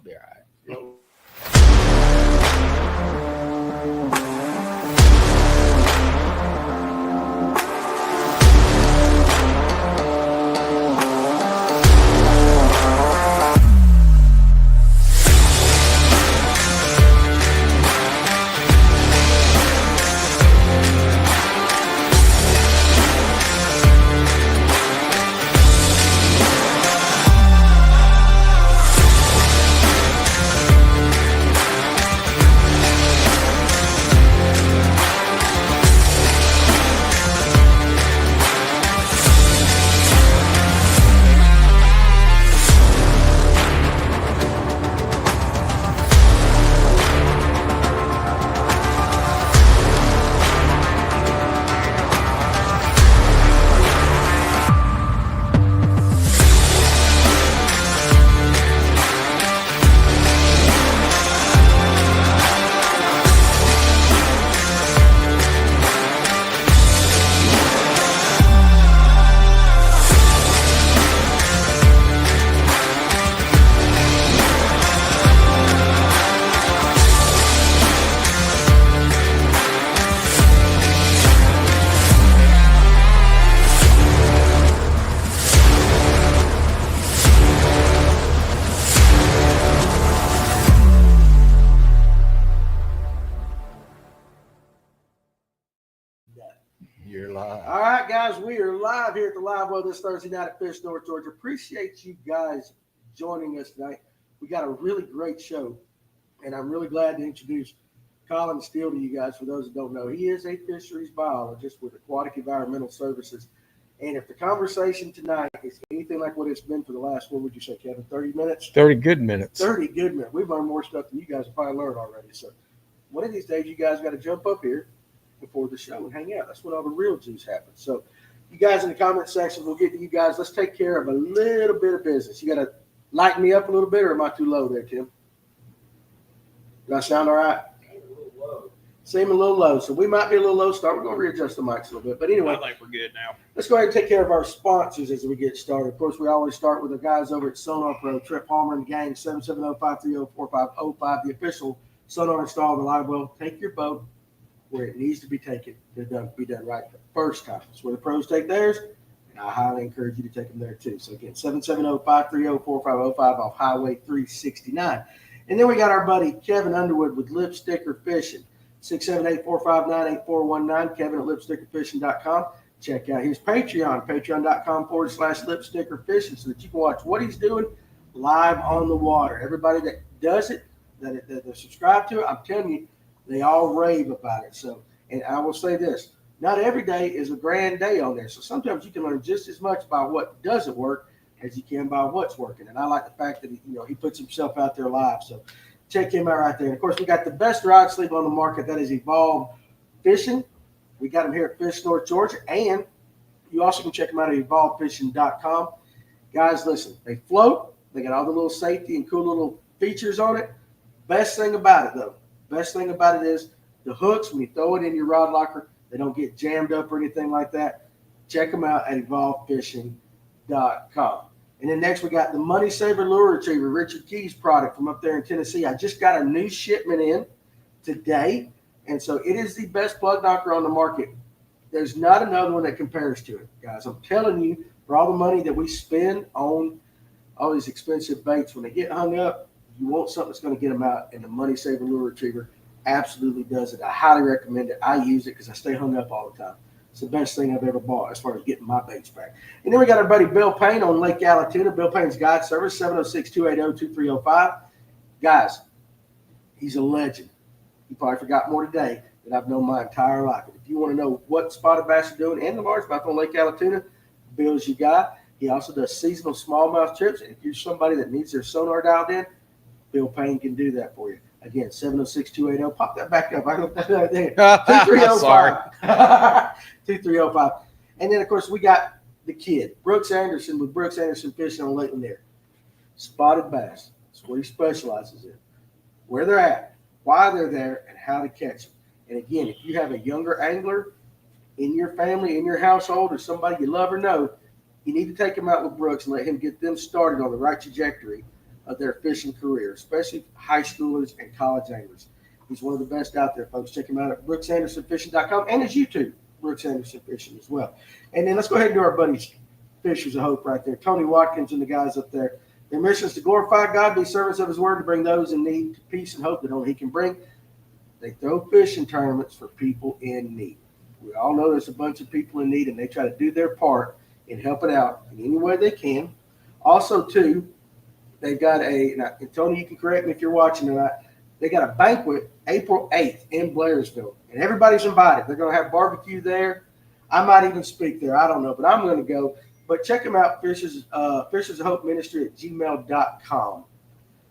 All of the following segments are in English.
be all right. You're live. All right, guys, we are live here at the Livewell this Thursday night at Fish, North Georgia. Appreciate you guys joining us tonight. We got a really great show, and I'm really glad to introduce Colin Steele to you guys. For those that don't know, he is a fisheries biologist with Aquatic Environmental Services. And if the conversation tonight is anything like what it's been for the last, what would you say, Kevin, 30 minutes? 30 good minutes. 30 good minutes. We've learned more stuff than you guys have probably learned already. So one of these days, you guys got to jump up here before the show and hang out. That's when all the real juice happens. So you guys in the comment section, we'll get to you guys. Let's take care of a little bit of business. You got to lighten me up a little bit, or am I too low there, Tim? Do I sound all right? Seem a little low. So we might be a little low start. We're going to readjust the mics a little bit. But anyway, I think we're good now. Let's go ahead and take care of our sponsors as we get started. Of course, we always start with the guys over at Sonar Pro, Trip Palmer and gang, 770-530-4505, the official sonar install the Livewell. Take your boat where it needs to be taken. Be done right the first time. That's where the pros take theirs, and I highly encourage you to take them there too. So again, 770-530-4505 off Highway 369. And then we got our buddy Kevin Underwood with Lip Sticker Fishing, 678-459-8419, Kevin at lipstickerfishing.com. Check out his Patreon, patreon.com/lipstickerfishing, so that you can watch what he's doing live on the water. Everybody that does it, that subscribe to it, I'm telling you, they all rave about it. So, and I will say this, not every day is a grand day on there. So sometimes you can learn just as much about what doesn't work as you can by what's working. And I like the fact that he puts himself out there live. So check him out right there. And of course, we got the best rod sleeve on the market. That is Evolve Fishing. We got them here at Fish, North Georgia. And you also can check them out at evolvefishing.com. Guys, listen, they float. They got all the little safety and cool little features on it. Best thing about it, though, is the hooks, when you throw it in your rod locker, they don't get jammed up or anything like that. Check them out at evolvefishing.com. And then next we got the Money Saver Lure Retriever, Richard Key's product from up there in Tennessee. I just got a new shipment in today, and so it is the best plug knocker on the market. There's not another one that compares to it, guys. I'm telling you, for all the money that we spend on all these expensive baits, when they get hung up, you want something that's going to get them out, and the Money Saver Lure Retriever absolutely does it. I highly recommend it. I use it because I stay hung up all the time. It's the best thing I've ever bought as far as getting my baits back. And then we got our buddy Bill Payne on Lake Allatoona. Bill Payne's Guide Service, 706-280-2305. Guys, he's a legend. You probably forgot more today than I've known my entire life. If you want to know what spotted bass are doing and the largemouth on Lake Allatoona, Bill's your guy. He also does seasonal smallmouth trips. And if you're somebody that needs their sonar dialed in, Bill Payne can do that for you. Again, 706-280. Pop that back up. I hope that's right there. 2305. 2305. And then, of course, we got the kid, Brooks Anderson with Brooks Anderson Fishing on Lake Lanier. Spotted bass. That's what he specializes in. Where they're at, why they're there, and how to catch them. And again, if you have a younger angler in your family, in your household, or somebody you love or know, you need to take him out with Brooks and let him get them started on the right trajectory of their fishing career, especially high schoolers and college anglers. He's one of the best out there, folks. Check him out at brooksandersonfishing.com and his YouTube, Brooks Anderson Fishing as well. And then let's go ahead and do our buddies, Fishers of Hope right there. Tony Watkins and the guys up there. Their mission is to glorify God, be servants of his word, to bring those in need to peace and hope that only he can bring. They throw fishing tournaments for people in need. We all know there's a bunch of people in need, and they try to do their part in helping out in any way they can. Also, too, they've got and Tony, you can correct me if you're watching tonight, they got a banquet April 8th in Blairsville, and everybody's invited. They're going to have barbecue there. I might even speak there. I don't know, but I'm going to go. But check them out, Fishers of Hope Ministry at gmail.com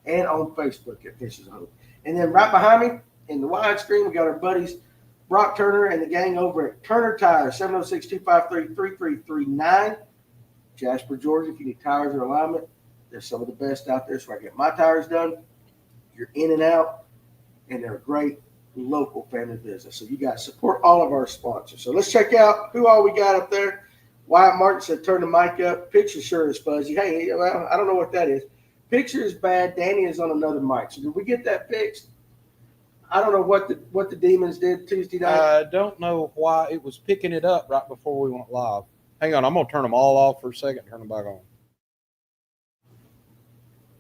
and on Facebook at Fishers of Hope. And then right behind me in the widescreen, we got our buddies Brock Turner and the gang over at Turner Tires, 706-253-3339. Jasper, Georgia, if you need tires or alignment, they're some of the best out there. So I get my tires done. You're in and out, and they're a great local family business. So you guys support all of our sponsors. So let's check out who all we got up there. Wyatt Martin said, turn the mic up. Picture sure is fuzzy. Hey, well, I don't know what that is. Picture is bad. Danny is on another mic. So did we get that fixed? I don't know what the demons did Tuesday night. I don't know why it was picking it up right before we went live. Hang on, I'm going to turn them all off for a second, turn them back on.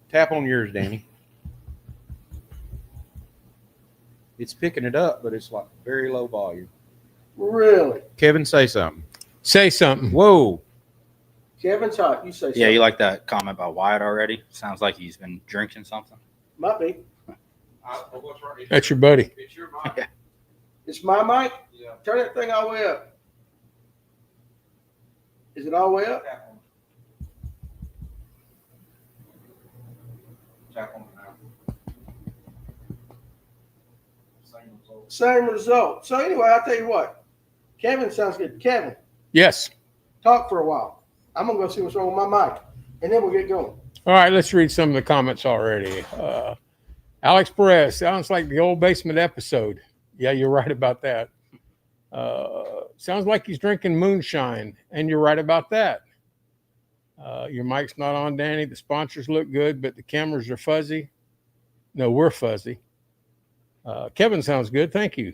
Tap on yours, Danny. It's picking it up, but it's like very low volume. Really? Kevin, say something. Say something. Whoa. Kevin's hot. You say something. Yeah, you like that comment about Wyatt already? Sounds like he's been drinking something. Might be. That's your buddy. It's your mic. It's my mic? Yeah. Turn that thing all the way up. Is it all the way up? Tap on it now. Same result. So anyway, I'll tell you what. Kevin sounds good. Kevin, Yes. talk for a while. I'm going to go see what's wrong with my mic, and then we'll get going. All right, let's read some of the comments already. Alex Perez, sounds like the old basement episode. Yeah, you're right about that. Sounds like he's drinking moonshine, and you're right about that. Your mic's not on, Danny. The sponsors look good, but the cameras are fuzzy. No, we're fuzzy. Kevin sounds good. Thank you.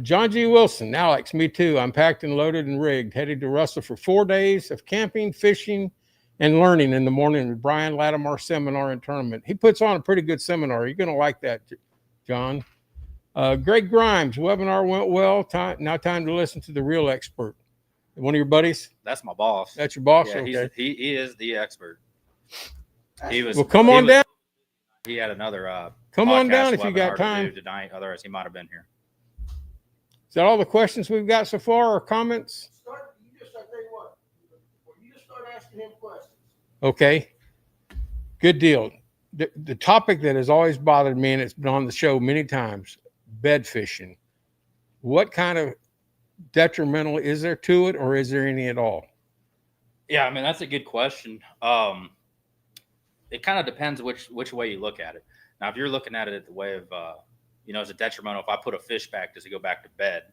John G. Wilson, Alex, me too. I'm packed and loaded and rigged, headed to Russell for 4 days of camping, fishing, and learning in the morning with Brian Lattimore seminar and tournament. He puts on a pretty good seminar. You're going to like that, John. Greg Grimes, webinar went well. Now time to listen to the real expert. One of your buddies? That's my boss. That's your boss? Yeah, Okay. he is the expert. He was. Well, come on down. He had another. Come on podcast down if you webinar got to time. do tonight. Otherwise, he might have been here. Is that all the questions we've got so far or comments? You just start asking him questions. Okay. Good deal. The topic that has always bothered me, and it's been on the show many times, bed fishing. What kind of detrimental is there to it, or is there any at all? Yeah, I mean that's a good question. It kind of depends which way you look at it. Now, if you're looking at it at the way of is it detrimental if I put a fish back? Does it go back to bed?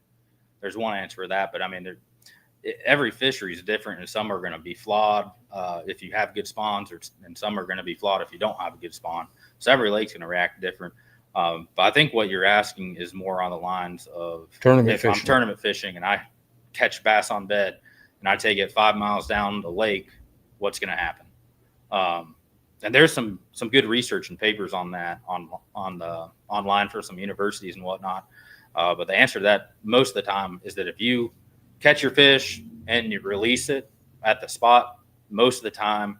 There's one answer for that, but I mean, every fishery is different, and some are going to be flawed if you have good spawns, and some are going to be flawed if you don't have a good spawn. So every lake's going to react different. But I think what you're asking is more on the lines of if I'm tournament fishing and I catch bass on bed and I take it 5 miles down the lake, what's going to happen? And there's some good research and papers on that on the online for some universities and whatnot. But the answer to that most of the time is that if you catch your fish and you release it at the spot, most of the time,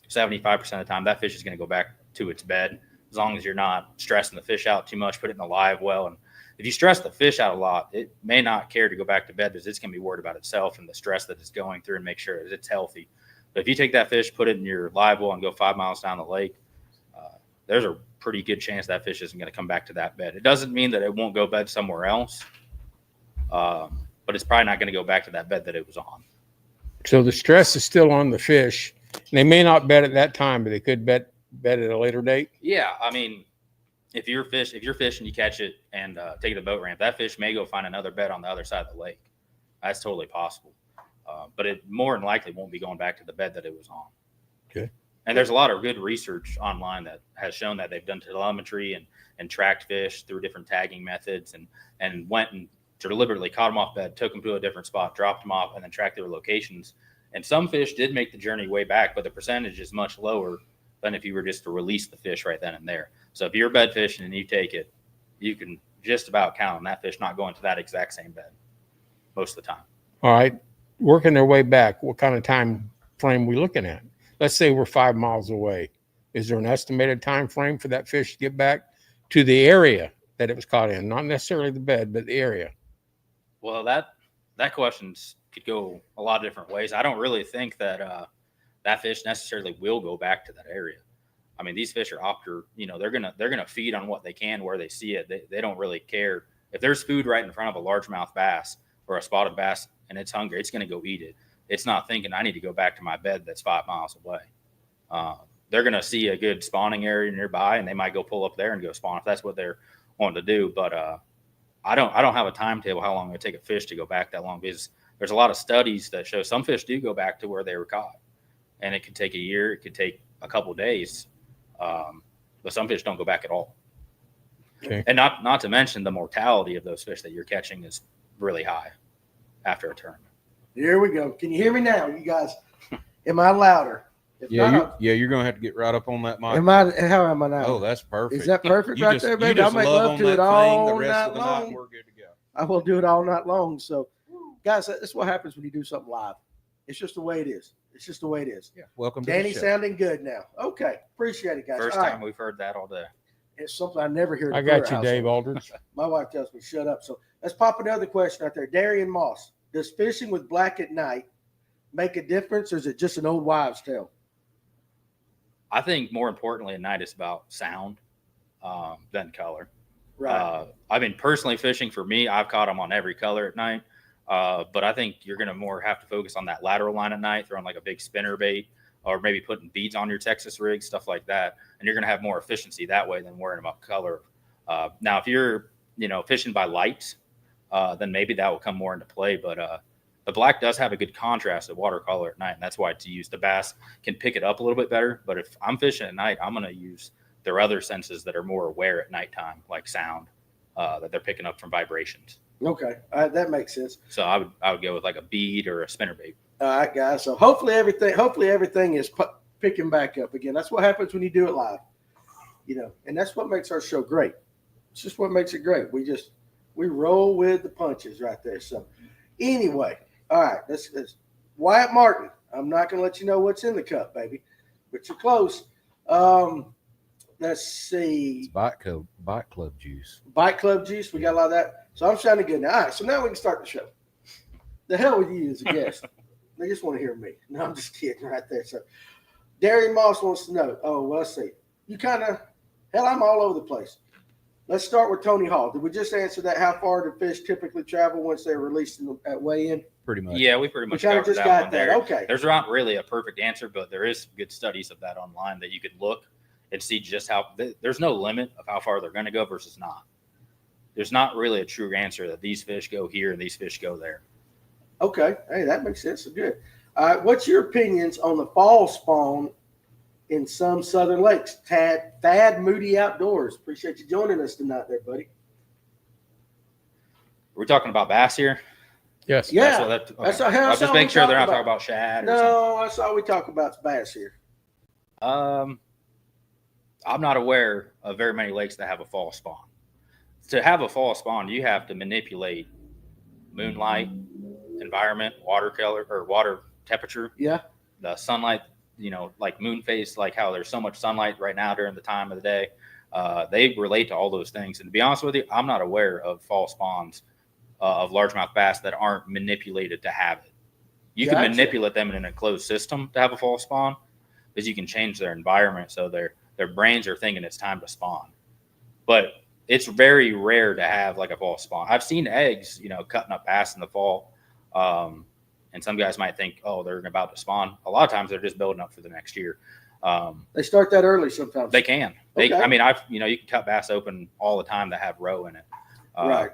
75% of the time, that fish is going to go back to its bed as long as you're not stressing the fish out too much, put it in the live well. And if you stress the fish out a lot, it may not care to go back to bed because it's going to be worried about itself and the stress that it's going through and make sure that it's healthy. But if you take that fish, put it in your live well and go 5 miles down the lake, there's a pretty good chance that fish isn't going to come back to that bed. It doesn't mean that it won't go bed somewhere else, but it's probably not going to go back to that bed that it was on. So the stress is still on the fish. They may not bet at that time, but they could bet at a later date. Yeah, I mean, if you're fishing, you catch it and take it to the boat ramp, that fish may go find another bed on the other side of the lake. That's totally possible. But it more than likely won't be going back to the bed that it was on. Okay. And there's a lot of good research online that has shown that they've done telemetry and tracked fish through different tagging methods and went and deliberately caught them off bed, took them to a different spot, dropped them off, and then tracked their locations. And some fish did make the journey way back, but the percentage is much lower than if you were just to release the fish right then and there. So if you're bed fishing and you take it, you can just about count on that fish not going to that exact same bed most of the time. All right. Working their way back, what kind of time frame we looking at? Let's say we're 5 miles away. Is there an estimated time frame for that fish to get back to the area that it was caught in? Not necessarily the bed, but the area. Well, that question could go a lot of different ways. I don't really think that that fish necessarily will go back to that area. I mean, these fish are after, they're gonna feed on what they can where they see it. They don't really care if there's food right in front of a largemouth bass or a spotted bass and it's hungry. It's gonna go eat it. It's not thinking I need to go back to my bed that's 5 miles away. They're gonna see a good spawning area nearby and they might go pull up there and go spawn if that's what they're wanting to do. But I don't have a timetable how long it would take a fish to go back that long, because there's a lot of studies that show some fish do go back to where they were caught, and it could take a year, it could take a couple of days, but some fish don't go back at all. Okay. And not to mention the mortality of those fish that you're catching is really high after a tournament. Here we go. Can you hear me now, you guys? Am I louder? If not, You're gonna have to get right up on that mic. how am I now? Oh, that's perfect. Is that perfect You right just- there, you baby? I'll just make love love on to that it thing all the rest night of the night, and long. we're good to go. I will do it all night long. So, guys, that's what happens when you do something live. It's just the way it is. It's just the way it is. Yeah. Welcome to Danny the show. sounding good now. Okay. Appreciate it, guys. First All right. time we've heard that all day. It's something I never hear. I got you, Dave Aldridge. My wife tells me, shut up. So let's pop another question out there. Darian Moss, does fishing with black at night make a difference, or is it just an old wives' tale? I think more importantly at night it's about sound than color. Right. I mean, personally fishing for me, I've caught them on every color at night. But I think you're going to more have to focus on that lateral line at night, throwing like a big spinner bait or maybe putting beads on your Texas rig, stuff like that. And you're going to have more efficiency that way than wearing them up color. Now, if you're, fishing by light, then maybe that will come more into play. But the black does have a good contrast of watercolor at night, and that's why it's used. The bass can pick it up a little bit better. But if I'm fishing at night, I'm going to use their other senses that are more aware at nighttime, like sound, that they're picking up from vibrations. Okay. That makes sense. So I would go with like a bead or a spinnerbait. All right, guys. So hopefully everything is picking back up again. That's what happens when you do it live, and that's what makes our show great. It's just what makes it great. We roll with the punches right there. So anyway, all right, that's Wyatt Martin. I'm not going to let you know what's in the cup, baby, but you're close. Let's see. It's Bike Club juice. Bike Club juice. We got a lot of that. So I'm sounding good now. All right, so now we can start the show. The hell with you as a guest. They just want to hear me. No, I'm just kidding right there. So Darian Moss wants to know. Oh, well, let's see. I'm all over the place. Let's start with Tony Hall. Did we just answer that? How far do fish typically travel once they're released at weigh-in? Pretty much. Yeah, we pretty much kind of covered just that got one that. there. Okay. There's not really a perfect answer, but there is good studies of that online that you could look and see just how there's no limit of how far they're going to go versus not. There's not really a true answer that these fish go here and these fish go there. Okay. Hey, that makes sense. So good. What's your opinions on the fall spawn in some southern lakes? Thad Moody Outdoors. Appreciate you joining us tonight there, buddy. Are we talking about bass here? Yes. Yeah. That's That's okay. how I'll just we make sure they're talk not about- talking about shad. Or No, that's all we talk about is bass here. something. I'm not aware of very many lakes that have a fall spawn. To have a fall spawn, you have to manipulate moonlight, environment, water color, or water temperature, Yeah. the sunlight, like moon phase, like how there's so much sunlight right now during the time of the day. They relate to all those things. And to be honest with you, I'm not aware of fall spawns of largemouth bass that aren't manipulated to have it. You can Gotcha. manipulate them in an enclosed system to have a fall spawn, because you can change their environment so their brains are thinking it's time to spawn. But it's very rare to have like a fall spawn. I've seen eggs, cutting up bass in the fall. And some guys might think, oh, they're about to spawn. A lot of times they're just building up for the next year. They start that early sometimes. They can. Okay. You can cut bass open all the time that have roe in it. Right.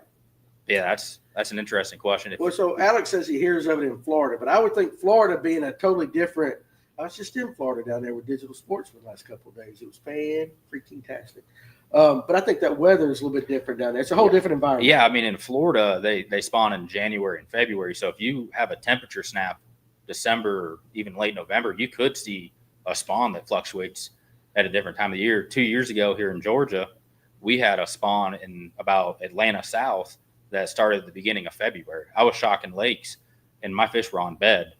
Yeah, that's an interesting question. Well, so Alex says he hears of it in Florida, but I would think Florida being a totally different I was just in Florida down there with Digital Sports for the last couple of days. It was fan-freaking-tastic. But I think that weather is a little bit different down there. It's a whole different environment. Yeah, I mean, in Florida, they spawn in January and February. So if you have a temperature snap December or even late November, you could see a spawn that fluctuates at a different time of the year. 2 years ago here in Georgia, we had a spawn in about Atlanta South that started at the beginning of February. I was shocking lakes, and my fish were on bed.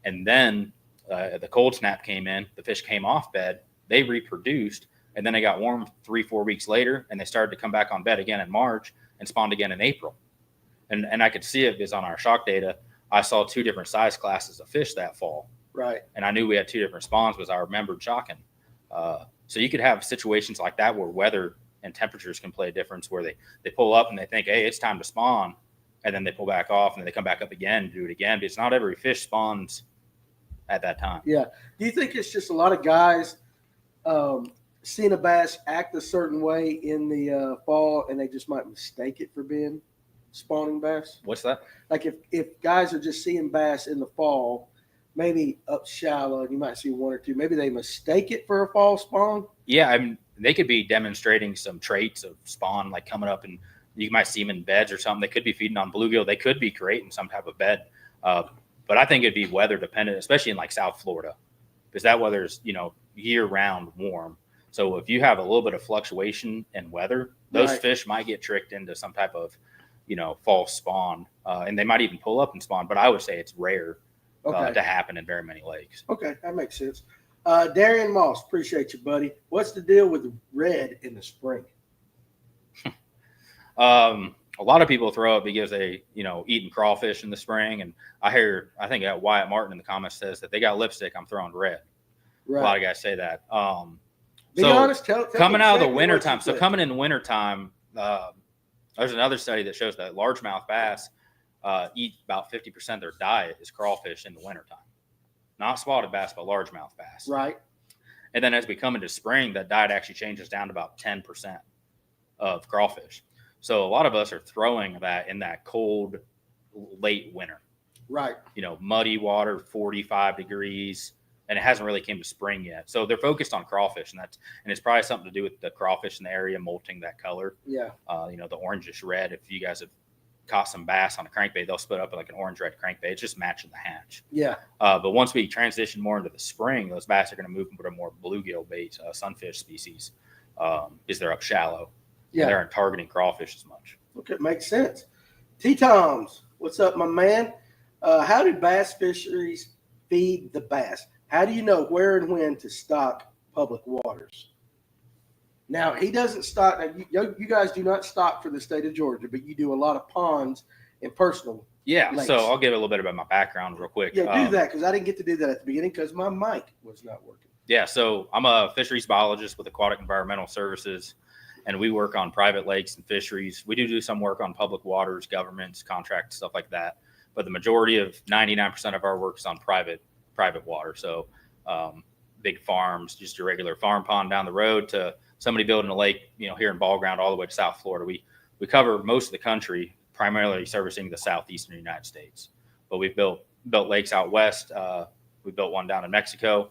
And then the cold snap came in, the fish came off bed, they reproduced, and then they got warm 3-4 weeks later, and they started to come back on bed again in March and spawned again in April. And I could see it because on our shock data, I saw 2 different size classes of fish that fall. Right. And I knew we had 2 different spawns because I remembered shocking. So you could have situations like that where weather and temperatures can play a difference, where they pull up and they think, hey, it's time to spawn. And then they pull back off and then they come back up again and do it again. But it's not every fish spawns at that time. Yeah. Do you think it's just a lot of guys seeing a bass act a certain way in the fall, and they just might mistake it for being spawning bass? What's that? Like if guys are just seeing bass in the fall, maybe up shallow, and you might see 1 or 2, maybe they mistake it for a fall spawn? Yeah, I mean, they could be demonstrating some traits of spawn, like coming up, and you might see them in beds or something. They could be feeding on bluegill. They could be creating some type of bed. But I think it'd be weather dependent, especially in like South Florida, because that weather's, year round warm. So if you have a little bit of fluctuation in weather, those Right. fish might get tricked into some type of, false spawn, and they might even pull up and spawn. But I would say it's rare Okay. to happen in very many lakes. Okay, that makes sense. Darian Moss, appreciate you, buddy. What's the deal with red in the spring? A lot of people throw it because they, eating crawfish in the spring. And I think Wyatt Martin in the comments says that they got lipstick, I'm throwing red. Right. A lot of guys say that. Be so honest, tell coming me out of the exactly winter what you time. So think. coming in wintertime, there's another study that shows that largemouth bass eat about 50% of their diet is crawfish in the wintertime. Not spotted bass, but largemouth bass. Right. And then as we come into spring, that diet actually changes down to about 10% of crawfish. So a lot of us are throwing that in that cold, late winter. Right. Muddy water, 45 degrees, and it hasn't really came to spring yet. So they're focused on crawfish, and it's probably something to do with the crawfish in the area molting that color. Yeah. The orangish red. If you guys have caught some bass on a crankbait, they'll split up like an orange red crankbait. It's just matching the hatch. Yeah. But once we transition more into the spring, those bass are going to move into more bluegill bait, sunfish species, because they're up shallow. Yeah. They aren't targeting crawfish as much. Okay, makes sense. T-Toms, what's up, my man? How do bass fisheries feed the bass? How do you know where and when to stock public waters? Now, he doesn't stock. Now, you guys do not stock for the state of Georgia, but you do a lot of ponds and personal. Yeah, lakes. so I'll give a little bit about my background real quick. Yeah, do that, because I didn't get to do that at the beginning because my mic was not working. Yeah, so I'm a fisheries biologist with Aquatic Environmental Services, and we work on private lakes and fisheries. We do some work on public waters, governments, contracts, stuff like that. But the majority of 99% of our work is on private water. So big farms, just your regular farm pond down the road to somebody building a lake, here in Ball Ground all the way to South Florida. We cover most of the country, primarily servicing the southeastern United States. But we've built lakes out west. We built one down in Mexico.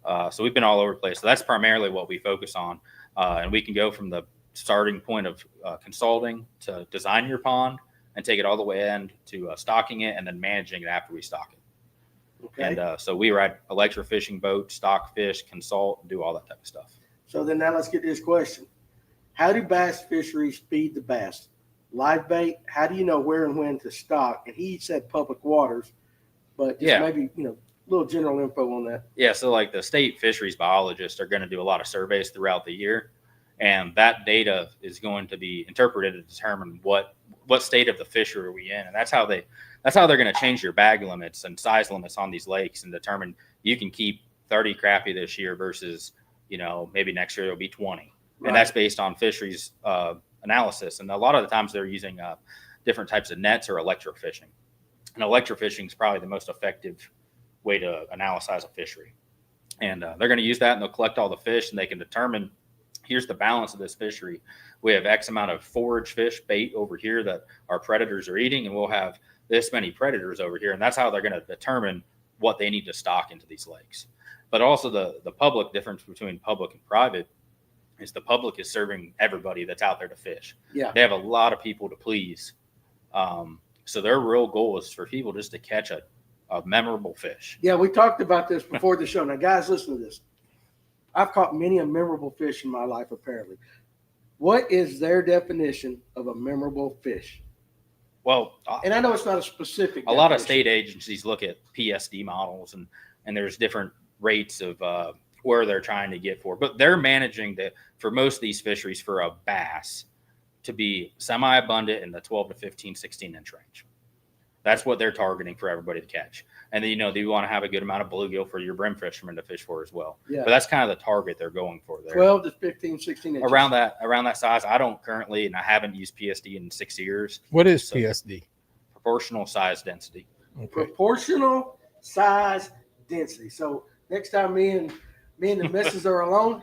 So we've been all over the place. So that's primarily what we focus on. And we can go from the starting point of consulting to design your pond and take it all the way in to stocking it and then managing it after we stock it. Okay. And so we ride electrofishing boats, stock fish, consult, and do all that type of stuff. So then now let's get to this question. How do bass fisheries feed the bass? Live bait? How do you know where and when to stock? And he said public waters, but just maybe, little general info on that. Yeah, so like the state fisheries biologists are going to do a lot of surveys throughout the year, and that data is going to be interpreted to determine what state of the fishery are we in, and that's how they're going to change your bag limits and size limits on these lakes and determine you can keep 30 crappie this year versus maybe next year it'll be 20, Right. and that's based on fisheries analysis. And a lot of the times they're using different types of nets or electrofishing, and electrofishing is probably the most effective way to analyze a fishery. And they're going to use that, and they'll collect all the fish, and they can determine, here's the balance of this fishery. We have X amount of forage fish, bait over here that our predators are eating, and we'll have this many predators over here. And that's how they're going to determine what they need to stock into these lakes. But also the public difference between public and private is the public is serving everybody that's out there to fish. Yeah. They have a lot of people to please. So their real goal is for people just to catch a memorable fish. Yeah, we talked about this before the show. Now, guys, listen to this. I've caught many a memorable fish in my life, apparently. What is their definition of a memorable fish? Well, And I know it's not a specific a lot of definition. state agencies look at PSD models, and there's different rates of where they're trying to get for. But they're managing for most of these fisheries for a bass to be semi-abundant in the 12 to 15, 16-inch range. That's what they're targeting for everybody to catch. And then, they want to have a good amount of bluegill for your brim fishermen to fish for as well. Yeah. But that's kind of the target they're going for there. 12 to 15, 16 inches. Around that size. I don't currently, and I haven't used PSD in 6 years. What is So- PSD? Proportional size density. Okay. Proportional size density. So next time me and the missus are alone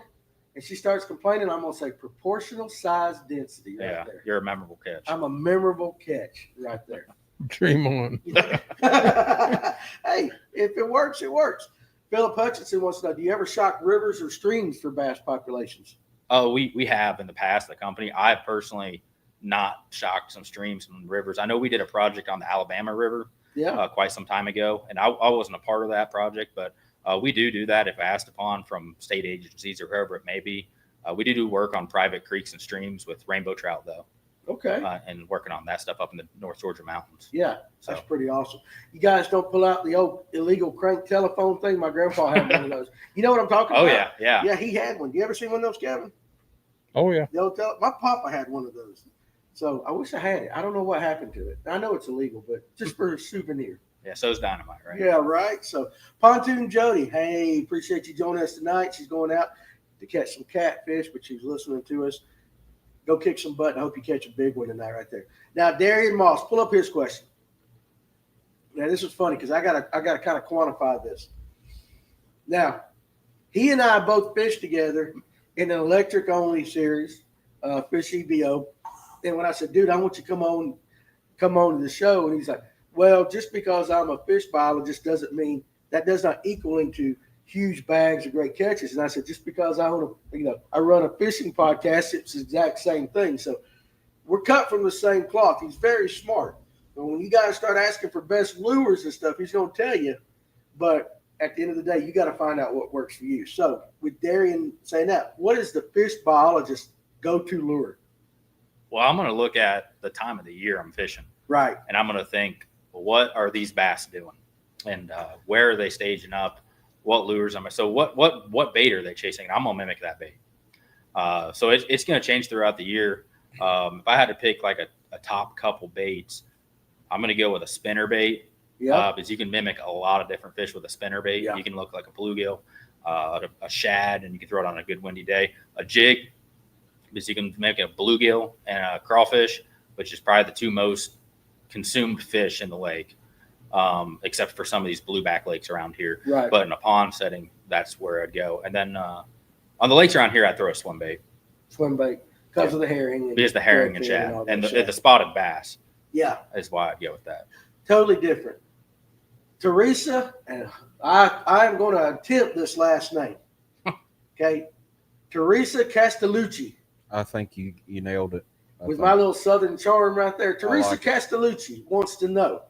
and she starts complaining, I'm going to say proportional size density right Yeah, there. you're a memorable catch. I'm a memorable catch right there. Dream on. Hey, if it works, it works. Philip Hutchinson wants to know, do you ever shock rivers or streams for bass populations? Oh, we have in the past, the company. I personally not shocked some streams and rivers. I know we did a project on the Alabama River Yeah. quite some time ago, and I wasn't a part of that project, but we do that if asked upon from state agencies or whoever it may be. We do work on private creeks and streams with rainbow trout, though, Okay. and working on that stuff up in the North Georgia mountains. Yeah. So That's pretty awesome. You guys don't pull out the old illegal crank telephone thing. My grandpa had one of those. You know what I'm talking oh about? yeah. Yeah, he had one. You ever seen one of those, Kevin? Oh yeah. The old my papa had one of those. So I wish I had it. I don't know what happened to it. I know it's illegal, but just for a souvenir. Yeah, so's dynamite, right? Yeah, right. So Pontoon Jody, hey, appreciate you joining us tonight. She's going out to catch some catfish, but she's listening to us. Go kick some butt. I hope you catch a big one tonight right there. Now, Darian Moss, pull up his question. Now, this is funny because I gotta kind of quantify this. Now, he and I both fished together in an electric only series, Fisheries BO. And when I said, dude, I want you to come on to the show, and he's like, well, just because I'm a fish biologist doesn't mean that does not equal into huge bags of great catches. And I said, just because I run a fishing podcast, it's the exact same thing. So we're cut from the same cloth. He's very smart. But when you guys start asking for best lures and stuff, he's going to tell you. But at the end of the day, you got to find out what works for you. So with Darian saying that, what is the fish biologist go-to lure? Well, I'm going to look at the time of the year I'm fishing, Right. and I'm going to think, well, what are these bass doing, and where are they staging up? What lures am I? So what bait are they chasing? And I'm going to mimic that bait. So it's going to change throughout the year. If I had to pick like a top couple baits, I'm going to go with a spinner bait. Yeah. Because you can mimic a lot of different fish with a spinner bait. Yeah. You can look like a bluegill, a shad, and you can throw it on a good windy day. A jig, because you can make a bluegill and a crawfish, which is probably the two most consumed fish in the lake, except for some of these blueback lakes around here. Right. But in a pond setting, that's where I'd go. And then on the lakes around here, I'd throw a swim bait Swim bait because of the herring. And because the herring and redfin shad all and that the shit. spotted bass Yeah. is why I'd go with that. Totally different. Teresa, and I am going to attempt this last name. Okay. Teresa Castellucci. I think you nailed it. With my little southern charm right there. Teresa like it. Castellucci wants to know,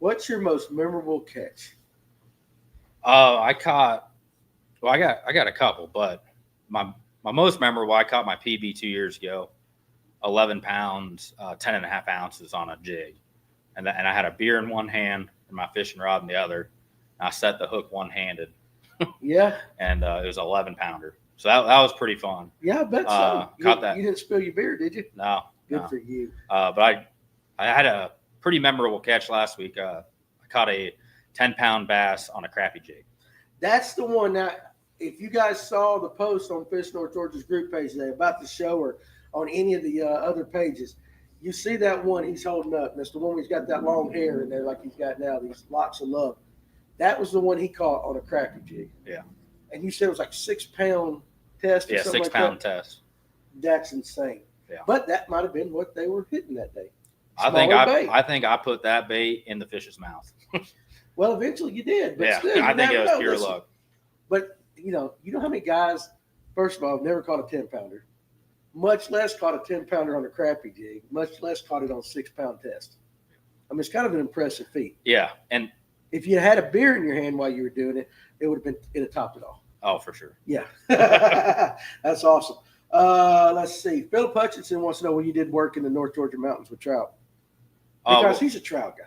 what's your most memorable catch? I got a couple, but my most memorable, I caught my PB 2 years ago, 11 pounds, 10 and a half ounces on a jig. And I had a beer in one hand and my fishing rod in the other. And I set the hook one-handed, Yeah. and it was an 11 pounder. So that was pretty fun. Yeah, I bet so. Caught that. You didn't spill your beer, did you? No, Good no. for you. But I had a pretty memorable catch last week. I caught a 10-pound bass on a crappie jig. That's the one that, if you guys saw the post on Fish North Georgia's group page today about the show or on any of the other pages, you see that one he's holding up. That's the one where he's got that long hair in there like he's got now, these locks of love. That was the one he caught on a crappie jig. Yeah. And you said it was like 6 pound test or Yeah, something 6 like pound that? test. That's insane. Yeah. But that might have been what they were hitting that day. I think I put that bait in the fish's mouth. Well, eventually you did, but Yeah, still, you I think never it was know. pure Listen, luck. But you know how many guys, first of all, have never caught a 10-pounder, much less caught a 10-pounder on a crappie jig, much less caught it on 6-pound test. I mean, it's kind of an impressive feat. Yeah, and If you had a beer in your hand while you were doing it, it'd have topped it all. oh, for sure. Yeah, that's awesome. Let's see. Philip Hutchinson wants to know when you did work in the North Georgia mountains with trout, because he's a trout guy.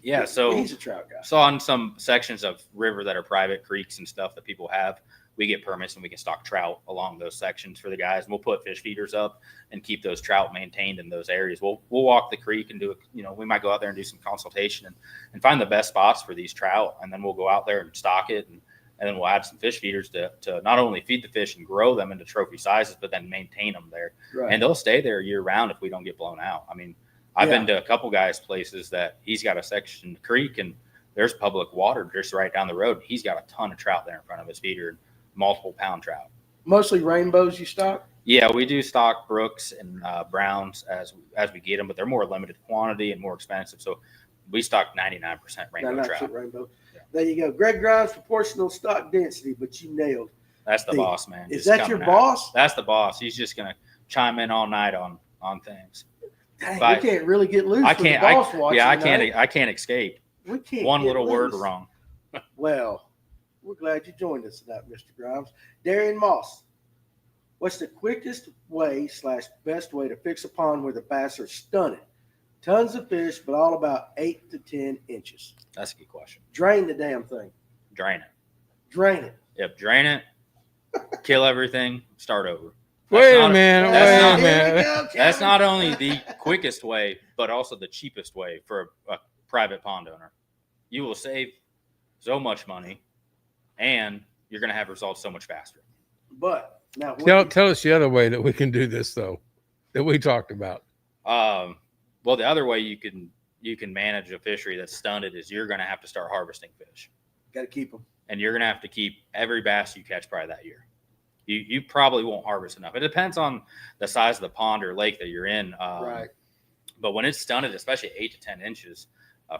Yeah, so he's a trout guy. So on some sections of river that are private creeks and stuff that people have, we get permits and we can stock trout along those sections for the guys. And we'll put fish feeders up and keep those trout maintained in those areas. We'll walk the creek and do it. You know, we might go out there and do some consultation and find the best spots for these trout. And then we'll go out there and stock it. And then we'll add some fish feeders to not only feed the fish and grow them into trophy sizes, but then maintain them there. Right. And they'll stay there year round if we don't get blown out. I mean, I've been to a couple guys' places that he's got a section of the creek and there's public water just right down the road. He's got a ton of trout there in front of his feeder, multiple pound trout. Mostly rainbows you stock? Yeah, we do stock brooks and browns as we get them, but they're more limited quantity and more expensive. So we stock 99% rainbow trout. Rainbow. Yeah. There you go. Greg Grimes, proportional stock density, but you nailed. That's the boss, man. Is Just that your coming out. boss? That's the boss. He's just going to chime in all night on things. Dang, But we can't really get loose. I with can't. The boss watching I tonight. can't escape. We can't. One get little word loose. wrong. Well, we're glad you joined us tonight, Mr. Grimes. Darian Moss, what's the quickest way / best way to fix a pond where the bass are stunted? Tons of fish, but all about 8 to 10 inches. That's a good question. Drain the damn thing. Drain it. Drain it. Yep, drain it. Kill everything. Start over. Wait a minute. that's Wait not- a Here we minute. go, That's Kevin. not only the quickest way, but also the cheapest way for a private pond owner. You will save so much money, and you're going to have results so much faster. But now, Tell us the other way that we can do this, though, that we talked about. Well, the other way you can manage a fishery that's stunted is you're going to have to start harvesting fish, got to keep them. and you're going to have to keep every bass you catch probably that year. You probably won't harvest enough. It depends on the size of the pond or lake that you're in. Right. But when it's stunted, especially 8 to 10 inches,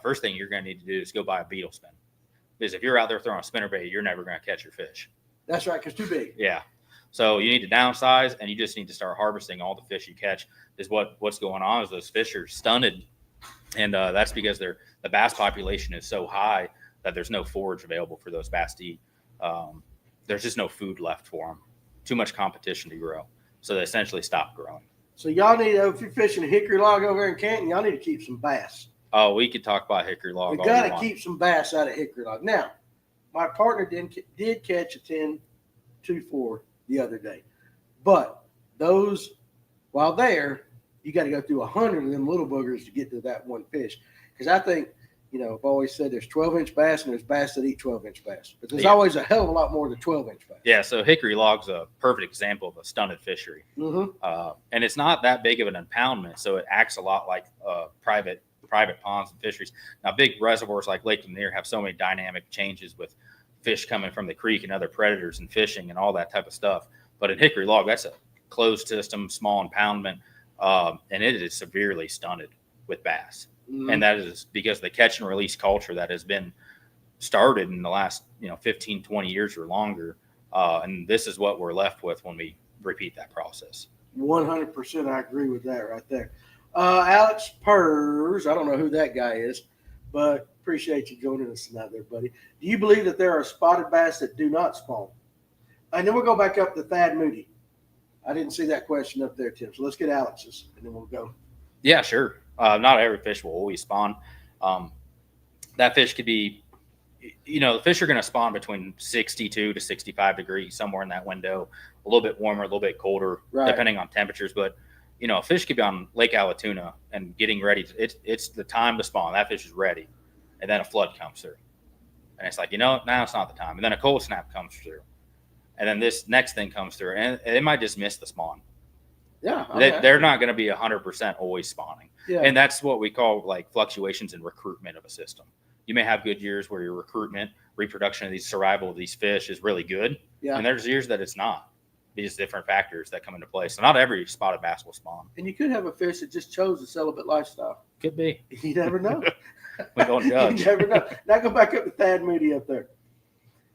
first thing you're going to need to do is go buy a beetle spin. Because if you're out there throwing a spinnerbait, you're never going to catch your fish. That's right, because too big. Yeah. So you need to downsize, and you just need to start harvesting all the fish you catch. Is what's going on is those fish are stunted, and that's because the bass population is so high that there's no forage available for those bass to eat. There's just no food left for them. Too much competition to grow. So they essentially stop growing. So y'all need, if you're fishing a hickory log over here in Canton, y'all need to keep some bass. Oh, we could talk about hickory log. We all got we to want. keep some bass out of hickory log. Now, my partner did catch a 10-2-4 the other day. But those, while there, you got to go through 100 of them little boogers to get to that one fish. Because I think, I've always said there's 12-inch bass and there's bass that eat 12-inch bass. But there's always a hell of a lot more than 12-inch bass. Yeah, so hickory log's a perfect example of a stunted fishery. Mm-hmm. And it's not that big of an impoundment, so it acts a lot like private ponds and fisheries. Now, big reservoirs like Lake Lanier have so many dynamic changes with fish coming from the creek and other predators and fishing and all that type of stuff. But in hickory log, that's a closed system, small impoundment, and it is severely stunted with bass. Mm-hmm. And that is because the catch and release culture that has been started in the last 15, 20 years or longer. And this is what we're left with when we repeat that process. 100%. I agree with that right there. Alex Purrs, I don't know who that guy is, but appreciate you joining us tonight there, buddy. Do you believe that there are spotted bass that do not spawn? And then we'll go back up to Thad Moody. I didn't see that question up there, Tim. So let's get Alex's, and then we'll go. Yeah, sure. Not every fish will always spawn. That fish could be, the fish are going to spawn between 62 to 65 degrees, somewhere in that window, a little bit warmer, a little bit colder, Right. depending on temperatures. But, a fish could be on Lake Allatoona and getting ready. It's the time to spawn. That fish is ready. And then a flood comes through. And it's like, now it's not the time. And then a cold snap comes through. And then this next thing comes through. And they might just miss the spawn. Yeah. Okay. They're not going to be 100% always spawning. Yeah. And that's what we call like fluctuations in recruitment of a system. You may have good years where your recruitment, reproduction of these survival of these fish is really good. Yeah. And there's years that it's not. These different factors that come into play. So not every spotted bass will spawn. And you could have a fish that just chose a celibate lifestyle. Could be. You never know. We don't You judge. never know. Now go back up to Thad Moody up there.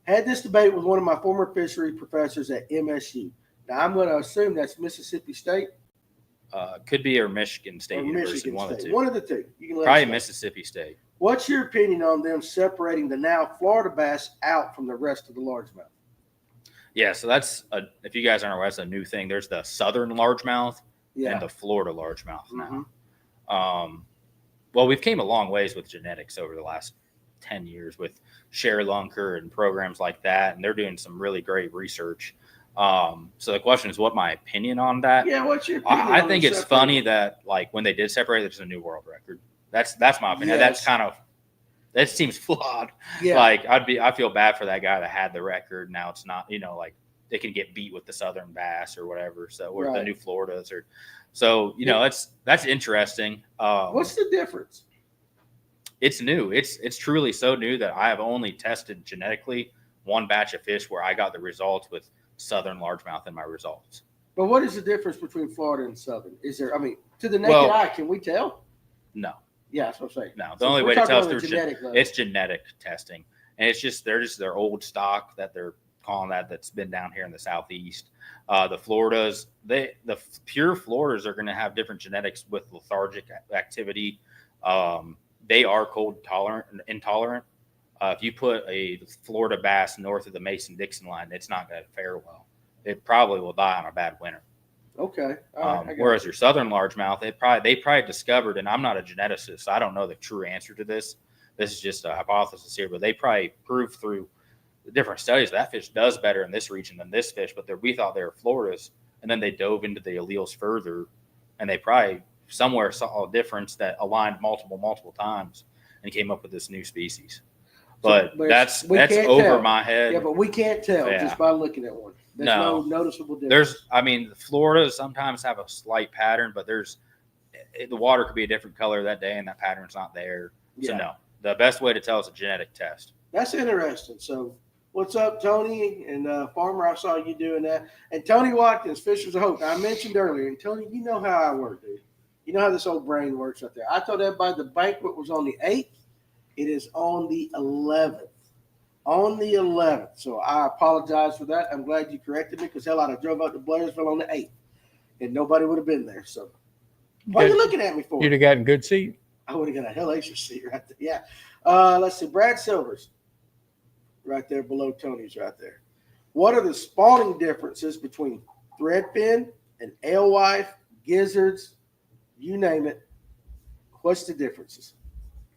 Had this debate with one of my former fishery professors at MSU. Now I'm going to assume that's Mississippi State Could be or Michigan State or University, Michigan one of the State. two. One of the two. You can let Probably us know. Mississippi State. What's your opinion on them separating the now Florida bass out from the rest of the largemouth? Yeah, so if you guys aren't aware, that's a new thing. There's the southern largemouth and the Florida largemouth now. Well, we've came a long ways with genetics over the last 10 years with Share Lunker and programs like that, and they're doing some really great research. So the question is, what my opinion on that? Yeah, what's your opinion? I think it's funny that like when they did separate, there's a new world record. That's my opinion. Yes. That seems flawed. Yeah. Like I feel bad for that guy that had the record. Now it's not, like they can get beat with the southern bass or whatever. So or the new Floridas or so, that's interesting. What's the difference? It's new. It's truly so new that I have only tested genetically one batch of fish where I got the results with southern largemouth in my results. But what is the difference between Florida and southern? Is there, to the naked eye, can we tell? No. Yeah, that's what I'm saying. No, the only way to tell is through level. It's genetic testing, and they're just their old stock that they're calling that's been down here in the southeast. The Floridas, the pure Floridas are going to have different genetics with lethargic activity. They are cold intolerant. If you put a Florida bass north of the Mason-Dixon line, it's not going to fare well. It probably will die on a bad winter. Okay. Whereas your southern largemouth, they probably discovered, and I'm not a geneticist, so I don't know the true answer to this. This is just a hypothesis here, but they probably proved through the different studies that fish does better in this region than this fish. But we thought they were Floridas, and then they dove into the alleles further, and they probably somewhere saw a difference that aligned multiple times and came up with this new species. But that's over my head. Yeah, but we can't tell just by looking at one. There's no noticeable difference. The Floridas sometimes have a slight pattern, but the water could be a different color that day and that pattern's not there. Yeah. So no, the best way to tell is a genetic test. That's interesting. So what's up, Tony and Farmer? I saw you doing that. And Tony Watkins, Fishers of Hope. I mentioned earlier, and Tony, you know how I work, dude. You know how this old brain works out there. I told everybody the banquet was on the 8th. It is on the 11th. On the 11th. So I apologize for that. I'm glad you corrected me because hell, I'd have drove up to Blairsville on the 8th and nobody would have been there. So what are you looking at me for? You'd have gotten good seat. I would have got a hellacious seat right there. Yeah. Let's see. Brad Silvers right there below Tony's right there. What are the spawning differences between threadfin and alewife, gizzards, you name it? What's the differences?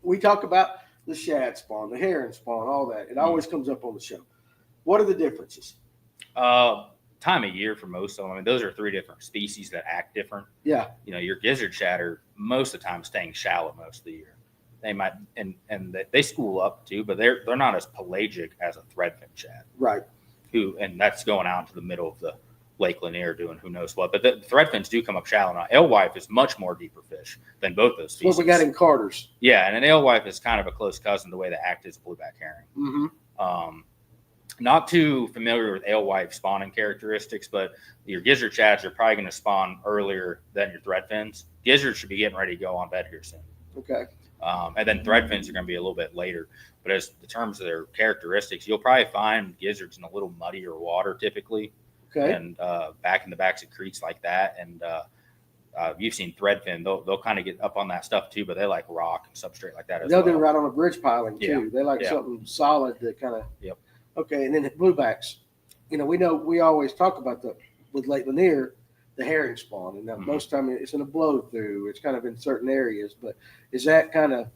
We talk about the shad spawn, the herring spawn, all that. It always comes up on the show. What are the differences? Time of year for most of them. Those are 3 different species that act different. Yeah. Your gizzard shad are most of the time staying shallow most of the year. They might and they school up too, but they're not as pelagic as a threadfin shad. Right. And that's going out to the middle of the Lake Lanier doing who knows what. But the threadfins do come up shallow. Now, alewife is much more deeper fish than both those species. What we got in Carter's. Yeah, and an alewife is kind of a close cousin the way they act as a blueback herring. Mm-hmm. Not too familiar with alewife spawning characteristics, but your gizzard shads are probably going to spawn earlier than your threadfins. Gizzards should be getting ready to go on bed here soon. Okay. And then threadfins are going to be a little bit later. But as in terms of their characteristics, you'll probably find gizzards in a little muddier water typically. Okay. And back in the backs of creeks like that. And you've seen threadfin. They'll kind of get up on that stuff too, but they like rock and substrate like that as They'll well. do right on a bridge piling too. Yeah. They like something solid to kind of. Yep. Okay, and then bluebacks. We always talk about with Lake Lanier, the herring spawn, and now most of the time it's in a blow through. It's kind of in certain areas, but is that kind of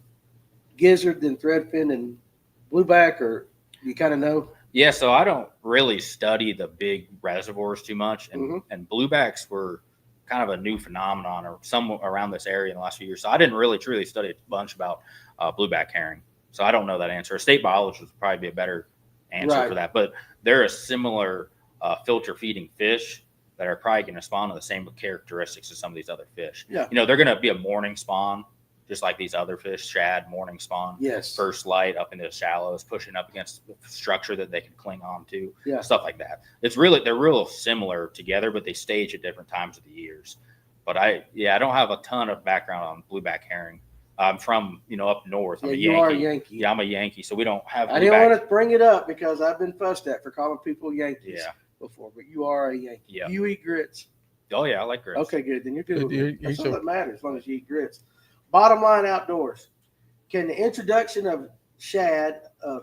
gizzard then threadfin and blueback, or you kind of know? Yeah, so I don't really study the big reservoirs too much, and bluebacks were kind of a new phenomenon or somewhere around this area in the last few years. So I didn't really truly study a bunch about blueback herring. So I don't know that answer. A state biologist would probably be a better answer for that. But they're a similar filter feeding fish that are probably going to spawn with the same characteristics as some of these other fish. Yeah. They're going to be a morning spawn, just like these other fish, shad, morning spawn. Yes. First light up into the shallows, pushing up against the structure that they can cling on to. Yeah. Stuff like that. They're real similar together, but they stage at different times of the years. But I don't have a ton of background on blueback herring. I'm from, up north. I'm Yeah, a you Yankee. are a Yankee. Yeah, I'm a Yankee. So we don't have I didn't want bluebacks. to bring it up because I've been fussed at for calling people Yankees Yeah. before, but you are a Yankee. Yeah. You eat grits. Oh, yeah, I like grits. Okay, good. Then you're good. with it. That's He's all a- that matters, as long as you eat grits. Bottom line outdoors. Can the introduction of shad,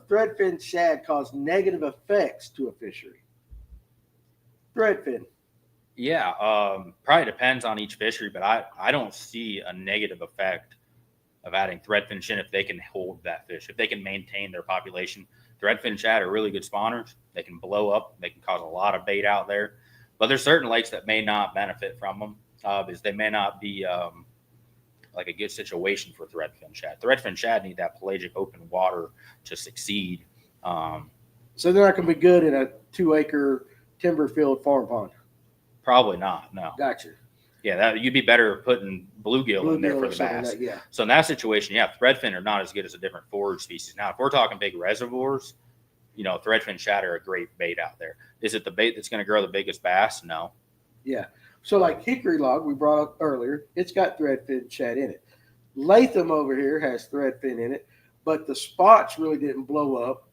threadfin shad, cause negative effects to a fishery? Threadfin. Yeah, probably depends on each fishery, but I don't see a negative effect of adding threadfin shad if they can hold that fish, if they can maintain their population. Threadfin shad are really good spawners. They can blow up. They can cause a lot of bait out there. But there's certain lakes that may not benefit from them because they may not be like a good situation for threadfin shad. Threadfin shad need that pelagic open water to succeed. So they're not going to be good in a 2-acre timber field farm pond. Probably not. No. Gotcha. Yeah, you'd be better putting bluegill in there Bluegill for or the something bass. like that, yeah. So in that situation, yeah, threadfin are not as good as a different forage species. Now, if we're talking big reservoirs, threadfin shad are a great bait out there. Is it the bait that's going to grow the biggest bass? No. Yeah. So like hickory log we brought up earlier, it's got threadfin shad in it. Latham over here has threadfin in it, but the spots really didn't blow up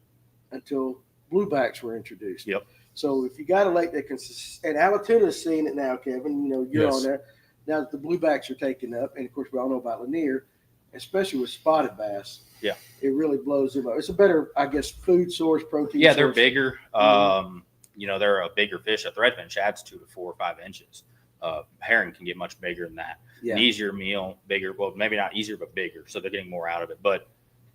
until bluebacks were introduced. Yep. So if you got a lake that can, and Alatona's seeing it now, Kevin, you're Yes. on there. Now that the bluebacks are taking up, and of course we all know about Lanier, especially with spotted bass. Yeah. It really blows them up. It's a better, I guess, food source, protein Yeah, source. they're bigger. They're a bigger fish. A threadfin shad's 2 to 4 or 5 inches. Herring can get much bigger than that. Yeah. An easier meal, bigger. Well, maybe not easier, but bigger. So they're getting more out of it. But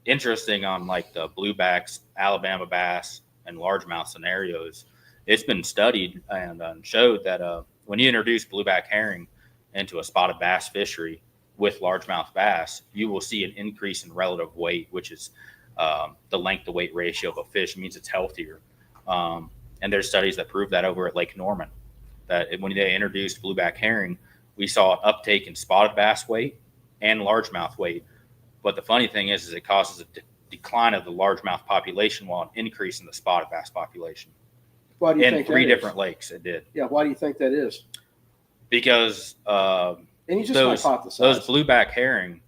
interesting on like the bluebacks, Alabama bass, and largemouth scenarios, it's been studied and showed that when you introduce blueback herring into a spotted bass fishery with largemouth bass, you will see an increase in relative weight, which is the length to weight ratio of a fish. It means it's healthier. And there's studies that prove that over at Lake Norman, that when they introduced blueback herring, we saw an uptake in spotted bass weight and largemouth weight. But the funny thing is it causes a decline of the largemouth population while an increase in the spotted bass population. Why do you In think 3 that is? different lakes, it did. Yeah. Why do you think that is? Because And you just those hypothesize. blueback herring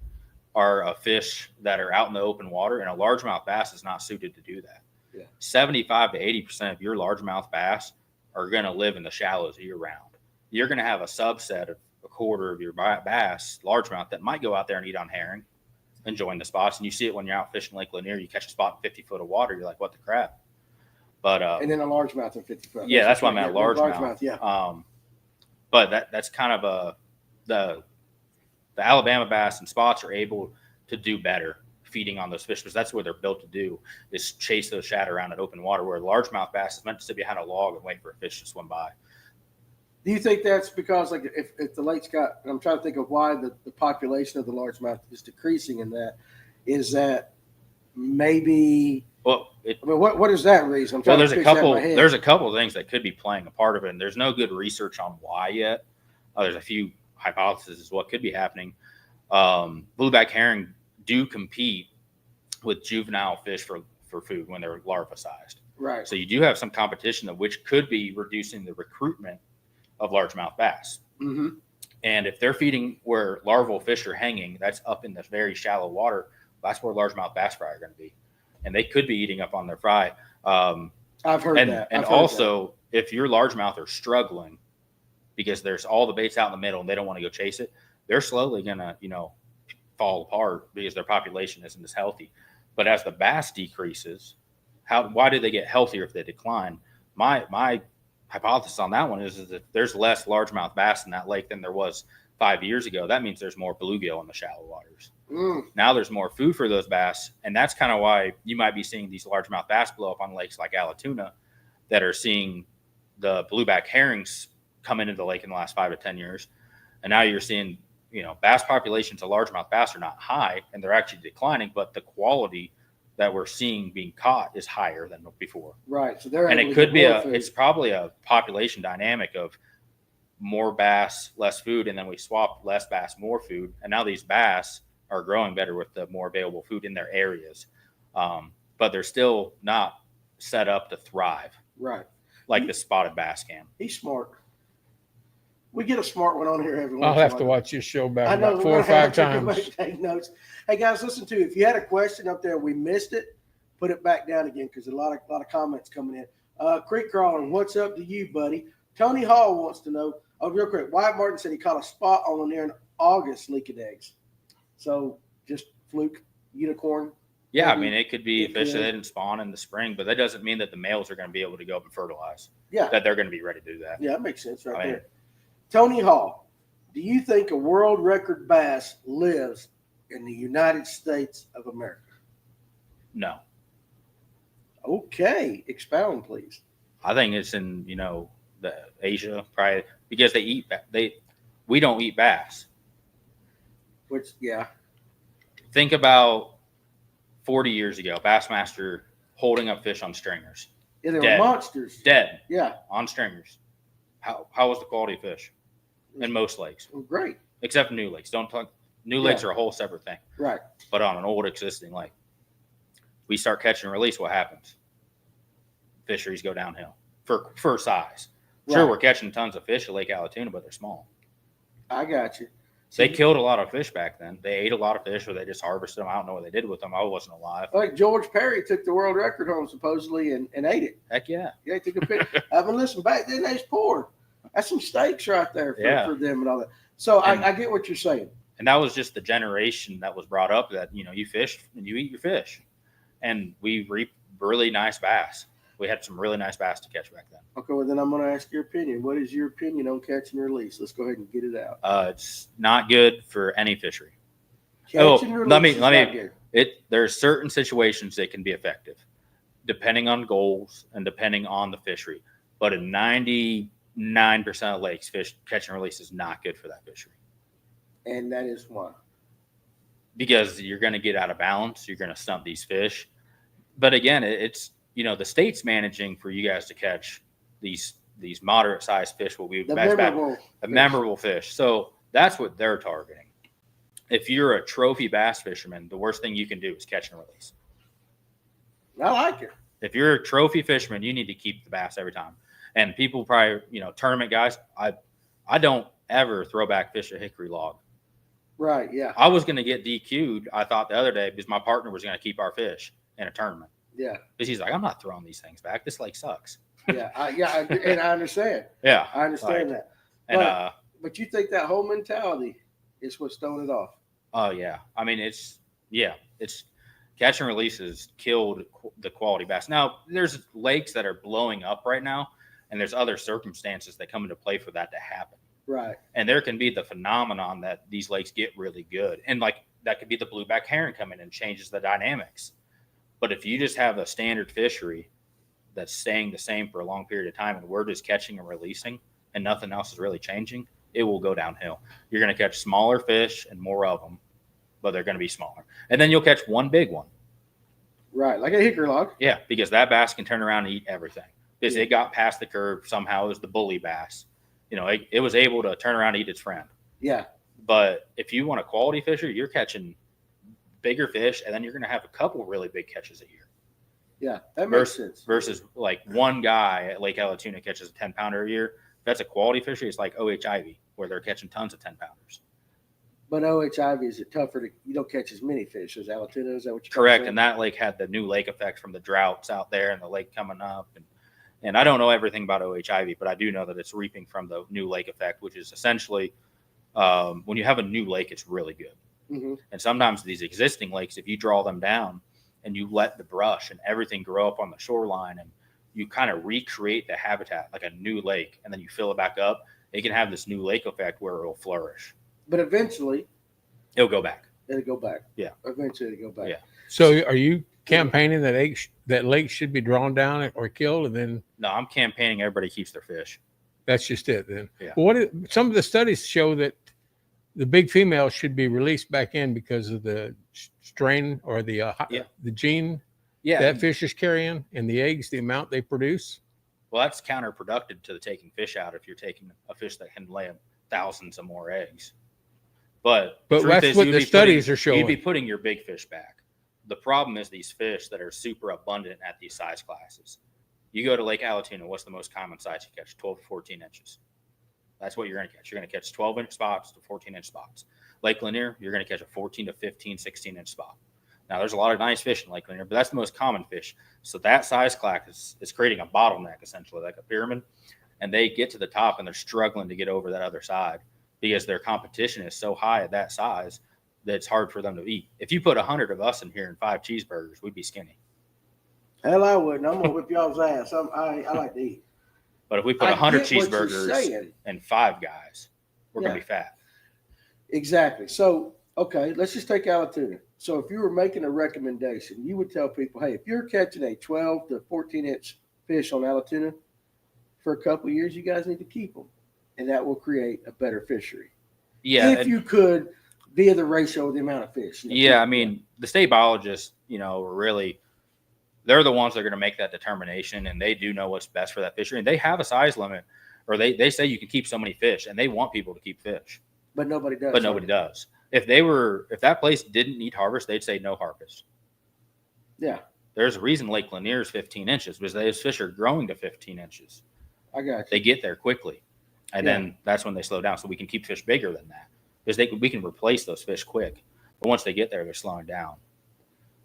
are a fish that are out in the open water, and a largemouth bass is not suited to do that. Yeah. 75 to 80% of your largemouth bass are going to live in the shallows year round. You're going to have a subset of a quarter of your bass, largemouth, that might go out there and eat on herring, enjoying the spots. And you see it when you're out fishing Lake Lanier, you catch a spot in 50 foot of water. You're like, what the crap? But and then a largemouth in 50 foot. yeah, that's why I meant largemouth. Yeah. But that's kind of the Alabama bass and spots are able to do better feeding on those fish because that's what they're built to do, is chase those shad around in open water, where largemouth bass is meant to sit behind a log and wait for a fish to swim by. Do you think that's because, like, if the lake's got, I'm trying to think of why the population of the largemouth is decreasing in that, is that maybe, Well, what is that reason? I'm trying there's to a fix that in couple my head. there's a couple of things that could be playing a part of it, and there's no good research on why yet. There's a few hypotheses as what could be happening. Blueback herring do compete with juvenile fish for food when they're larva sized. Right. So you do have some competition of which could be reducing the recruitment of largemouth bass. Mm-hmm. And if they're feeding where larval fish are hanging, that's up in the very shallow water. That's where largemouth bass fry are going to be, and they could be eating up on their fry. I've heard that. And also, if your largemouth are struggling because there's all the baits out in the middle and they don't want to go chase it, they're slowly going to, fall apart because their population isn't as healthy. But as the bass decreases, why do they get healthier if they decline? My hypothesis on that one is that there's less largemouth bass in that lake than there was 5 years ago. That means there's more bluegill in the shallow waters. Now there's more food for those bass, and that's kind of why you might be seeing these largemouth bass blow up on lakes like Alatoona that are seeing the blueback herrings come into the lake in the last 5 to 10 years. And now you're seeing, bass populations of largemouth bass are not high, and they're actually declining, but the quality that we're seeing being caught is higher than before. Right. So they're And able it to could get be more food. it's probably a population dynamic of more bass, less food, and then we swap less bass, more food. And now these bass are growing better with the more available food in their areas. But they're still not set up to thrive Right. like the spotted bass can. He's smart. We get a smart one on here every once I'll in a have to while. watch this show back I know, about we're 4 or gonna have 5 to go times. back, take notes. Hey guys, listen to, if you had a question up there, we missed it, put it back down again because a lot of comments coming in. Creek Crawler, what's up to you, buddy? Tony Hall wants to know. Oh, real quick, Wyatt Martin said he caught a spot on there in August leaking eggs. So just fluke, unicorn. Yeah, I Maybe mean, it could be it fish that could. didn't spawn in the spring, but that doesn't mean that the males are going to be able to go up and fertilize. Yeah, That they're going to be ready to do that. yeah, that makes sense right I mean- there. Tony Hall, do you think a world record bass lives in the United States of America? No, Okay, expound, please. I think it's in the Asia probably because they eat we don't eat bass. Which, yeah, Think about 40 years ago, Bassmaster holding up fish on stringers, yeah, they were Dead. monsters. dead Yeah, on stringers. How was the quality of fish in most lakes, well, great. except new lakes? Don't talk. New lakes are a whole separate thing. Right. But on an old existing lake, we start catch and release. What happens? Fisheries go downhill for size. Sure, Right. we're catching tons of fish at Lake Allatoona, but they're small. I got you. They killed a lot of fish back then. They ate a lot of fish, or they just harvested them. I don't know what they did with them. I wasn't alive. Like George Perry took the world record home supposedly and ate it. Heck yeah. Yeah, he took a picture. I mean, listen, back then they was poor. That's some steaks right there for them and all that. So And- I get what you're saying. And that was just the generation that was brought up that, you fish and you eat your fish. And we reap really nice bass. We had some really nice bass to catch back then. Okay, well then I'm going to ask your opinion. What is your opinion on catch and release? Let's go ahead and get it out. It's not good for any fishery. Catch and release let me- is not good. There's certain situations that can be effective, depending on goals and depending on the fishery. But in 99% of lakes, fish catch and release is not good for that fishery And that is why. because you're going to get out of balance. You're going to stump these fish. But again, it's the state's managing for you guys to catch these moderate sized fish. What we The would memorable. memorable fish. So that's what they're targeting. If you're a trophy bass fisherman, the worst thing you can do is catch and release. I like it. If you're a trophy fisherman, you need to keep the bass every time. And people probably, tournament guys, I don't ever throw back fish a hickory log. Right, yeah. I was going to get DQ'd, I thought the other day, because my partner was going to keep our fish in a tournament. Yeah. Because he's like, I'm not throwing these things back. This lake sucks. Yeah. And I understand. Yeah. I understand that. And, But you think that whole mentality is what's throwing it off. oh, yeah. I mean, it's catch and releases killed the quality bass. Now, there's lakes that are blowing up right now, and there's other circumstances that come into play for that to happen. Right. And there can be the phenomenon that these lakes get really good. And that could be the blueback herring coming and changes the dynamics. But if you just have a standard fishery that's staying the same for a long period of time and we're just catching and releasing and nothing else is really changing, it will go downhill. You're going to catch smaller fish and more of them, but they're going to be smaller. And then you'll catch one big one. Right. Like a hickory log. Yeah, because that bass can turn around and eat everything. Because it got past the curve somehow. It was the bully bass. It was able to turn around and eat its friend. Yeah. But if you want a quality fisher, you're catching bigger fish, and then you're going to have a couple really big catches a year. Yeah. That makes sense. Versus like one guy at Lake Allatoona catches a 10-pounder a year. That's a quality fishery. It's like OH Ivy, where they're catching tons of 10-pounders. But OHIV, is it tougher you don't catch as many fish as Allatoona? Is that what you're Correct. saying? And that lake had the new lake effect from the droughts out there and the lake coming up. And I don't know everything about OHIV, but I do know that it's reaping from the new lake effect, which is essentially when you have a new lake, it's really good. Mm-hmm. And sometimes these existing lakes, if you draw them down and you let the brush and everything grow up on the shoreline and you kind of recreate the habitat like a new lake and then you fill it back up, it can have this new lake effect where it'll flourish. But eventually, It'll go back. it'll go back. Yeah. Eventually, it'll go back. Yeah. So are you campaigning that lake should be drawn down or killed, and then No, I'm campaigning everybody keeps their fish. that's just it then? Yeah. Well, some of the studies show that the big female should be released back in because of the strain or the gene Yeah. that fish is carrying and the eggs, the amount they produce. Well, that's counterproductive to the taking fish out if you're taking a fish that can lay thousands of more eggs. But But truth that's is, what you'd the be studies putting- are showing. You'd be putting your big fish back. The problem is these fish that are super abundant at these size classes. You go to Lake Allatoona, what's the most common size you catch? 12 to 14 inches. That's what you're going to catch. You're going to catch 12-inch spots to 14-inch spots. Lake Lanier, you're going to catch a 14 to 15, 16-inch spot. Now, there's a lot of nice fish in Lake Lanier, but that's the most common fish. So that size class is creating a bottleneck, essentially, like a pyramid. And they get to the top, and they're struggling to get over that other side because their competition is so high at that size that it's hard for them to eat. If you put 100 of us in here and 5 cheeseburgers, we'd be skinny. Hell, I wouldn't. I'm gonna whip y'all's ass. I like to eat. But if we put I 100 get what you're cheeseburgers saying. and 5 guys, we're going Yeah. to be fat. Exactly. So, okay, let's just take Alatoona. So if you were making a recommendation, you would tell people, hey, if you're catching a 12 to 14-inch fish on Alatoona for a couple of years, you guys need to keep them. And that will create a better fishery. Yeah. If you could, via the ratio of the amount of fish. Yeah, I mean, the state biologists, really, they're the ones that are going to make that determination, and they do know what's best for that fishery. And they have a size limit, or they say you can keep so many fish, and they want people to keep fish. But nobody does. But nobody does. If that place didn't need harvest, they'd say no harvest. Yeah, There's a reason Lake Lanier is 15 inches because those fish are growing to 15 inches. I got you. They get there quickly, and then that's when they slow down. So we can keep fish bigger than that because we can replace those fish quick. But once they get there, they're slowing down.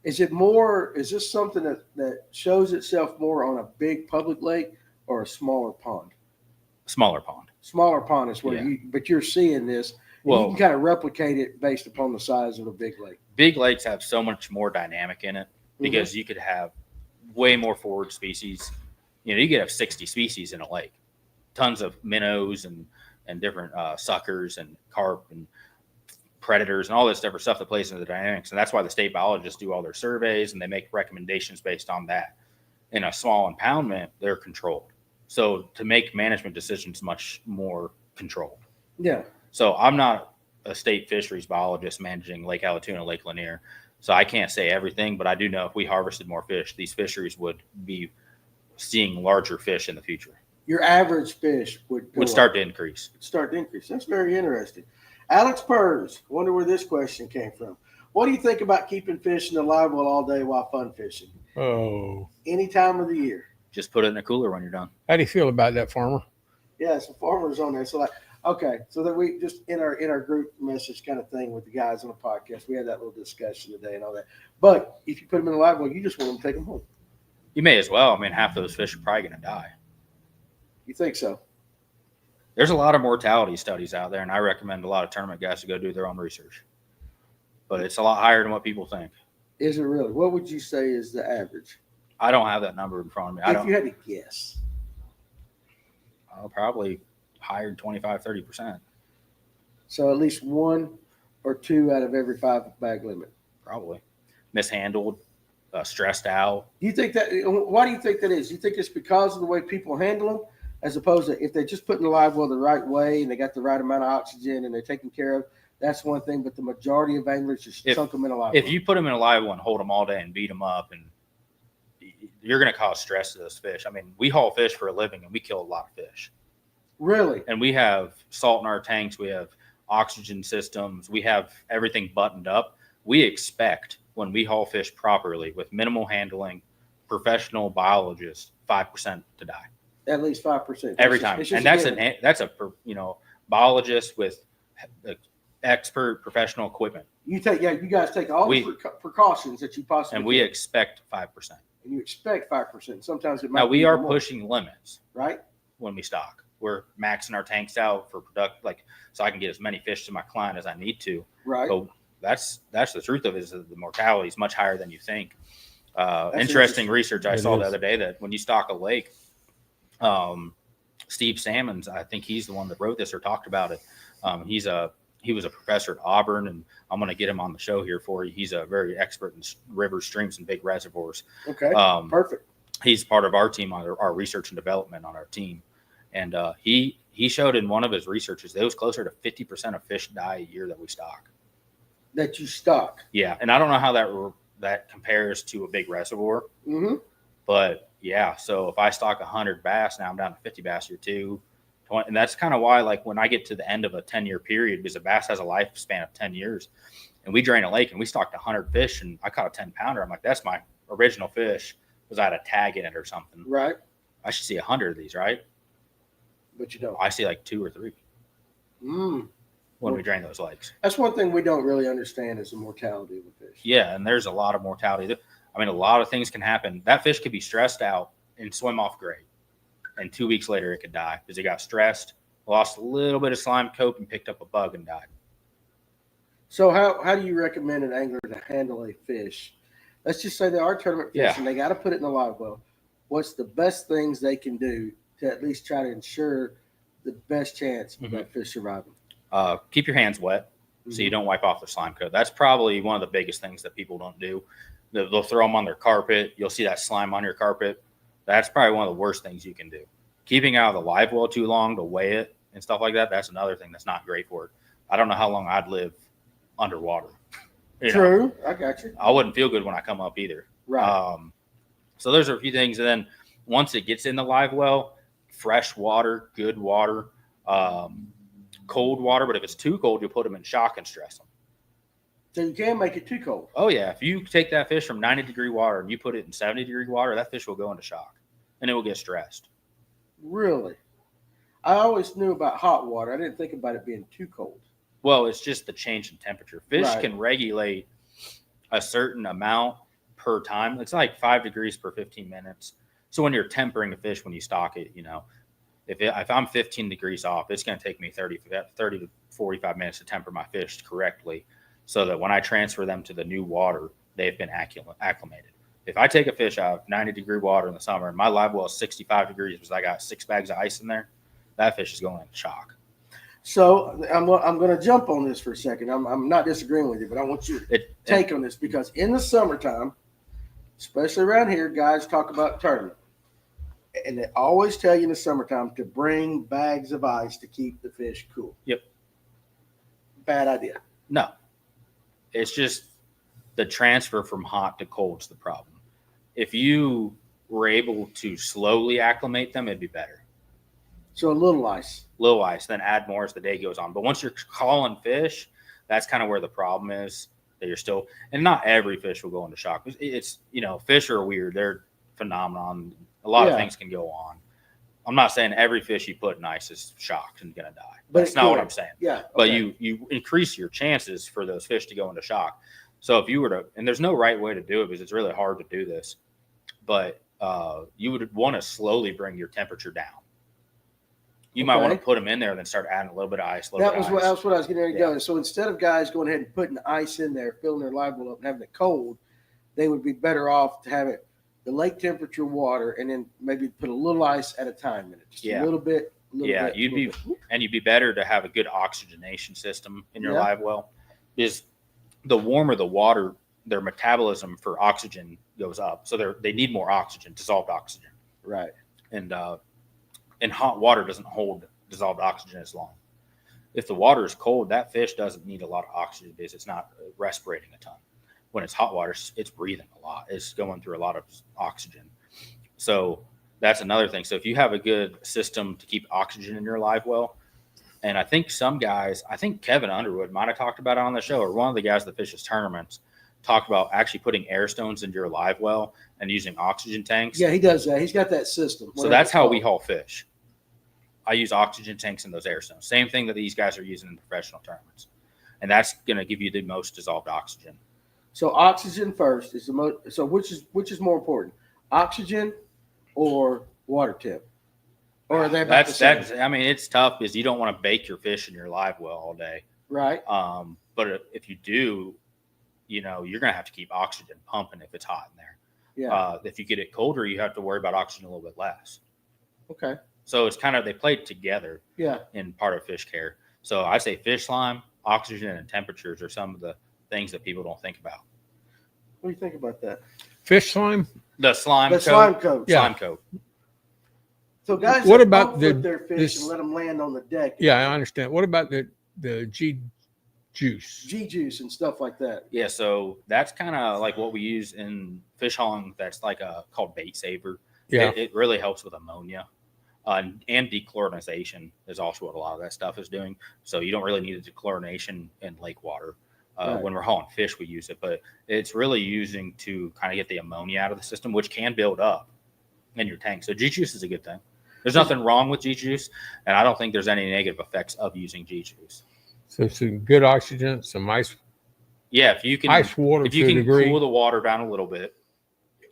Is this something that shows itself more on a big public lake or a smaller pond? Smaller pond. Smaller pond is where but you're seeing this. Well, you can kind of replicate it based upon the size of a big lake. Big lakes have so much more dynamic in it because you could have way more forward species. You could have 60 species in a lake, tons of minnows and different suckers and carp and predators and all this different stuff that plays into the dynamics. And that's why the state biologists do all their surveys and they make recommendations based on that. In a small impoundment, they're controlled. So to make management decisions much more controlled. Yeah. So I'm not a state fisheries biologist managing Lake Alatoona, Lake Lanier. So I can't say everything, but I do know if we harvested more fish, these fisheries would be seeing larger fish in the future. Your average fish would start to increase. That's very interesting. Alex Purrs, wonder where this question came from. What do you think about keeping fish in the live well all day while fun fishing? Oh, Any time of the year. Just put it in a cooler when you're done. how do you feel about that, farmer? Yeah, some farmers on there. So okay, so that we just in our group message kind of thing with the guys on the podcast, we had that little discussion today and all that. But if you put them in the live well, you just want them to take them home. You may as well. I mean, half those fish are probably going to die. You think so? There's a lot of mortality studies out there, and I recommend a lot of tournament guys to go do their own research. But it's a lot higher than what people think. Is it really? What would you say is the average? I don't have that number in front of me. If you had to guess. Probably higher than 25, 30%. So at least 1 or 2 out of every 5 bag limit. Probably. Mishandled, stressed out. Do you think that? Why do you think that is? Do you think it's because of the way people handle them, as opposed to if they just put in the live well the right way and they got the right amount of oxygen and they're taken care of? That's one thing, but the majority of anglers just chunk them in a live well. If you put them in a live well and hold them all day and beat them up, and you're going to cause stress to those fish. I mean, we haul fish for a living and we kill a lot of fish. Really? And we have salt in our tanks. We have oxygen systems. We have everything buttoned up. We expect when we haul fish properly with minimal handling, professional biologists, 5% to die. At least 5%. Every time. And that's a biologist with expert professional equipment. You guys take all the precautions that you possibly and we can. expect 5%. And you expect 5%. Sometimes it might Now we be are more, pushing limits, right? When we stock. We're maxing our tanks out for so I can get as many fish to my client as I need to. Right. So that's the truth of it, is that the mortality is much higher than you think. Interesting interesting. Research I It saw the is. other day that when you stock a lake, Steve Salmons, I think he's the one that wrote this or talked about it. He was a professor at Auburn, and I'm going to get him on the show here for you. He's a very expert in rivers, streams, and big reservoirs. Okay. Perfect. He's part of our team on our research and development on our team. And he showed in one of his researches that it was closer to 50% of fish die a year that we stock. That you stock. Yeah, and I don't know how that compares to a big reservoir, but yeah. So if I stock 100 bass, now I'm down to 50 bass here too. And that's kind of why, like, when I get to the end of a 10-year period, because a bass has a lifespan of 10 years, and we drain a lake and we stocked 100 fish, and I caught a 10-pounder. I'm like, that's my original fish, because I had a tag in it or something. Right. I should see 100 of these, right? But you don't. I see like 2 or 3. Mm. when we drain those lakes. That's one thing we don't really understand is the mortality of the fish. Yeah, and there's a lot of mortality. I mean, a lot of things can happen. That fish could be stressed out and swim off great, and 2 weeks later it could die because it got stressed, lost a little bit of slime coat, and picked up a bug and died. So how do you recommend an angler to handle a fish? Let's just say they are tournament fish Yeah. and they got to put it in the live well. What's the best things they can do to at least try to ensure the best chance of that fish surviving? Keep your hands wet so you don't wipe off the slime coat. That's probably one of the biggest things that people don't do. They'll throw them on their carpet. You'll see that slime on your carpet. That's probably one of the worst things you can do. Keeping out of the live well too long to weigh it and stuff like that, that's another thing that's not great for it. I don't know how long I'd live underwater. True. I got you. I wouldn't feel good when I come up either. Right. So those are a few things. And then once it gets in the live well, fresh water, good water, cold water. But if it's too cold, you'll put them in shock and stress them. So you can make it too cold. Oh, yeah. If you take that fish from 90-degree water and you put it in 70-degree water, that fish will go into shock and it will get stressed. Really? I always knew about hot water. I didn't think about it being too cold. Well, it's just the change in temperature. Fish Right. can regulate a certain amount per time. It's like 5 degrees per 15 minutes. So when you're tempering a fish, when you stock it, if I'm 15 degrees off, it's going to take me 30 to 45 minutes to temper my fish correctly so that when I transfer them to the new water, they've been acclimated. If I take a fish out of 90-degree water in the summer and my live well is 65 degrees because I got 6 bags of ice in there, that fish is going into shock. So I'm going to jump on this for a second. I'm not disagreeing with you, but I want you to take on this because in the summertime, especially around here, guys talk about tournament. And they always tell you in the summertime to bring bags of ice to keep the fish cool. Yep. Bad idea. No. It's just the transfer from hot to cold is the problem. If you were able to slowly acclimate them, it'd be better. So a little ice. Little ice, then add more as the day goes on. But once you're calling fish, that's kind of where the problem is, that you're still, and not every fish will go into shock. It's fish are weird. They're phenomenon. A lot of things can go on. I'm not saying every fish you put in ice is shocked and going to die. But That's not what I'm saying. Yeah. But you increase your chances for those fish to go into shock. So if you were to, and there's no right way to do it because it's really hard to do this, but you would want to slowly bring your temperature down. You might want to put them in there and then start adding a little bit of ice. That's what I was getting ready to go. So instead of guys going ahead and putting ice in there, filling their live well up and having it cold, they would be better off to have it the lake temperature water and then maybe put a little ice at a time in it. Just a little bit. You'd be better to have a good oxygenation system in your live well. Is the warmer the water, their metabolism for oxygen goes up. So they need more oxygen, dissolved oxygen. Right. And hot water doesn't hold dissolved oxygen as long. If the water is cold, that fish doesn't need a lot of oxygen because it's not respirating a ton. When it's hot water, it's breathing a lot. It's going through a lot of oxygen. So that's another thing. So if you have a good system to keep oxygen in your live well, and I think some guys, I think Kevin Underwood might have talked about it on the show, or one of the guys that fishes tournaments talked about actually putting air stones into your live well and using oxygen tanks. Yeah, he does that. He's got that system. So that's how we haul fish. I use oxygen tanks in those air stones. Same thing that these guys are using in professional tournaments. And that's going to give you the most dissolved oxygen. So oxygen first is the most. So which is more important, oxygen or water temp? Or are they about the same? I mean, it's tough because you don't want to bake your fish in your live well all day. Right. But if you do, you're going to have to keep oxygen pumping if it's hot in there. Yeah. If you get it colder, you have to worry about oxygen a little bit less. Okay. So it's kind of, they play together. Yeah. In part of fish care. So I say fish slime, oxygen, and temperatures are some of the things that people don't think about. What do you think about that? Fish slime? The slime coat. Slime coat. Yeah. Slime coat. So guys, What about put their fish and let them land on the deck? Yeah, I understand. What about the G juice? G juice and stuff like that. Yeah, so that's kind of like what we use in fish hauling. That's like called bait saver. Yeah. It really helps with ammonia. And dechlorinization is also what a lot of that stuff is doing. So you don't really need a dechlorination in lake water. Right. When we're hauling fish, we use it, but it's really using to kind of get the ammonia out of the system, which can build up in your tank. So G juice is a good thing. There's nothing wrong with G juice, and I don't think there's any negative effects of using G juice. So some good oxygen, some ice Yeah, if you can water if you to a can degree, cool the water down a little bit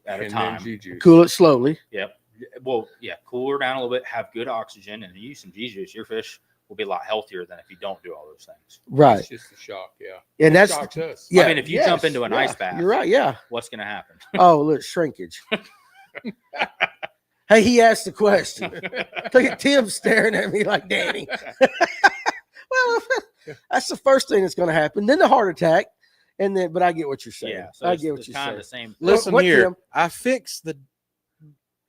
at a and then time. G-juice. Cool it slowly. Yep. Well, yeah, cool her down a little bit, have good oxygen, and use some G juice. Your fish will be a lot healthier than if you don't do all those things. Right. It's just a shock, yeah. And that's Shocks us. yeah. I mean, if you jump into an ice bath, you're right. Yeah. what's going to happen? Oh, look, shrinkage. Hey, he asked the question. Look at Tim staring at me like Danny. Well, that's the first thing that's going to happen. Then the heart attack, and then. But I get what you're saying. Yeah, so I it's, get what it's you're kind saying. of the same. Listen What, here, Tim? I fixed the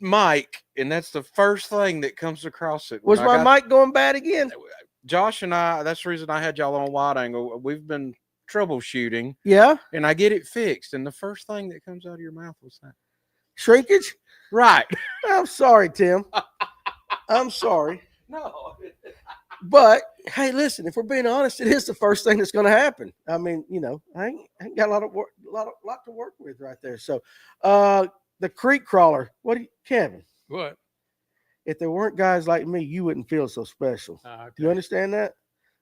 mic, and that's the first thing that comes across it. Was When I my mic going bad again? Josh and I, that's the reason I had y'all on wide angle. We've been troubleshooting, Yeah. and I get it fixed. And the first thing that comes out of your mouth was that. Shrinkage. Right. I'm sorry, Tim. I'm sorry. No. But hey, listen, if we're being honest, it is the first thing that's going to happen. I mean, I ain't got a lot to work with right there. So, the creek crawler. Kevin? What? If there weren't guys like me, you wouldn't feel so special. Do you understand that?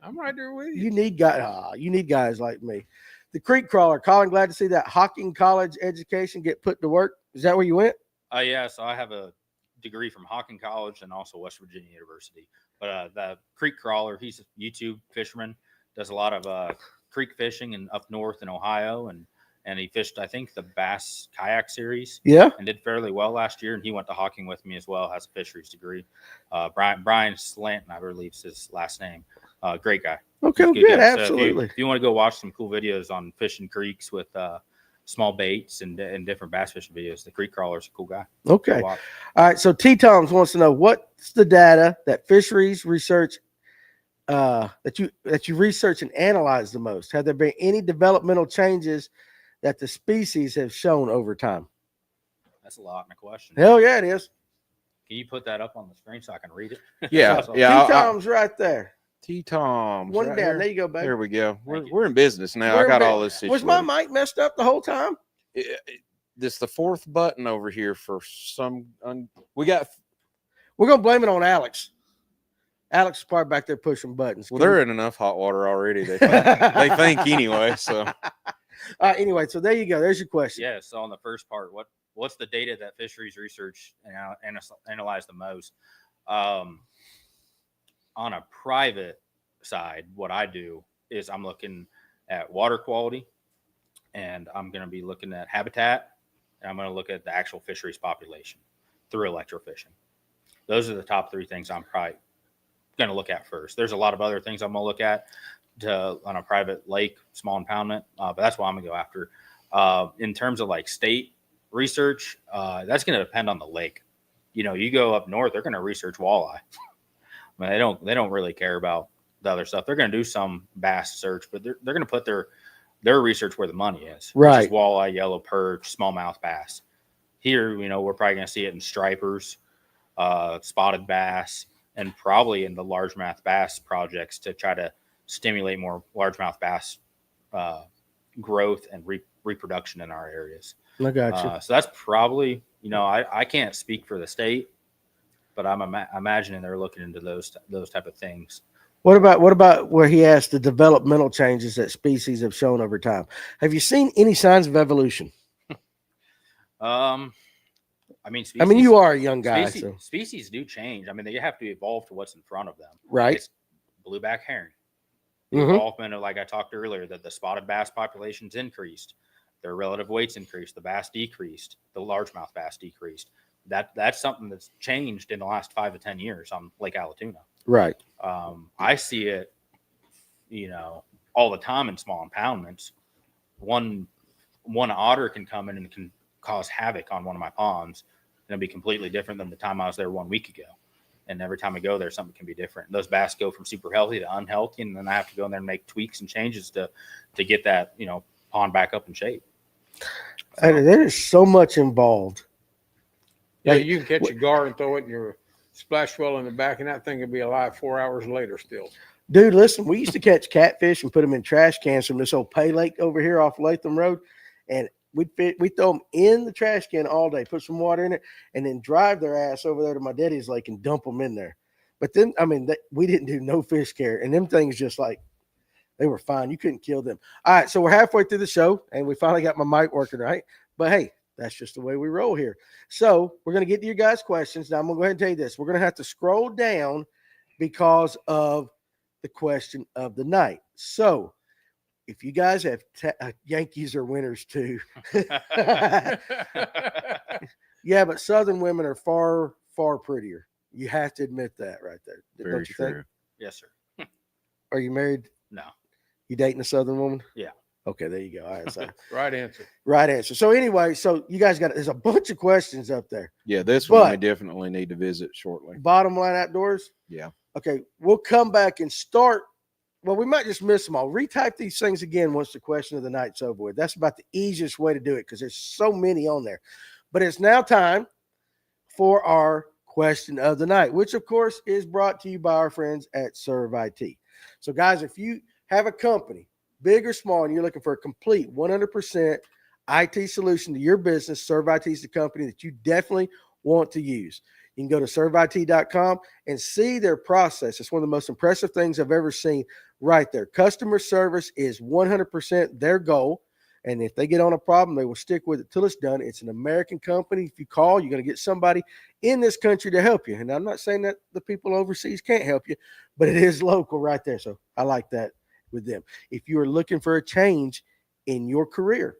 I'm right there with you. You need guys like me. The creek crawler. Colin, glad to see that Hocking College education get put to work. Is that where you went? Yeah, so I have a degree from Hocking College and also West Virginia University. But the creek crawler, he's a YouTube fisherman, does a lot of creek fishing and up north in Ohio, and he fished, I think, the Bass Kayak Series. Yeah. And did fairly well last year, and he went to Hocking with me as well, has a fisheries degree. Brian Slanton, I believe is his last name. Great guy. Okay, Good good. guy. So Absolutely. if you want to go watch some cool videos on fishing creeks with small baits and different bass fishing videos, the creek crawler's a cool guy. Okay. Go watch. All right. So T-Toms wants to know what's the data that fisheries research that you research and analyze the most? Have there been any developmental changes that the species have shown over time? That's a lot in a question. Hell yeah, it is. Can you put that up on the screen so I can read it? Yeah. That's awesome. Yeah. T-Toms right there. T-Toms. One right down. here. There you go, baby. There we go. Thank you. We're in business now. We're I got in all this Was situated. my mic messed up the whole time? This the fourth button over here for some. We got. We're gonna blame it on Alex. Alex is probably back there pushing buttons. Well, they're in enough hot water already. They think anyway. So Anyway, so there you go. There's your question. Yeah. So on the first part, what's the data that fisheries research and analyze the most? On a private side, what I do is I'm looking at water quality, and I'm going to be looking at habitat, and I'm going to look at the actual fisheries population through electrofishing. Those are the top three things I'm probably going to look at first. There's a lot of other things I'm going to look at on a private lake, small impoundment, but that's what I'm going to go after. In terms of like state research, that's going to depend on the lake. You go up north, they're going to research walleye. I mean, they don't really care about the other stuff. They're going to do some bass search, but they're going to put their research where the money is. Right. Which is walleye, yellow perch, smallmouth bass. Here, we're probably going to see it in stripers, spotted bass, and probably in the largemouth bass projects to try to stimulate more largemouth bass growth and reproduction in our areas. I got you. So that's probably, I can't speak for the state, but I'm imagining they're looking into those type of things. What about where he asked the developmental changes that species have shown over time? Have you seen any signs of evolution? Species, you are a young guy, so species do change. I mean, they have to evolve to what's in front of them. right. It's blueback herring. The Mhm. involvement of, like I talked earlier, that the spotted bass populations increased, their relative weights increased, the bass decreased, the largemouth bass decreased. That's something that's changed in the last 5 to 10 years on Lake Allatoona. Right. I see it, all the time in small impoundments. One otter can come in and can cause havoc on one of my ponds, and it'll be completely different than the time I was there 1 week ago. And every time I go there, something can be different. Those bass go from super healthy to unhealthy, and then I have to go in there and make tweaks and changes to get that pond back up in shape. There is so much involved. Yeah, you can catch a gar and throw it in your splash well in the back, and that thing will be alive 4 hours later still. Dude, listen, we used to catch catfish and put them in trash cans from this old pay lake over here off Latham Road. And we'd throw them in the trash can all day, put some water in it, and then drive their ass over there to my daddy's lake and dump them in there. But then, I mean, we didn't do no fish care, and them things just like, they were fine. You couldn't kill them. All right, so we're halfway through the show, and we finally got my mic working right. But hey, that's just the way we roll here. So we're going to get to your guys' questions. Now, I'm going to go ahead and tell you this. We're going to have to scroll down because of the question of the night. So if you guys have Yankees are winners too. Yeah, but Southern women are far, far prettier. You have to admit that right there. Very Don't you think? true. Yes, sir. Are you married? No. You dating a Southern woman? Yeah. Okay, there you go. All right, so Right answer. right answer. So anyway, so you guys got, there's a bunch of questions up there. Yeah, this one we But- definitely need to visit shortly. Bottom line outdoors. Yeah. Okay, we'll come back and start. Well, we might just miss them all. Retype these things again once the question of the night's over with. That's about the easiest way to do it because there's so many on there. But it's now time for our question of the night, which of course is brought to you by our friends at Serve IT. So guys, if you have a company, big or small, and you're looking for a complete 100% IT solution to your business, Serve IT is the company that you definitely want to use. You can go to serveit.com and see their process. It's one of the most impressive things I've ever seen right there. Customer service is 100% their goal. And if they get on a problem, they will stick with it till it's done. It's an American company. If you call, you're going to get somebody in this country to help you. And I'm not saying that the people overseas can't help you, but it is local right there. So I like that with them. If you are looking for a change in your career,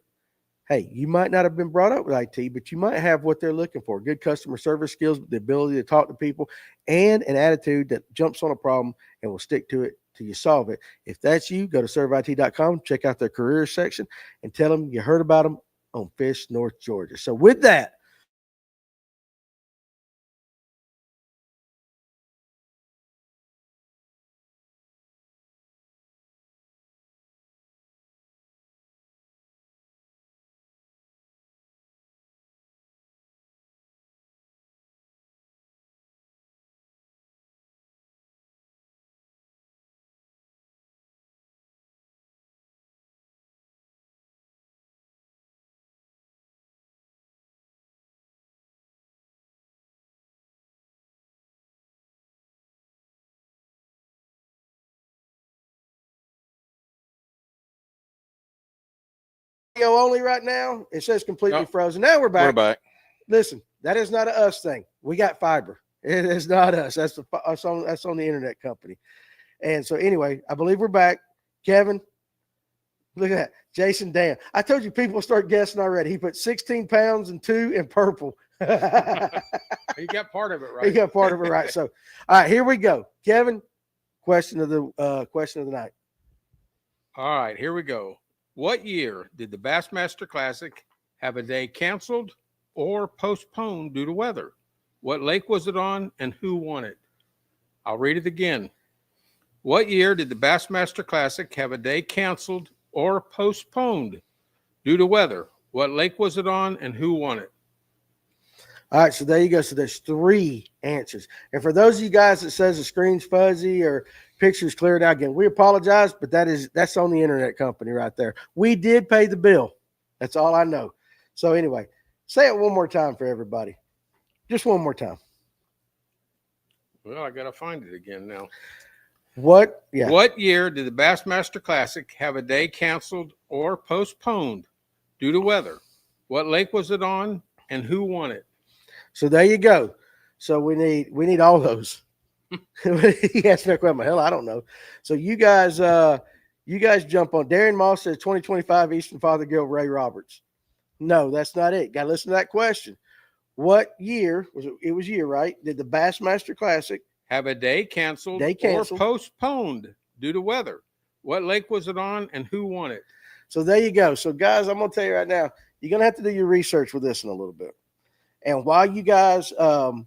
hey, you might not have been brought up with IT, but you might have what they're looking for. Good customer service skills, the ability to talk to people, and an attitude that jumps on a problem and will stick to it till you solve it. If that's you, go to serveit.com, check out their career section, and tell them you heard about them on Fish North Georgia. So with that, only right now, it says completely Nope. frozen. Now we're back. We're back. Listen, that is not a us thing. We got fiber. It is not us. That's on the internet company. And so anyway, I believe we're back. Kevin, look at that. Jason, damn. I told you people start guessing already. He put 16 pounds and 2 in purple. You got part of it right. He got part of it right. So, all right, here we go. Kevin, question of the night. All right, here we go. What year did the Bassmaster Classic have a day canceled or postponed due to weather? What lake was it on and who won it? I'll read it again. What year did the Bassmaster Classic have a day canceled or postponed due to weather? What lake was it on and who won it? All right, so there you go. So there's 3 answers. And for those of you guys that says the screen's fuzzy or picture's cleared out again, we apologize, but that's on the internet company right there. We did pay the bill. That's all I know. So anyway, say it one more time for everybody. Just one more time. Well, I got to find it again now. What? Yeah. What year did the Bassmaster Classic have a day canceled or postponed due to weather? What lake was it on and who won it? So there you go. So we need all those. He asked me a question. Hell, I don't know. So you guys jump on. Darren Moss says 2025 Eastern Fothergill Ray Roberts. No, that's not it. Got to listen to that question. What year was it? It was year, right? Did the Bassmaster Classic Have a day canceled, or postponed due to weather? What lake was it on and who won it? So there you go. So guys, I'm going to tell you right now, you're going to have to do your research with this in a little bit. And while you guys are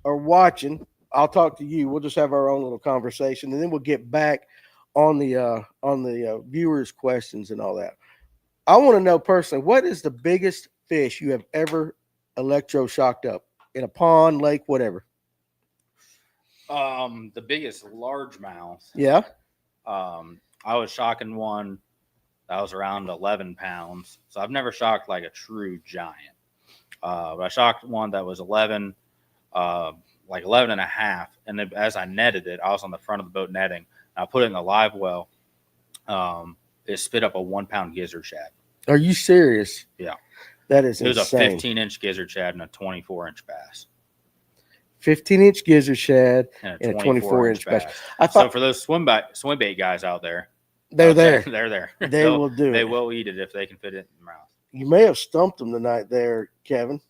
watching, I'll talk to you. We'll just have our own little conversation, and then we'll get back on the viewers' questions and all that. I want to know personally, what is the biggest fish you have ever electroshocked up in a pond, lake, whatever? The biggest largemouth. Yeah. I was shocking one That was around 11 pounds. So I've never shocked like a true giant. But I shocked one that was 11, like 11 and a half. And then as I netted it, I was on the front of the boat netting. And I put it in the live well. It spit up a 1 pound gizzard shad. Are you serious? Yeah. That is It was insane. a 15-inch gizzard shad and a 24-inch bass. 15-inch gizzard shad And and a 24-inch bass. I So thought for those swim bait guys out there, they're I'll tell there. you, they're there. They will do They it. will eat it if they can fit it in their mouth. You may have stumped them tonight there, Kevin.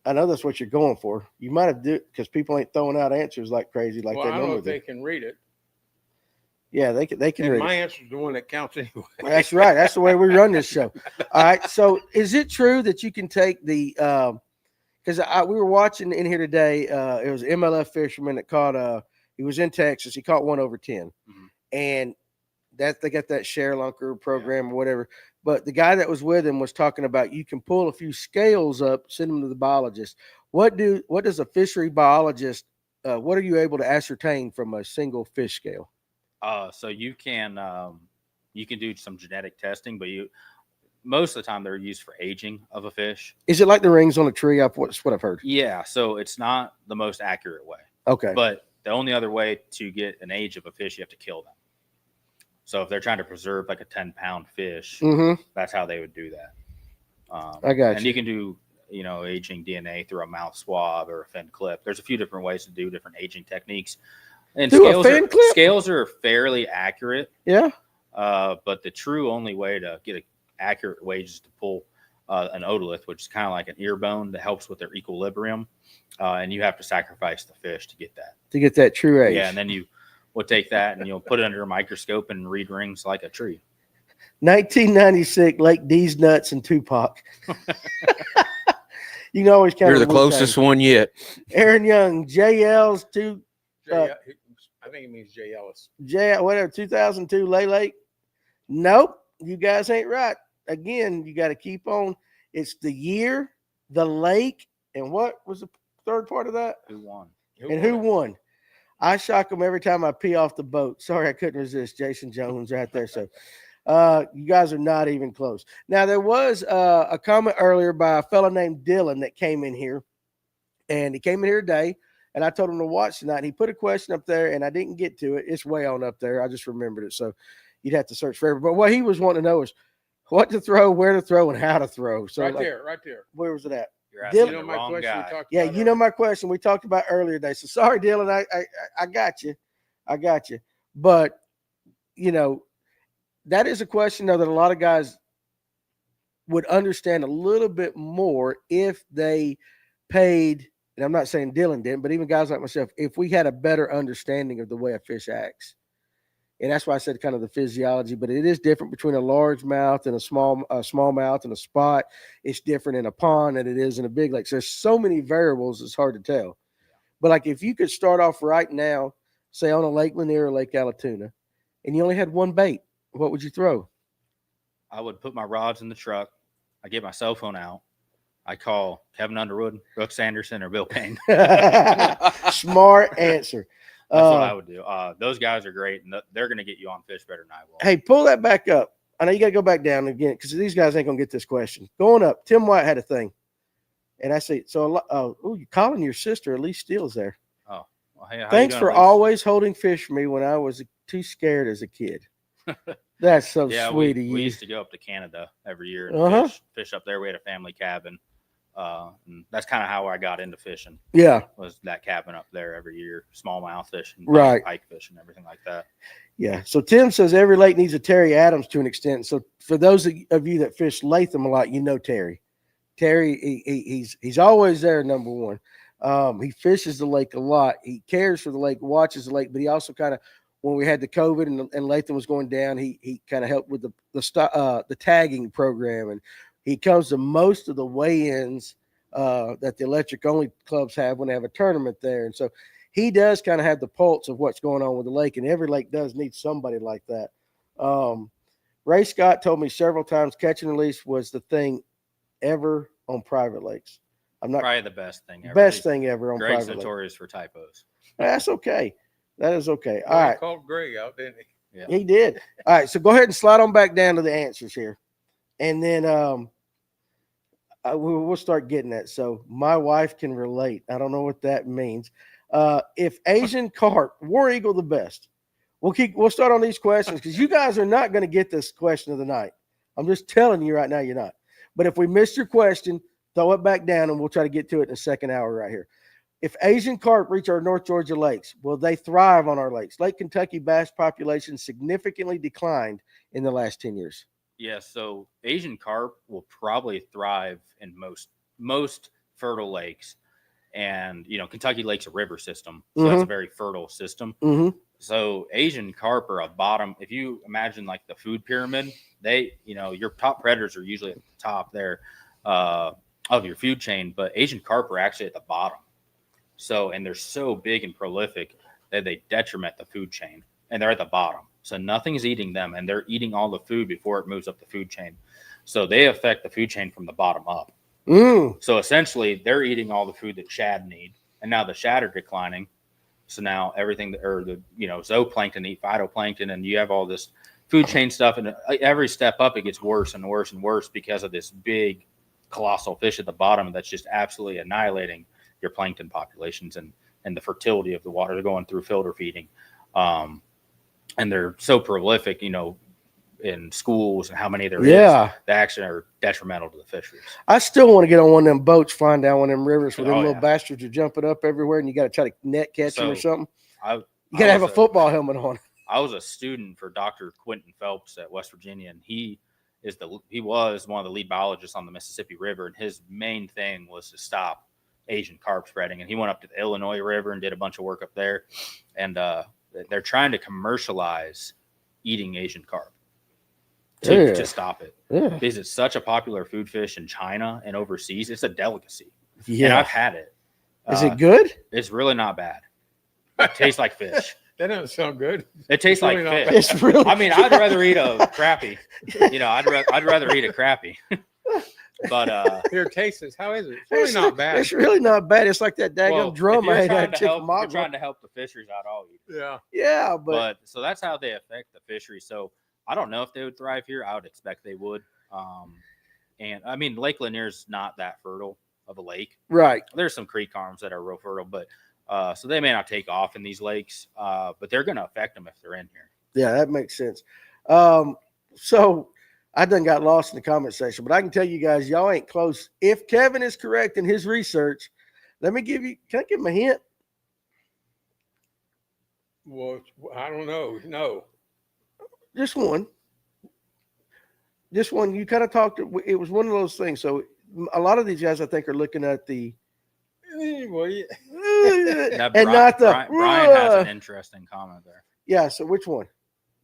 I know that's what you're going for. You might have do because people ain't throwing out answers like crazy like Well, they I don't know normally if do. they can read it. Yeah, they can And read my it. answer is the one that counts anyway. That's right. That's the way we run this show. All right. So is it true that you can take the because we were watching in here today, it was an MLF fisherman that caught he was in Texas, he caught 1 over 10. Mhm. And that they got that share lunker program or whatever. But the guy that was with him was talking about you can pull a few scales up, send them to the biologist. What does a fishery biologist what are you able to ascertain from a single fish scale? So you can do some genetic testing, but most of the time they're used for aging of a fish. Is it like the rings on a tree? That's what I've heard. Yeah, so it's not the most accurate way. Okay. But the only other way to get an age of a fish, you have to kill them. So if they're trying to preserve like a 10-pound fish, that's how they would do that. I got and you. you can do, aging DNA through a mouth swab or a fin clip. There's a few different ways to do different aging techniques. And Do a fin clip? Scales are fairly accurate. Yeah. But the true only way to get an accurate wage is to pull an otolith, which is kind of like an ear bone that helps with their equilibrium. And you have to sacrifice the fish to get that. To get that true age. Yeah, and then you will take that and you'll put it under a microscope and read rings like a tree. 1996, Lake D's Nuts and Tupac. You can always count. You're the closest one yet. Aaron Young, JL's two. I think it means J. Ellis. Whatever, 2002 Lake. Nope, you guys ain't right. Again, you got to keep on. It's the year, the lake, and what was the third part of that? Who won? Who won? I shock them every time I pee off the boat. Sorry, I couldn't resist. Jason Jones right there. So you guys are not even close. Now, there was a comment earlier by a fellow named Dylan that came in here, and he came in here today, and I told him to watch tonight. And he put a question up there, and I didn't get to it. It's way on up there. I just remembered it. So you'd have to search forever. But what he was wanting to know is what to throw, where to throw, and how to throw. So Right like, there. where was it at? You're asking Dylan- the You know my wrong question we guy. talked Yeah, about you know earlier? my question we talked about earlier today. So sorry, Dylan, I got you. But that is a question though that a lot of guys would understand a little bit more if they paid. And I'm not saying Dylan didn't, but even guys like myself, if we had a better understanding of the way a fish acts. And that's why I said kind of the physiology, but it is different between a large mouth and a small mouth and a spot. It's different in a pond than it is in a big lake. So there's so many variables, it's hard to tell. But like if you could start off right now, say on a Lake Lanier or Lake Allatoona, and you only had one bait, what would you throw? I would put my rods in the truck. I get my cell phone out. I call Kevin Underwood, Brooks Anderson, or Bill Payne. Smart answer. That's what I would do. Those guys are great, and they're going to get you on fish better than I will. Hey, pull that back up. I know you got to go back down again because these guys ain't going to get this question. Going up, Tim White had a thing. And I say, you calling your sister, Elise Steele's there. Oh, well, hey, how Thanks you for doing, Elise? always holding fish for me when I was too scared as a kid. That's so Yeah, sweet we of you. used to go up to Canada every year and fish up there. We had a family cabin. And that's kind of how I got into fishing. Yeah. Was that cabin up there every year, smallmouth fishing, Right. pike fishing, everything like that. Yeah. So Tim says every lake needs a Terry Adams to an extent. So for those of you that fish Latham a lot, you know Terry. Terry, he's always there, number one. He fishes the lake a lot. He cares for the lake, watches the lake, but he also kind of, when we had the COVID and Latham was going down, he kind of helped with the tagging program, and he comes to most of the weigh-ins that the electric only clubs have when they have a tournament there, and so he does kind of have the pulse of what's going on with the lake, and every lake does need somebody like that. Ray Scott told me several times catch and release was the thing ever on private lakes. I'm not Probably the best thing ever. best thing ever on Greg's private lakes. notorious for typos. That's okay. That is okay. All Well, he right. called Greg out, didn't he? Yeah. He did. All right, so go ahead and slide on back down to the answers here, and then we'll start getting that. So my wife can relate. I don't know what that means. If Asian carp, war eagle the best? We'll start on these questions because you guys are not going to get this question of the night. I'm just telling you right now, you're not. But if we missed your question, throw it back down and we'll try to get to it in the second hour right here. If Asian carp reach our North Georgia lakes, will they thrive on our lakes? Lake Kentucky bass population significantly declined in the last 10 years. Yeah, so Asian carp will probably thrive in most fertile lakes. And, Kentucky Lake's a river system, so that's a very fertile system. Mm-hmm. So Asian carp are a bottom. If you imagine like the food pyramid, your top predators are usually at the top there of your food chain, but Asian carp are actually at the bottom. So, and they're so big and prolific that they detriment the food chain, and they're at the bottom. So nothing's eating them, and they're eating all the food before it moves up the food chain. So they affect the food chain from the bottom up. So essentially, they're eating all the food that shad need, and now the shad are declining. So now everything, zooplankton eat phytoplankton, and you have all this food chain stuff, and every step up, it gets worse and worse and worse because of this big, colossal fish at the bottom that's just absolutely annihilating your plankton populations and the fertility of the water. They're going through filter feeding, and they're so prolific, in schools and how many there is, they actually are detrimental to the fisheries. I still want to get on one of them boats flying down one of them rivers where them little bastards are jumping up everywhere and you got to try to net catch them or something. You got to have a football helmet on. I was a student for Dr. Quentin Phelps at West Virginia, and he was one of the lead biologists on the Mississippi River, and his main thing was to stop Asian carp spreading. And he went up to the Illinois River and did a bunch of work up there, and they're trying to commercialize eating Asian carp to stop it, because it's such a popular food fish in China and overseas. It's a delicacy, and I've had it. Is it good? It's really not bad. It tastes like fish. That doesn't sound good. It tastes really like not fish. It's really I mean, I'd rather eat a crappie. I'd rather eat a crappie. But Here, taste this. How is it? It's really not bad. It's really not bad. It's like that daggum drum I had at you're trying to help the fisheries out, I'll eat it. Yeah. Yeah, but so that's how they affect the fishery. So I don't know if they would thrive here. I would expect they would. And I mean, Lake Lanier's not that fertile of a lake. right. There's some creek arms that are real fertile, but so they may not take off in these lakes, but they're going to affect them if they're in here. Yeah, that makes sense. So I done got lost in the comment section, but I can tell you guys, y'all ain't close. If Kevin is correct in his research, can I give him a hint? Well, I don't know. No. Just one. You kind of talked, it was one of those things. So a lot of these guys, I think, are looking at the, Well, yeah. Brian has an interesting comment there. Yeah, so which one?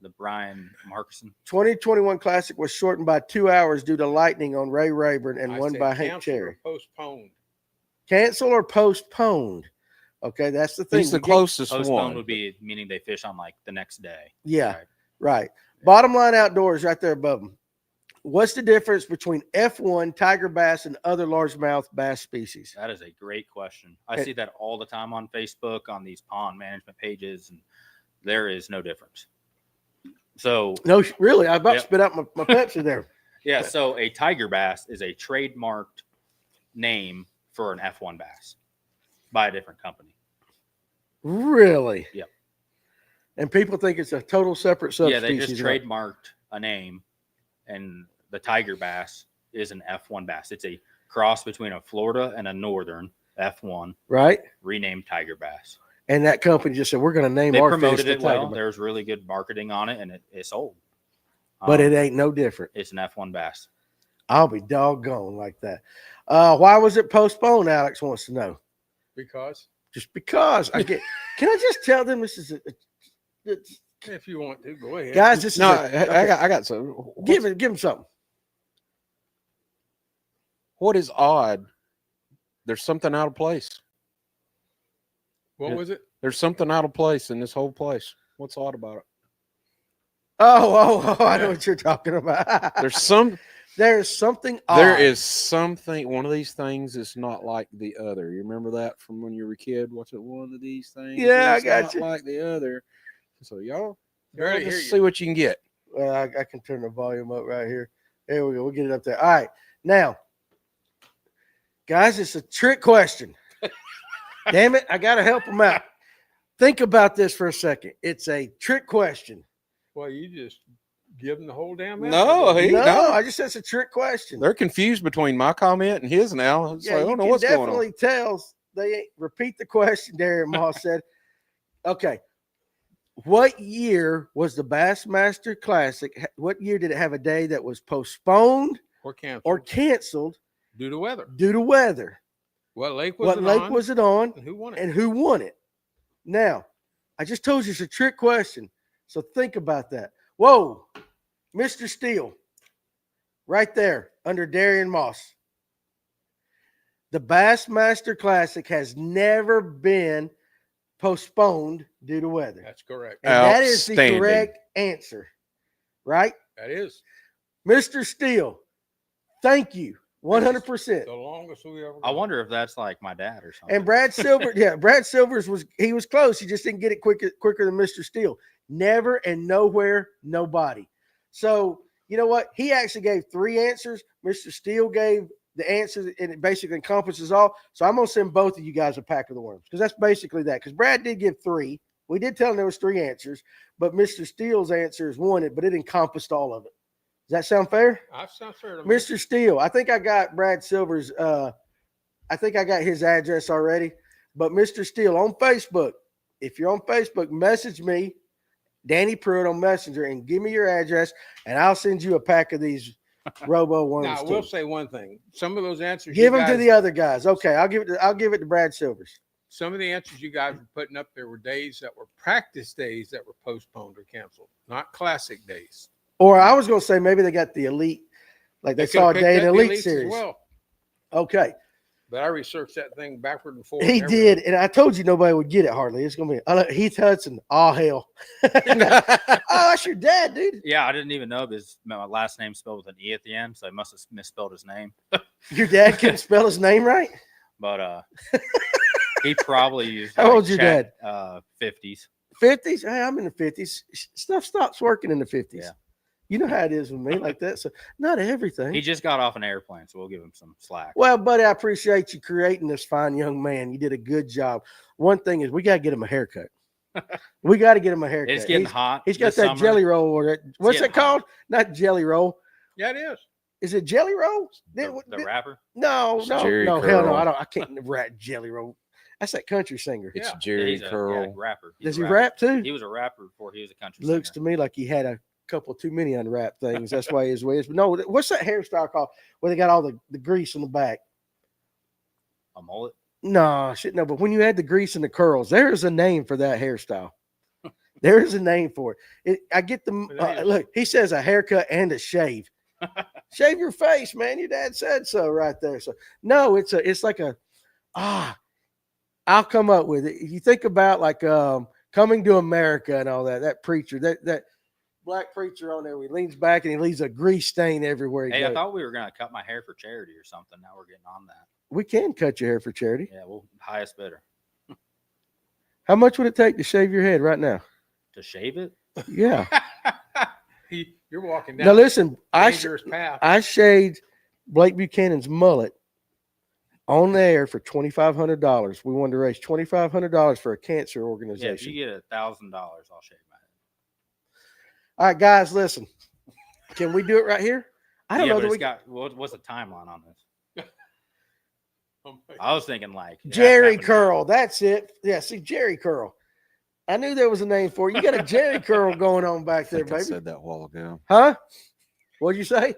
The Brian Markison. 2021 Classic was shortened by 2 hours due to lightning on Ray Rayburn and I won said by Hank canceled Cherry. or postponed. Cancel or postponed? Okay, that's the thing. He's the closest Postponed one. would be meaning they fish on like the next day. Yeah, Right? right. Bottom line outdoors right there above them. What's the difference between F1, tiger bass, and other largemouth bass species? That is a great question. I see that all the time on Facebook, on these pond management pages, and there is no difference. So No, really, I about spit out my Pepsi there. yeah, so a tiger bass is a trademarked name for an F1 bass by a different company. Really? Yep. And people think it's a total separate subspecies. Yeah, they just right? trademarked a name, and the tiger bass is an F1 bass. It's a cross between a Florida and a northern F1, Right? renamed tiger bass. And that company just said, we're going to name They our promoted fish the it well. tiger bass. There's really good marketing on it, and it sold. But it ain't no different. It's an F1 bass. I'll be doggone like that. Why was it postponed? Alex wants to know. Because Just because I get. Can I just tell them this is if you want to, go ahead. guys? This No, is I got some. give him something. What is odd? There's something out of place. What was it? There's something out of place in this whole place. What's odd about it? Oh, I know what you're talking about. There's something odd. There is something. One of these things is not like the other. You remember that from when you were a kid? What's it? One of these things. Yeah, I is got not you. Like the other. So y'all Barely hear Just you. see what you can get. Well, I can turn the volume up right here. There we go. We'll get it up there. All right. Now, guys, it's a trick question. Damn it. I got to help them out. Think about this for a second. It's a trick question. Well, you just give them the whole damn No, answer. No, I just said it's a trick question. They're confused between my comment and his now. It's Yeah, like, I you don't know can what's going on. definitely tell. They repeat the question. Darren Moss said, okay. What year was the Bassmaster Classic? What year did it have a day that was postponed Or cancel. or canceled due to weather. due to weather? What lake was What it lake on? was it on? And who won it? And who won it? Now, I just told you it's a trick question. So think about that. Whoa, Mr. Steele, right there under Darian Moss. The Bassmaster Classic has never been postponed due to weather. That's correct. And that is the Outstanding. correct answer, right? That is Mr. Steele, thank you 100%. the longest we ever. I wonder if that's like my dad or something. And Brad Silver, yeah, Brad Silvers was close. He just didn't get it quicker than Mr. Steele. Never and nowhere, nobody. So you know what? He actually gave 3 answers. Mr. Steele gave the answers, and it basically encompasses all. So I'm gonna send both of you guys a pack of the worms because that's basically that. Because Brad did give 3. We did tell him there was 3 answers, but Mr. Steele's answer is 1, but it encompassed all of it. Does that sound fair? That sounds fair to me. Mr. Steele, I think I got Brad Silver's I think I got his address already. But Mr. Steele on Facebook, if you're on Facebook, message me, Danny Pruitt on Messenger, and give me your address, and I'll send you a pack of these Robo worms. Now, I will say one thing. Some of those answers Give you them to guys- the other guys. Okay, I'll give it to Brad Silvers. Some of the answers you guys were putting up there were days that were practice days that were postponed or canceled, not classic days. Or I was going to say maybe they got the elite, like they saw a could've day picked in up the the elite elites as series. well, Okay, but I researched that thing backward and forward. he and did, everything. and I told you nobody would get it hardly. It's going to be Heath Hudson. Oh hell! Oh, that's your dad, dude. Yeah, I didn't even know this. My last name spelled with an E at the end, so I must have misspelled his name. Your dad couldn't spell his name right. But he probably used. How old's your dad? 50s. 50s. Hey, I'm in the 50s. Stuff stops working in the 50s. Yeah. You know how it is with me, like that. So not everything. He just got off an airplane, so we'll give him some slack. Well, buddy, I appreciate you creating this fine young man. You did a good job. One thing is we got to get him a haircut. We got to get him a haircut. It's getting hot. He's got this that summer. jelly roll. Or that, what's it getting hot. called? Not jelly roll. Yeah, it is. Is it jelly roll? The rapper. No, It's no, Jerry no, hell no. Curl. I can't rap jelly roll. That's that country singer. It's Yeah. Jerry He's a Curl. rapper. He's Does a he rapper. rap too? He was a rapper before he was a country Looks to singer. me like he had a couple too many unwrapped things. That's why his way is. But no, what's that hairstyle called where they got all the grease in the back? A mullet. No, shit, no. But when you add the grease and the curls, there is a name for that hairstyle. There is a name for it. I get the look. He says a haircut and a shave. Shave your face, man. Your dad said so right there. So no, it's like a I'll come up with it. If you think about like Coming to America and all that, that preacher, that black preacher on there, he leans back and he leaves a grease stain everywhere he Hey, goes. I thought we were gonna cut my hair for charity or something. Now we're getting on that. We can cut your hair for charity. Yeah, well, highest bidder How much would it take to shave your head right now? to shave it. Yeah. You're walking down Now listen, a dangerous path. I shaved Blake Buchanan's mullet on the air for $2,500. We wanted to raise $2,500 for a cancer Yeah, if organization. you get $1,000, I'll shave my head. All right, guys, listen. Can we do it right here? I don't know but that it's we got what's the timeline on this? I was thinking like Jerry that's happening Curl. now. That's it. Yeah, see, Jerry Curl. I knew there was a name for it. You got a Jerry Curl going on back I there, think I baby. said that a while ago. Huh? What'd you say?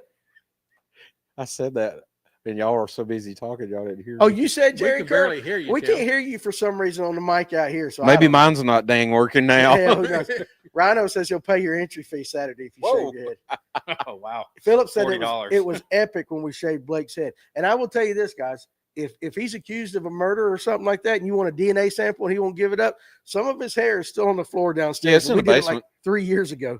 I said that, and y'all were so busy talking, y'all didn't hear. Oh, me. you said We Jerry can Curl? barely hear you. We Tim. can't hear you for some reason on the mic out here. So I Maybe don't- mine's not dang working now. Yeah, who knows? Rhino says he'll pay your entry fee Saturday if you Whoa. shave your head. Oh wow. Philip said $40. it was epic when we shaved Blake's head. And I will tell you this, guys. If he's accused of a murder or something like that, and you want a DNA sample and he won't give it up, some of his hair is still on the floor downstairs. Yeah, it's in we the did it basement. like 3 years ago.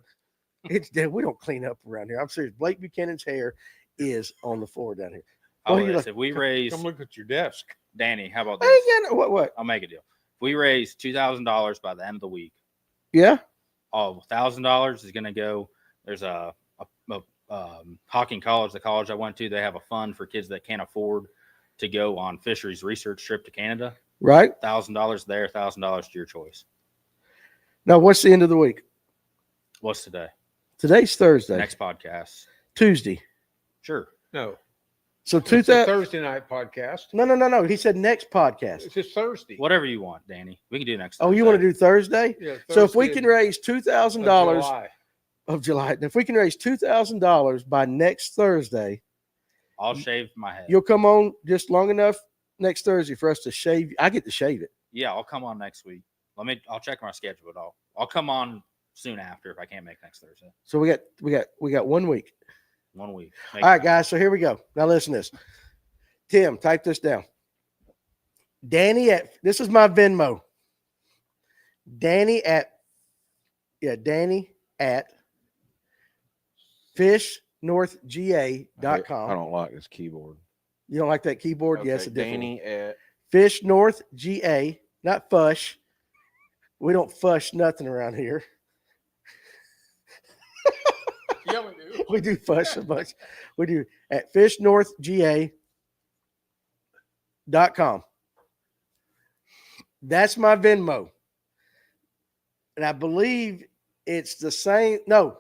It's dead. We don't clean up around here. I'm serious. Blake Buchanan's hair is on the floor down here. How What do about you this? If we raise Come look at your desk. Danny, how about I this? ain't got no, what? I'll make a deal. If we raise $2,000 by the end of the week, Yeah. $1,000 is going to go. There's a Hocking College, the college I went to. They have a fund for kids that can't afford to go on fisheries research trip to Canada. Right. $1,000 there, $1,000 to your choice. Now, what's the end of the week? What's today? Today's Thursday. Next podcast. Tuesday. Sure. No. So It's a 2000. Thursday night podcast. No. He said next podcast. It's just Thursday. Whatever you want, Danny. We can do next. Oh, you want to do Thursday? Yeah, So if we Thursday can raise $2,000 July. of July, if we can raise $2,000 by next Thursday, I'll shave my head. you'll come on just long enough next Thursday for us to shave. I get to shave it. Yeah, I'll come on next week. I'll check my schedule, but I'll come on soon after if I can't make next Thursday. So we got 1 week. 1 week. All right, guys. So here we go. Now listen to this. Tim, type this down. Danny this is my Venmo. Danny at fishnorthga.com. I don't like this keyboard. You don't like that keyboard? Okay, Yes, a different one. Danny at fishnorthga, not fush. We don't fush nothing around here. Yeah, we do. We do fush so much. We do at fishnorthga.com. That's my Venmo. And I believe it's the same. No.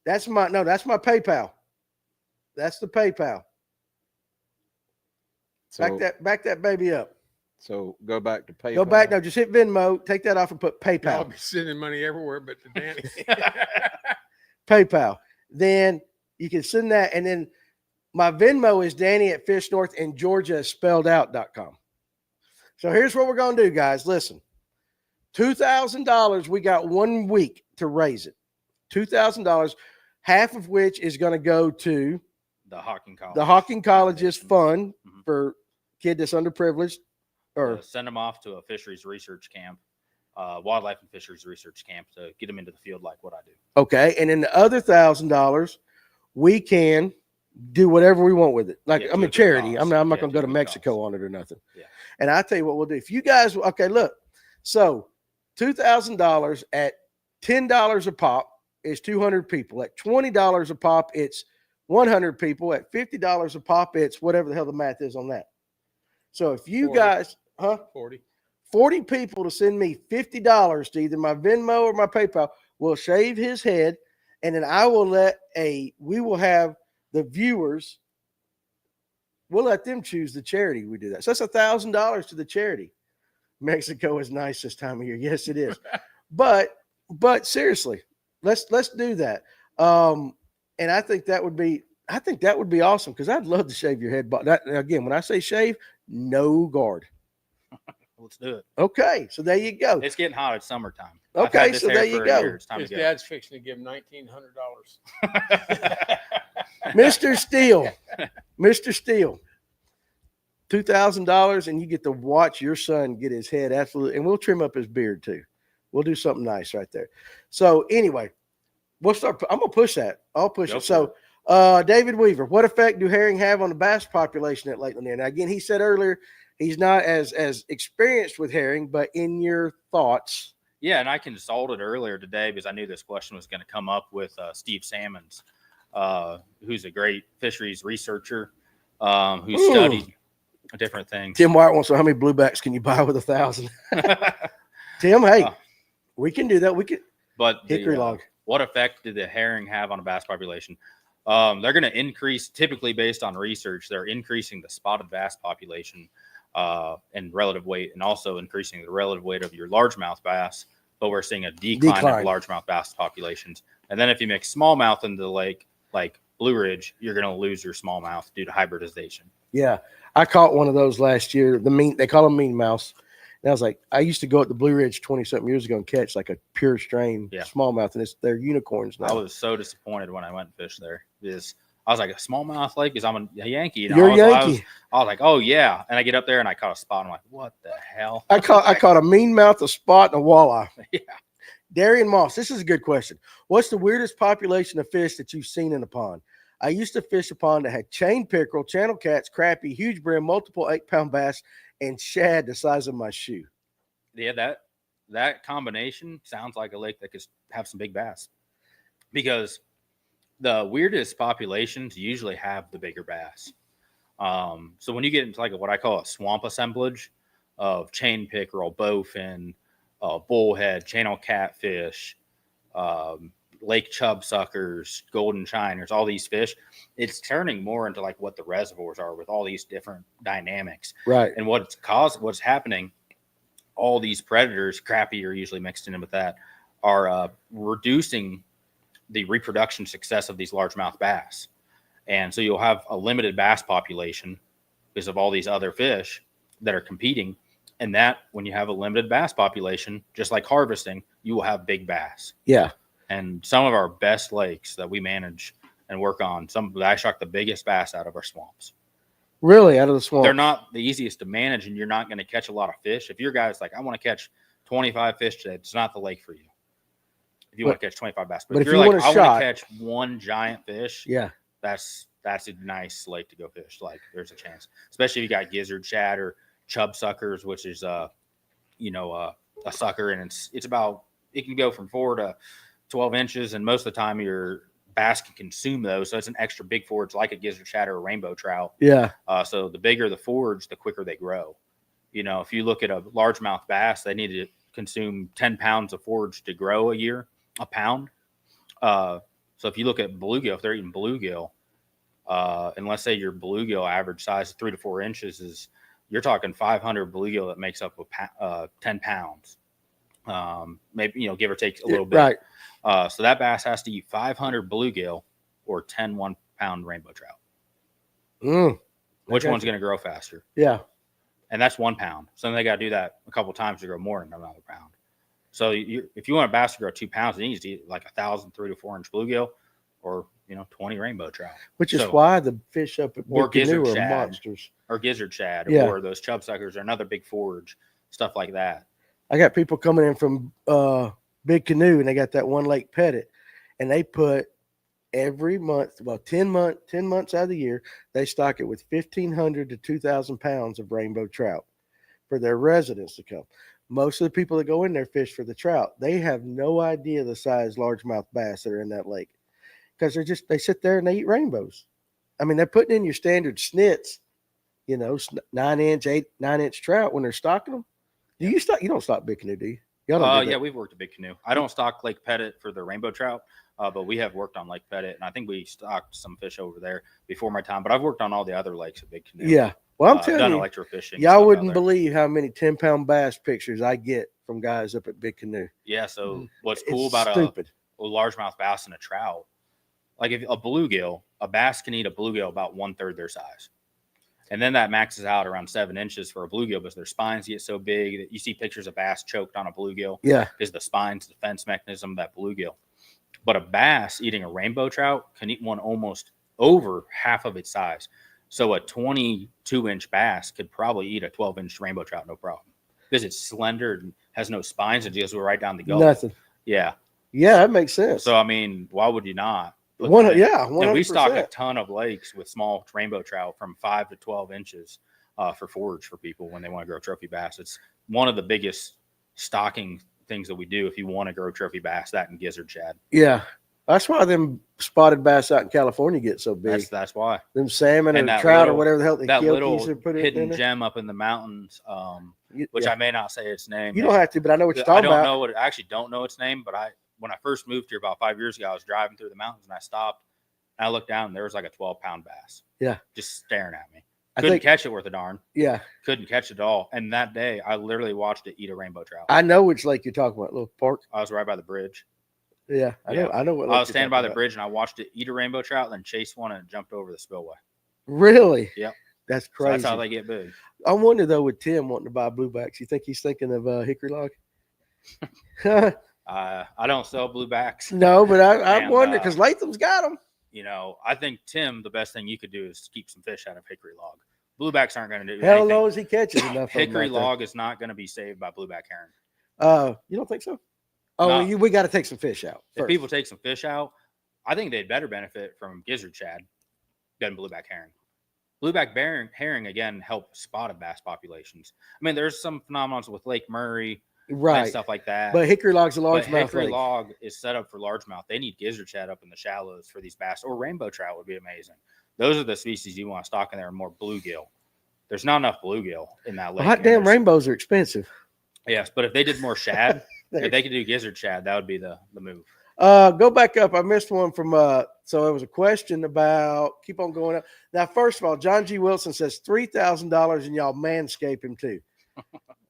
That's my PayPal. That's the PayPal. so, Back that baby up. so go back to PayPal. Go back now. Just hit Venmo. Take that off and put I'll PayPal. be sending money everywhere but to Danny. PayPal. Then you can send that. And then my Venmo is Danny at fishnorth and Georgia is spelled out.com. So here's what we're going to do, guys. Listen, $2,000. We got 1 week to raise it. $2,000, half of which is going to go to The Hocking College. the Hocking College's Foundation. fund Mhm. for kid that's underprivileged. Or Send them off to a fisheries research camp, wildlife and fisheries research camp to get them into the field like what I do. okay, and then the other $1,000, we can do whatever we want with it. Like Yeah, I'm to a a good charity. cause. I'm not Yeah, going to to go a to good Mexico cause. on it or nothing. Yeah. And I tell you what we'll do. If you guys, okay, look. So $2,000 at $10 a pop is 200 people. At $20 a pop, it's 100 people. At $50 a pop, it's whatever the hell the math is on that. So if you 40. guys, 40 people to send me $50 to either my Venmo or my PayPal will shave his head. And then I will we will have the viewers, we'll let them choose the charity we do that. So that's $1,000 to the charity. Mexico is nice this time of year. Yes, it is. but seriously, let's do that. And I think that would be awesome because I'd love to shave your head. But again, when I say shave, no guard. Let's do it. Okay, so there you go. It's getting hot. It's summertime. I've Okay, had this so hair there you for a go. year. It's time His to go. dad's fixing to give him $1,900. Mr. Steele, $2,000, and you get to watch your son get his head absolutely, and we'll trim up his beard too. We'll do something nice right there. So anyway, we'll start. I'm gonna push that. I'll push Go it. for So, David Weaver, what effect do herring have on the bass population at Lake Lanier? Now, again, he said earlier he's not as experienced with herring, but in your thoughts, Yeah, and I consulted earlier today because I knew this question was going to come up with Steve Salmons, who's a great fisheries researcher who studied different things. Tim White wants to know how many bluebacks can you buy with 1,000? Tim, hey, we can do that. We can. But Hickory log. What effect did the herring have on a bass population? They're going to increase, typically based on research, they're increasing the spotted bass population in relative weight and also increasing the relative weight of your largemouth bass. But we're seeing a decline of largemouth bass populations. And then if you mix smallmouth into the lake, like Blue Ridge, you're going to lose your smallmouth due to hybridization. Yeah, I caught one of those last year. They call them mean mouse. And I was like, I used to go at the Blue Ridge 20-something years ago and catch like a pure strain smallmouth, and they're unicorns now. I was so disappointed when I went and fished there because I was like, a smallmouth lake? Because I'm a Yankee. And You're a Yankee. I was like, oh, yeah. And I get up there and I caught a spot. I'm like, what the hell? I caught a mean mouth, a spot, and a walleye. Yeah. Darian Moss, this is a good question. What's the weirdest population of fish that you've seen in a pond? I used to fish a pond that had chain pickerel, channel cats, crappie, huge brim, multiple 8-pound bass, and shad the size of my shoe. Yeah, that combination sounds like a lake that could have some big bass, because the weirdest populations usually have the bigger bass. So when you get into like what I call a swamp assemblage of chain pickerel, bowfin, bullhead, channel catfish, lake chub suckers, golden shiners, all these fish, it's turning more into like what the reservoirs are with all these different dynamics. Right. And what's happening, all these predators, crappie are usually mixed in with that, are reducing the reproduction success of these largemouth bass. And so you'll have a limited bass population because of all these other fish that are competing. And that, when you have a limited bass population, just like harvesting, you will have big bass. Yeah. And some of our best lakes that we manage and work on, I shock the biggest bass out of our swamps. Really, out of the swamp. They're not the easiest to manage, and you're not going to catch a lot of fish. If your guy's like, I want to catch 25 fish today, it's not the lake for you. If you want to catch 25 bass, but if you're like, I want to catch one giant fish, yeah, that's a nice lake to go fish. Like, there's a chance, especially if you got gizzard, shad, or chub suckers, which is a sucker, and it's about, it can go from 4 to 12 inches, and most of the time your bass can consume those, so it's an extra big forage like a gizzard, shad, or a rainbow trout. Yeah. So the bigger the forage, the quicker they grow. If you look at a largemouth bass, they need to consume 10 pounds of forage to grow a year, a pound. So if you look at bluegill, if they're eating bluegill, and let's say your bluegill average size of 3 to 4 inches you're talking 500 bluegill that makes up 10 pounds. Maybe, give or take a little bit. Right. So that bass has to eat 500 bluegill or 10 1-pound rainbow trout. Which one's going to grow faster? Yeah. And that's 1 pound. So then they got to do that a couple times to grow more than another pound. So if you want a bass to grow 2 pounds, it needs to eat like 1,000 3 to 4 inch bluegill or 20 rainbow trout. Which is why the fish up at Big Canoe are shad, monsters. Or gizzard shad, Yeah. or those chub suckers are another big forage, stuff like that. I got people coming in from Big Canoe, and they got that one lake Pettit, and they put every month, 10 months out of the year, they stock it with 1,500 to 2,000 pounds of rainbow trout for their residents to come. Most of the people that go in there fish for the trout. They have no idea the size largemouth bass that are in that lake, because they sit there and they eat rainbows. I mean, they're putting in your standard snits, 9-inch, 9-inch trout when they're stocking them. Do you stock? You don't stock Big Canoe, do you? Yeah, we've worked at Big Canoe. I don't stock Lake Pettit for the rainbow trout, but we have worked on Lake Pettit, and I think we stocked some fish over there before my time. But I've worked on all the other lakes at Big Canoe. Yeah. Well, I'm telling you, electrofishing. Y'all wouldn't believe how many 10-pound bass pictures I get from guys up at Big Canoe. Yeah. So what's cool about a largemouth bass and a trout, like if a bluegill, a bass can eat a bluegill about 1/3 their size. And then that maxes out around 7 inches for a bluegill because their spines get so big that you see pictures of bass choked on a bluegill. Yeah. Because the spine's the defense mechanism of that bluegill. But a bass eating a rainbow trout can eat one almost over half of its size. So a 22-inch bass could probably eat a 12-inch rainbow trout, no problem. Because it's slender and has no spines and just go right down the gullet. Nothing. Yeah. Yeah, that makes sense. So, I mean, why would you not? 100%. We stock a ton of lakes with small rainbow trout from 5 to 12 inches for forage for people when they want to grow trophy bass. It's one of the biggest stocking things that we do if you want to grow trophy bass, that and gizzard shad. Yeah. That's why them spotted bass out in California get so big. That's why. Them salmon and trout or whatever the hell they that kill little put hidden gem up in the mountains, which I may not say its name. You don't have to, but I know what you're talking about. I actually don't know its name, but when I first moved here about 5 years ago, I was driving through the mountains and I stopped and I looked down and there was like a 12-pound bass. Yeah. Just staring at me. Couldn't catch it worth a darn. Yeah. Couldn't catch it at all. And that day, I literally watched it eat a rainbow trout. I know which lake you're talking about, little park. I was right by the bridge. Yeah. I know what lake I was standing by the bridge and I watched it eat a rainbow trout and then chase one and jumped over the spillway. Really? Yep. That's crazy. So that's how they get big. I wonder, though, with Tim wanting to buy bluebacks, you think he's thinking of hickory log? I don't sell bluebacks. No, but I wonder because Latham's got them. I think, Tim, the best thing you could do is keep some fish out of hickory log. Bluebacks aren't going to do Hell anything. knows he catches enough. Hickory log is not going to be saved by blueback herring. You don't think so? Oh, no. We got to take some fish out. If people take some fish out, I think they'd better benefit from gizzard shad than blueback herring. Blueback herring, again, help spotted bass populations. I mean, there's some phenomena with Lake Murray Right. and stuff like that. But hickory log's a But largemouth hickory lake. log is set up for largemouth. They need gizzard shad up in the shallows for these bass, or rainbow trout would be amazing. Those are the species you want to stock in there, and more bluegill. There's not enough bluegill in that lake. Hot damn rainbows are expensive. Yes, but if they did more shad, if they could do gizzard shad, that would be the move. Go back up. I missed one from so it was a question about keep on going up. Now, first of all, John G. Wilson says $3,000 and y'all manscape him too.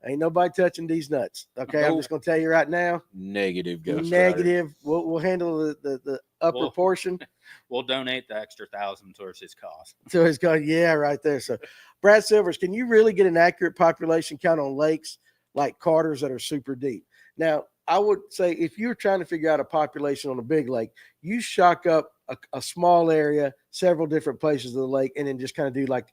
Ain't nobody touching these nuts. Okay, I'm just gonna tell you right now. Negative, Ghost Negative. We'll handle the upper portion. We'll donate the extra 1,000 towards his cost. So it's going, yeah, right there. So Brad Silvers, can you really get an accurate population count on lakes like Carter's that are super deep? Now, I would say if you're trying to figure out a population on a big lake, you shock up a small area, several different places of the lake, and then just kind of do like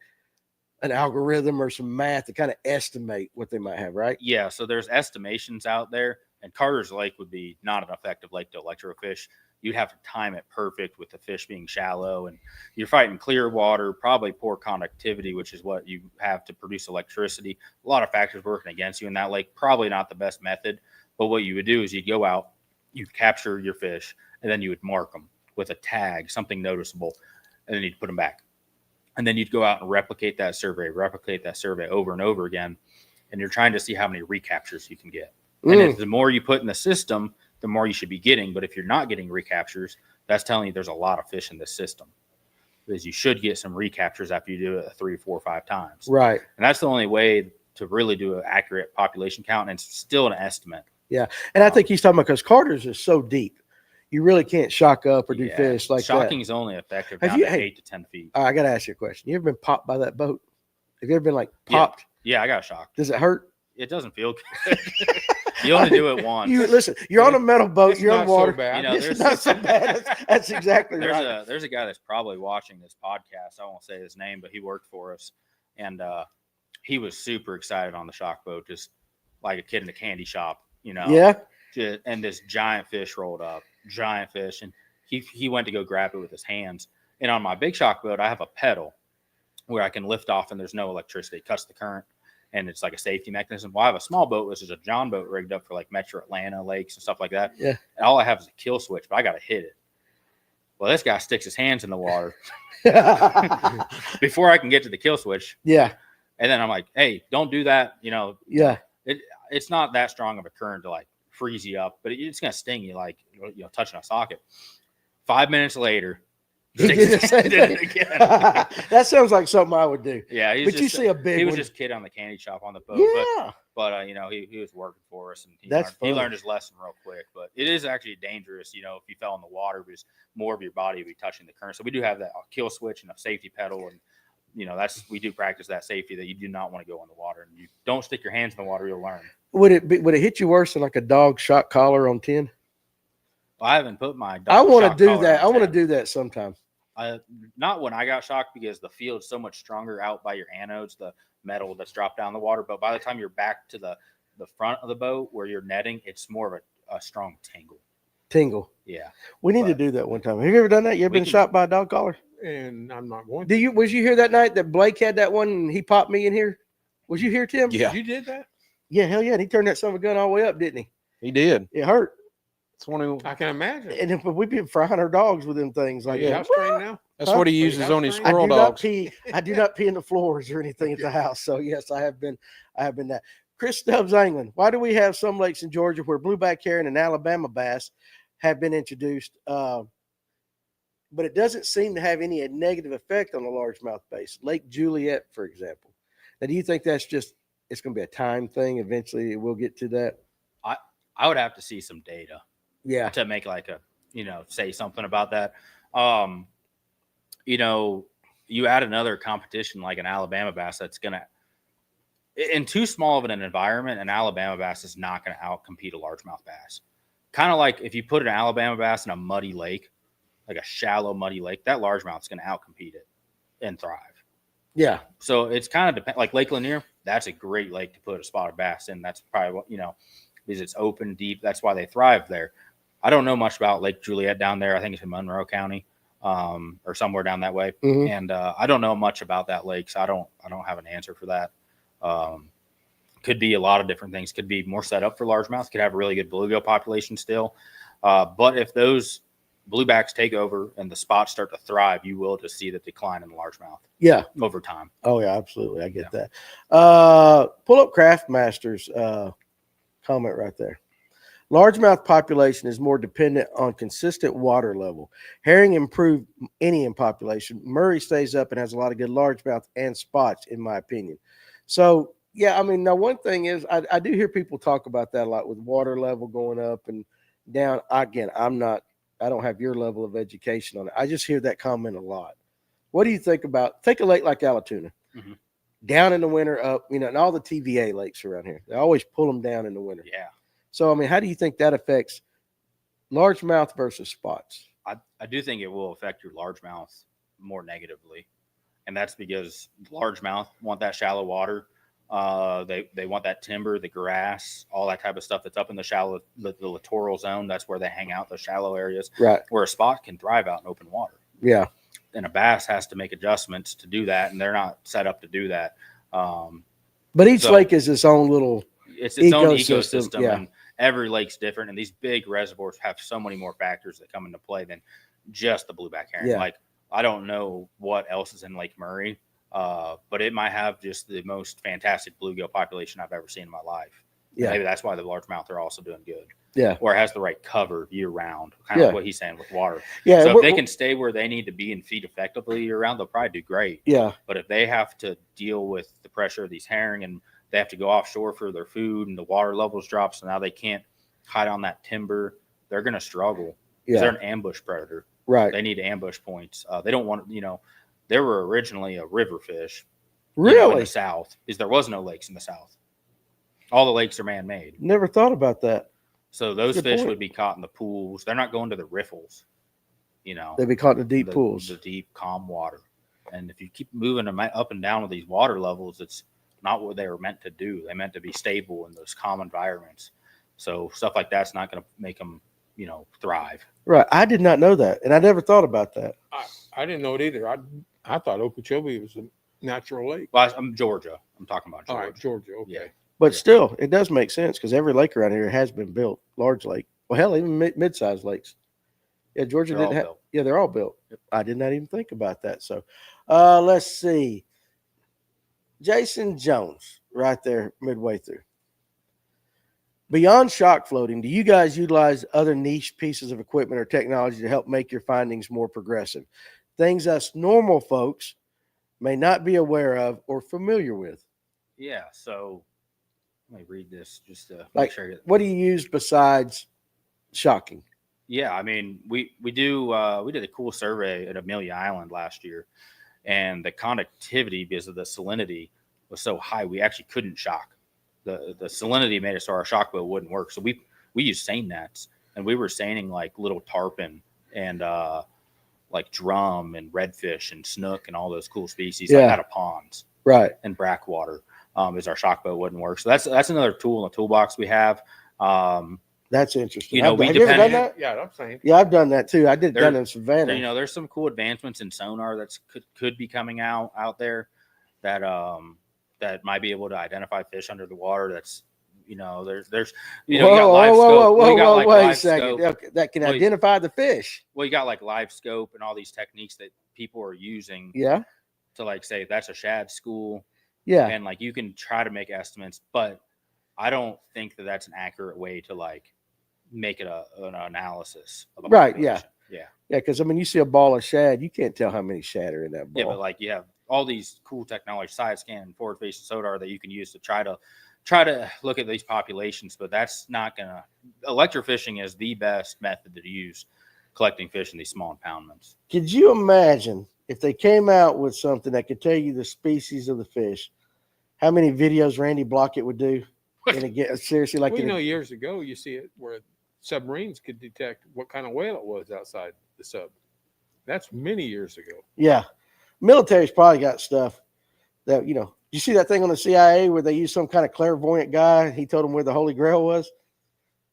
an algorithm or some math to kind of estimate what they might have, right? Yeah, so there's estimations out there, and Carter's Lake would be not an effective lake to electrofish. You'd have to time it perfect with the fish being shallow, and you're fighting clear water, probably poor conductivity, which is what you have to produce electricity. A lot of factors working against you in that lake. Probably not the best method, but what you would do is you'd go out, you'd capture your fish, and then you would mark them with a tag, something noticeable, and then you'd put them back. And then you'd go out and replicate that survey over and over again, and you're trying to see how many recaptures you can get. And if the more you put in the system, the more you should be getting. But if you're not getting recaptures, that's telling you there's a lot of fish in this system. Because you should get some recaptures after you do it 3, 4, 5 times. Right. And that's the only way to really do an accurate population count, and it's still an estimate. Yeah. And I think he's talking about because Carter's is so deep. You really can't shock up or do fish like Shocking that. is only effective Have down you- to hey, 8 to 10 feet. I got to ask you a question. You ever been popped by that boat? Have you ever been like popped? Yeah, I got shocked. Does it hurt? It doesn't feel good. You only do it once. You listen, you're on a metal boat, It's you're on not so water. bad. You know, It's not so bad. That's exactly right. There's a guy that's probably watching this podcast. I won't say his name, but he worked for us, and he was super excited on the shock boat, just like a kid in a candy shop, you know. Yeah. And this giant fish rolled up, and he went to go grab it with his hands. And on my big shock boat, I have a pedal where I can lift off, and there's no electricity. It cuts the current, and it's like a safety mechanism. Well, I have a small boat, which is a John boat rigged up for like Metro Atlanta lakes and stuff like that. Yeah. And all I have is a kill switch, but I got to hit it. Well, this guy sticks his hands in the water before I can get to the kill switch. Yeah. And then I'm like, hey, don't do that. You know, Yeah. it's not that strong of a current to like freeze you up, but it's going to sting you like, you know, touching a socket. 5 minutes later, He did the same did it thing. again. That sounds like something I would do. Yeah, But you see a big he was one. just a kid on the candy shop on the boat. Yeah. But you know, he was working for us, and he That's learned his lesson real quick. But it is actually dangerous, you know, if you fell in the water, because more of your body would be touching the current. So we do have that kill switch and a safety pedal, and you know, we do practice that safety, that you do not want to go in the water, and you don't stick your hands in the water, you'll learn. Would it hit you worse than like a dog shock collar on 10? Well, I haven't put my I want shock to do collar that. on I want to 10. do that sometime. Not when I got shocked, because the field's so much stronger out by your anodes, the metal that's dropped down the water. But by the time you're back to the front of the boat where you're netting, it's more of a strong Tingle. Yeah. We need to But- do that one time. Have you ever done that? You ever We been can- shot by a dog collar? And I'm not going. Was you here that night that Blake had that one and he popped me in here? Was you here, Tim? Yeah, You did that? Yeah, hell yeah. And he turned that son of a gun all the way up, didn't he? he did. It hurt. That's one. I can imagine. And if we've been frying our dogs with them things like Are you that. house trained now? That's Huh? what he Are you uses house on his trained? I squirrel do not dogs. pee. I do not pee in the floors or anything at the house. So yes, I have been that. Chris Stubbs England. Why do we have some lakes in Georgia where blueback herring and Alabama bass have been introduced, but it doesn't seem to have any negative effect on the largemouth bass? Lake Juliet, for example. Now, do you think that's just it's going to be a time thing? Eventually, we'll get to that. I would have to see some data Yeah, to make like say something about that. You know, you add another competition like an Alabama bass that's going to, in too small of an environment, an Alabama bass is not going to outcompete a largemouth bass. Kind of like if you put an Alabama bass in a muddy lake, like a shallow muddy lake, that largemouth is going to outcompete it and thrive. yeah, So it's kind of like Lake Lanier. That's a great lake to put a spotted bass in. That's probably what, because it's open, deep. That's why they thrive there. I don't know much about Lake Juliet down there. I think it's in Monroe County, or somewhere down that way. Mhm. And I don't know much about that lake, so I don't have an answer for that. Could be a lot of different things. Could be more set up for largemouth. Could have a really good bluegill population still. But if those bluebacks take over and the spots start to thrive, you will just see the decline in the largemouth. Yeah. Over time. Oh yeah, absolutely. I get that. Pull up Craftmaster's comment right there. Largemouth population is more dependent on consistent water level. Herring improve any in population. Murray stays up and has a lot of good largemouth and spots, in my opinion. So yeah, I mean, now one thing is I do hear people talk about that a lot with water level going up and down. Again, I don't have your level of education on it. I just hear that comment a lot. What do you think about, take a lake like Allatoona, down in the winter up, and all the TVA lakes around here, they always pull them down in the winter. Yeah. So, I mean, how do you think that affects largemouth versus spots? I do think it will affect your largemouth more negatively. And that's because largemouth want that shallow water. They want that timber, the grass, all that type of stuff that's up in the shallow, the littoral zone. That's where they hang out, the shallow areas. Right. Where a spot can thrive out in open water. Yeah. And a bass has to make adjustments to do that, and they're not set up to do that. But each lake is its own little it's its own ecosystem, yeah. and every lake's different. And these big reservoirs have so many more factors that come into play than just the blueback herring. Yeah. Like, I don't know what else is in Lake Murray, but it might have just the most fantastic bluegill population I've ever seen in my life. Yeah. Maybe that's why the largemouth are also doing good. Yeah. Or it has the right cover year round, kind of like what he's saying with water. Yeah. So if they can stay where they need to be and feed effectively year round, they'll probably do great. Yeah. But if they have to deal with the pressure of these herring and they have to go offshore for their food and the water levels drop, so now they can't hide on that timber, they're going to struggle. Yeah. They're an ambush predator. Right. They need ambush points. They don't want, they were originally a river fish. Really? In the South, because there was no lakes in the South. All the lakes are man-made. Never thought about that. So those Good fish point. would be caught in the pools. They're not going to the riffles, They'd be caught in the deep pools. The deep, calm water. And if you keep moving them up and down with these water levels, it's not what they were meant to do. They're meant to be stable in those calm environments. So stuff like that's not going to make them, thrive. Right. I did not know that. And I never thought about that. I didn't know it either. I thought Okeechobee was a natural lake. Well, I'm Georgia. I'm talking about Georgia. All right, Georgia. Okay. Yeah. But still, it does make sense because every lake around here has been built. Large lake. Well, hell, even mid-sized lakes. Yeah, Georgia They're all didn't have. built. Yeah, they're all built. I did not even think about that. So, let's see. Jason Jones, right there, midway through. Beyond shock floating, do you guys utilize other niche pieces of equipment or technology to help make your findings more progressive? Things us normal folks may not be aware of or familiar with. Yeah. So let me read this just to Like, make sure. what do you use besides shocking? Yeah, I mean, we did a cool survey at Amelia Island last year, and the conductivity because of the salinity was so high we actually couldn't shock. The salinity made it so our shock bow wouldn't work. So we used seine nets, and we were seining like little tarpon and like drum and redfish and snook and all those cool species like out of ponds, Right. and brackwater. As our shock bow wouldn't work. So that's another tool in the toolbox we have. That's interesting. We have you ever depend. done that? Yeah, I'm saying. Yeah, I've done that too. I did There- done in Savannah. There's some cool advancements in sonar that's could be coming out there that that might be able to identify fish under the water. That's there's you got live scope. Whoa, You got like wait a live second. scope. Okay, that can Well, identify the fish. Well, you got like live scope and all these techniques that people are using Yeah. to like say that's a shad school, Yeah. and like you can try to make estimates, but I don't think that that's an accurate way to like make it an analysis of a Right, yeah. population. Yeah. Yeah. Because, I mean, you see a ball of shad, you can't tell how many shad are in that ball. Yeah, but like you have all these cool technology, side scan and forward facing sonar that you can use to try to look at these populations, but that's not gonna. Electrofishing is the best method to use collecting fish in these small impoundments. Could you imagine if they came out with something that could tell you the species of the fish, how many videos Randy Blockett would do? And again, seriously, like, Well, years ago, you see it where submarines could detect what kind of whale it was outside the sub. That's many years ago. yeah, military's probably got stuff that, you see that thing on the CIA where they used some kind of clairvoyant guy. He told them where the Holy Grail was.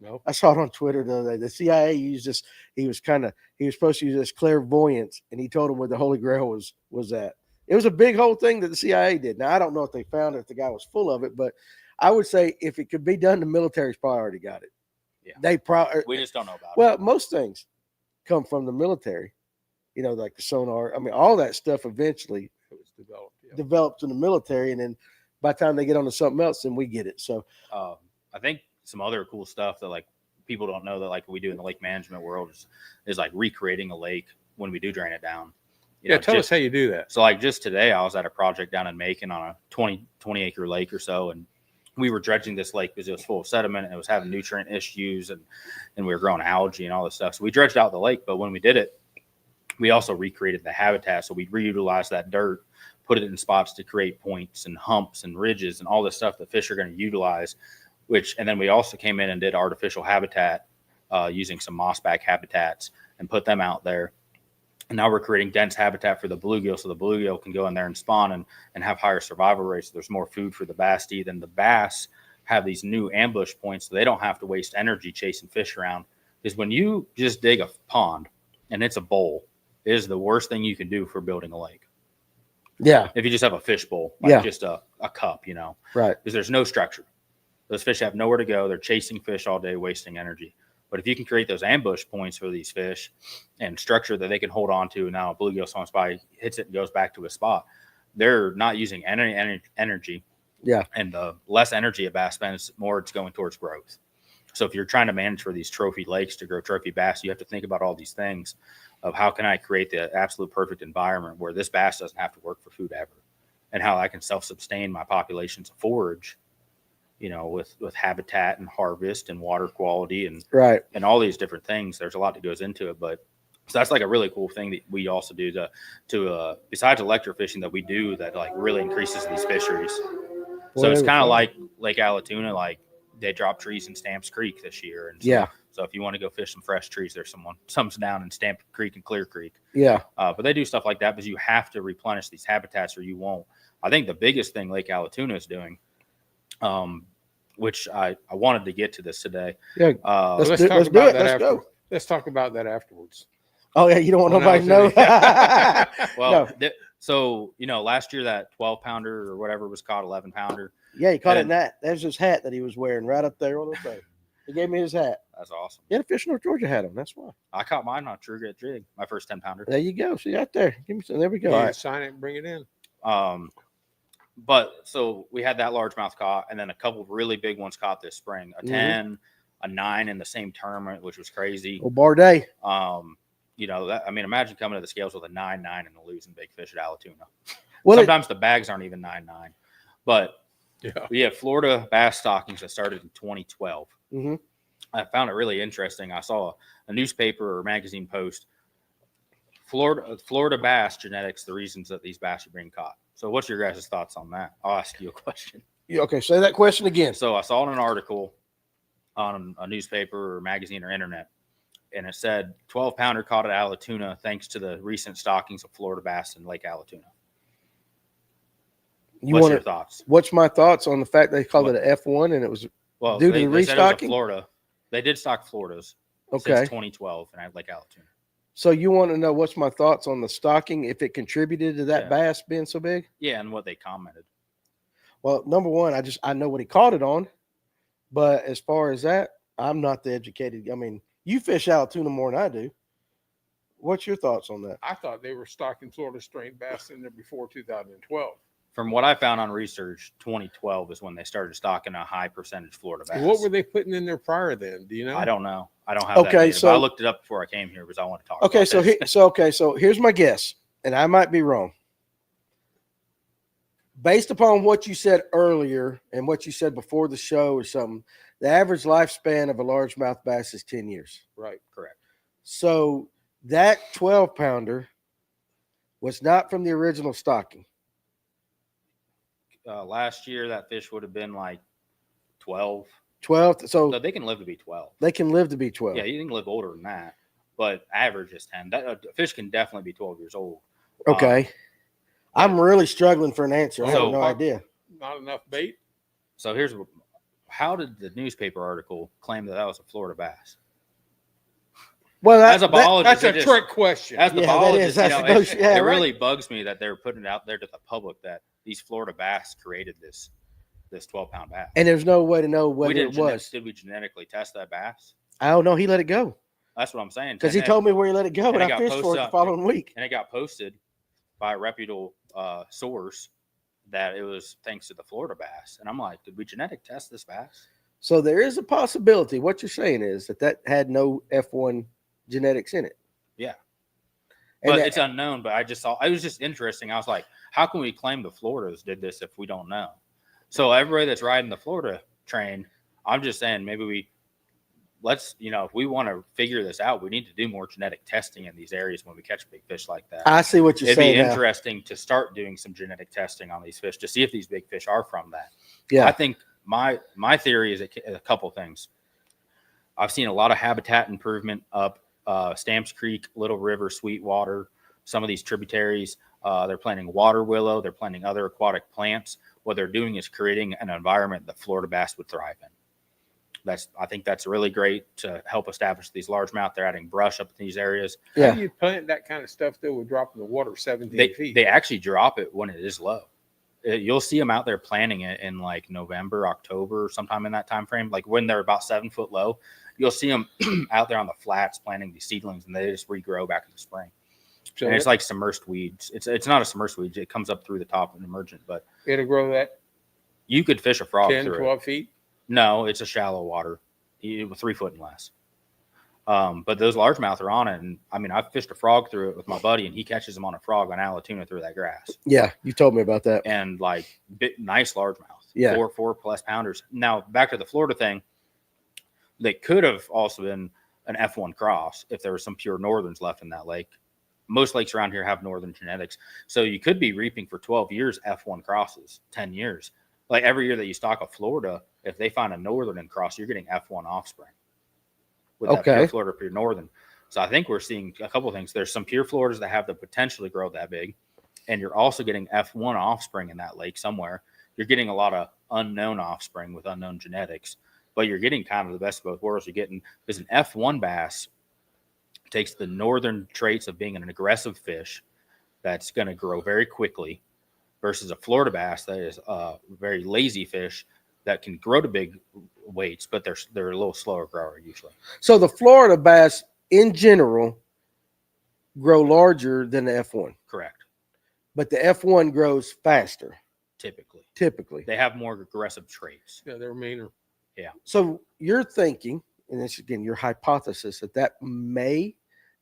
No. I saw it on Twitter the other day. The CIA used this. He was supposed to use this clairvoyance, and he told them where the Holy Grail was at. It was a big whole thing that the CIA did. Now, I don't know if they found it, if the guy was full of it, but I would say if it could be done, the military's probably already got it. Yeah. They probably. We just don't know about it. Well, most things come from the military. You know, like the sonar. I mean, all that stuff eventually It was developed. Yeah. develops in the military, and then by the time they get on to something else, then we get it. So I think some other cool stuff that like people don't know that like we do in the lake management world is like recreating a lake when we do drain it down. You know, Tell us how you do that. So like just today, I was at a project down in Macon on a 20 acre lake or so, and we were dredging this lake because it was full of sediment and it was having nutrient issues, and we were growing algae and all this stuff. So we dredged out the lake, but when we did it, we also recreated the habitat. So we reutilized that dirt, put it in spots to create points and humps and ridges and all this stuff that fish are going to utilize. And then we also came in and did artificial habitat using some mossback habitats and put them out there. And now we're creating dense habitat for the bluegill, so the bluegill can go in there and spawn and have higher survival rates. So there's more food for the bass to eat. And the bass have these new ambush points, so they don't have to waste energy chasing fish around. Because when you just dig a pond and it's a bowl, it is the worst thing you can do for building a lake. yeah, If you just have a fish bowl, like just a cup, you know, right. because there's no structure. Those fish have nowhere to go. They're chasing fish all day, wasting energy. But if you can create those ambush points for these fish and structure that they can hold on to, now a bluegill swims by, hits it and goes back to a spot, they're not using any energy. Yeah. And the less energy a bass spends, more it's going towards growth. So if you're trying to manage for these trophy lakes to grow trophy bass, you have to think about all these things of how can I create the absolute perfect environment where this bass doesn't have to work for food ever, and how I can self-sustain my populations of forage, you know, with habitat and harvest and water quality and Right. and all these different things. There's a lot that goes into it, but so that's like a really cool thing that we also do to besides electrofishing that we do that like really increases these fisheries. So it's kind of like Lake Allatoona, like they dropped trees in Stamps Creek this year. And so, Yeah. So if you want to go fish some fresh trees, there's some's down in Stamp Creek and Clear Creek. Yeah. But they do stuff like that because you have to replenish these habitats or you won't. I think the biggest thing Lake Allatoona is doing, which I wanted to get to this today. Yeah. Let's Let's talk do about it. that Let's after. go. Let's talk about that afterwards. Oh yeah, you don't want nobody to know. Well, No. So, you know, last year that 12-pounder or whatever was caught, 11-pounder. Yeah, he caught it in And- that. There's his hat that he was wearing right up there on the thing. He gave me his hat. That's awesome. Yeah, the Fish North Georgia had him. That's why. I caught mine on True Grit Jig, my first 10-pounder. There you go. See out there. Give me some. There we go. Yeah, All right. sign it and bring it in. But so we had that largemouth caught, and then a couple of really big ones caught this spring. A 10, a 9 in the same tournament, which was crazy. Well, Barday. You know, that, I mean, imagine coming to the scales with a 9-9 and losing big fish at Allatoona. Well, Sometimes the bags aren't even 9-9. But Yeah. we have Florida bass stockings that started in 2012. Mhm. I found it really interesting. I saw a newspaper or magazine post, Florida bass genetics, the reasons that these bass are being caught. So what's your guys' thoughts on that? I'll ask you a question. Yeah, okay, say that question again. So I saw in an article on a newspaper or magazine or internet, and it said 12-pounder caught at Allatoona thanks to the recent stockings of Florida bass in Lake Allatoona. What's your thoughts? What's my thoughts on the fact they called it an F1 and it was Well, due to they the said it was a restocking? Florida. They did stock Floridas okay? since 2012 and I Lake Allatoona. So you want to know what's my thoughts on the stocking if it contributed to that Yeah. bass being so big? Yeah, and what they commented. Well, number one, I know what he caught it on, but as far as that, I'm not the educated. I mean, you fish Allatoona more than I do. What's your thoughts on that? I thought they were stocking Florida strain bass in there before 2012. From what I found on research, 2012 is when they started stocking a high percentage Florida bass. What were they putting in there prior then? Do you know? I don't know. I don't have Okay, that data, but so- I looked it up before I came here because I want to talk Okay, about so this. so here's my guess, and I might be wrong. Based upon what you said earlier and what you said before the show or something, the average lifespan of a largemouth bass is 10 years. Right. Correct. So that 12-pounder was not from the original stocking. Last year, that fish would have been like 12. 12. So So they can live to be 12. they can live to be 12. Yeah, you can live older than that, but average is 10. That a fish can definitely be 12 years old. Okay. I'm really struggling for an answer. I have So- no idea. Not enough bait. So here's how did the newspaper article claim that was a Florida bass? Well, As a biologist, That's a trick question. As the Yeah, that biologist, is. That's you know, the it, most- yeah, it right. really bugs me that they're putting it out there to the public that these Florida bass created this this 12-pound bass. And there's no way to know we whether didn't it was. did we genetically test that bass? I don't know. He let it go That's what I'm saying. because he told me where he let it go, and and it I got fished for it posted the up. following week. And it got posted by a reputable source that it was thanks to the Florida bass. And I'm like, did we genetic test this bass? So there is a possibility. What you're saying is that had no F1 genetics in it. Yeah. And But that- it's unknown. But I just saw it was just interesting. I was like, how can we claim the Floridas did this if we don't know? So everybody that's riding the Florida train, I'm just saying maybe let's, if we want to figure this out, we need to do more genetic testing in these areas when we catch big fish like that. I see what you're It'd saying. be now. interesting to start doing some genetic testing on these fish to see if these big fish are from that. Yeah. I think my theory is a couple things. I've seen a lot of habitat improvement up Stamps Creek, Little River, Sweetwater, some of these tributaries. They're planting water willow. They're planting other aquatic plants. What they're doing is creating an environment that Florida bass would thrive in. I think that's really great to help establish these largemouth. They're adding brush up in these areas. How Yeah. do you plant that kind of stuff that would drop in the water 17 feet? They actually drop it when it is low. You'll see them out there planting it in like November, October, sometime in that time frame. Like when they're about 7 foot low, you'll see them out there on the flats planting these seedlings, and they just regrow back in the spring. So And it's like submersed weeds. It's not a submersed weed. It comes up through the top and emergent, but it'll grow that you could fish a frog 10, through 12 it. feet. No, it's a shallow water, 3 foot and less. But those largemouth are on it, and I mean, I've fished a frog through it with my buddy, and he catches them on a frog on Allatoona through that grass, Yeah. You told me about that. and like nice largemouth, Yeah. 4+ pounders. Now back to the Florida thing, they could have also been an F1 cross if there was some pure northerns left in that lake. Most lakes around here have northern genetics, so you could be reaping for 12 years F1 crosses, 10 years. Like every year that you stock a Florida, if they find a northern cross, you're getting F1 offspring with that Okay. pure Florida, pure northern. So I think we're seeing a couple of things. There's some pure Floridas that have the potential to grow that big, and you're also getting F1 offspring in that lake somewhere. You're getting a lot of unknown offspring with unknown genetics, but you're getting kind of the best of both worlds. You're getting, because an F1 bass takes the northern traits of being an aggressive fish that's going to grow very quickly, versus a Florida bass that is a very lazy fish that can grow to big weights, but they're a little slower grower usually. So the Florida bass in general grow larger than the F1, Correct. but the F1 grows faster Typically, typically. they have more aggressive traits. Yeah, they're meaner. So you're thinking, and this again, your hypothesis that may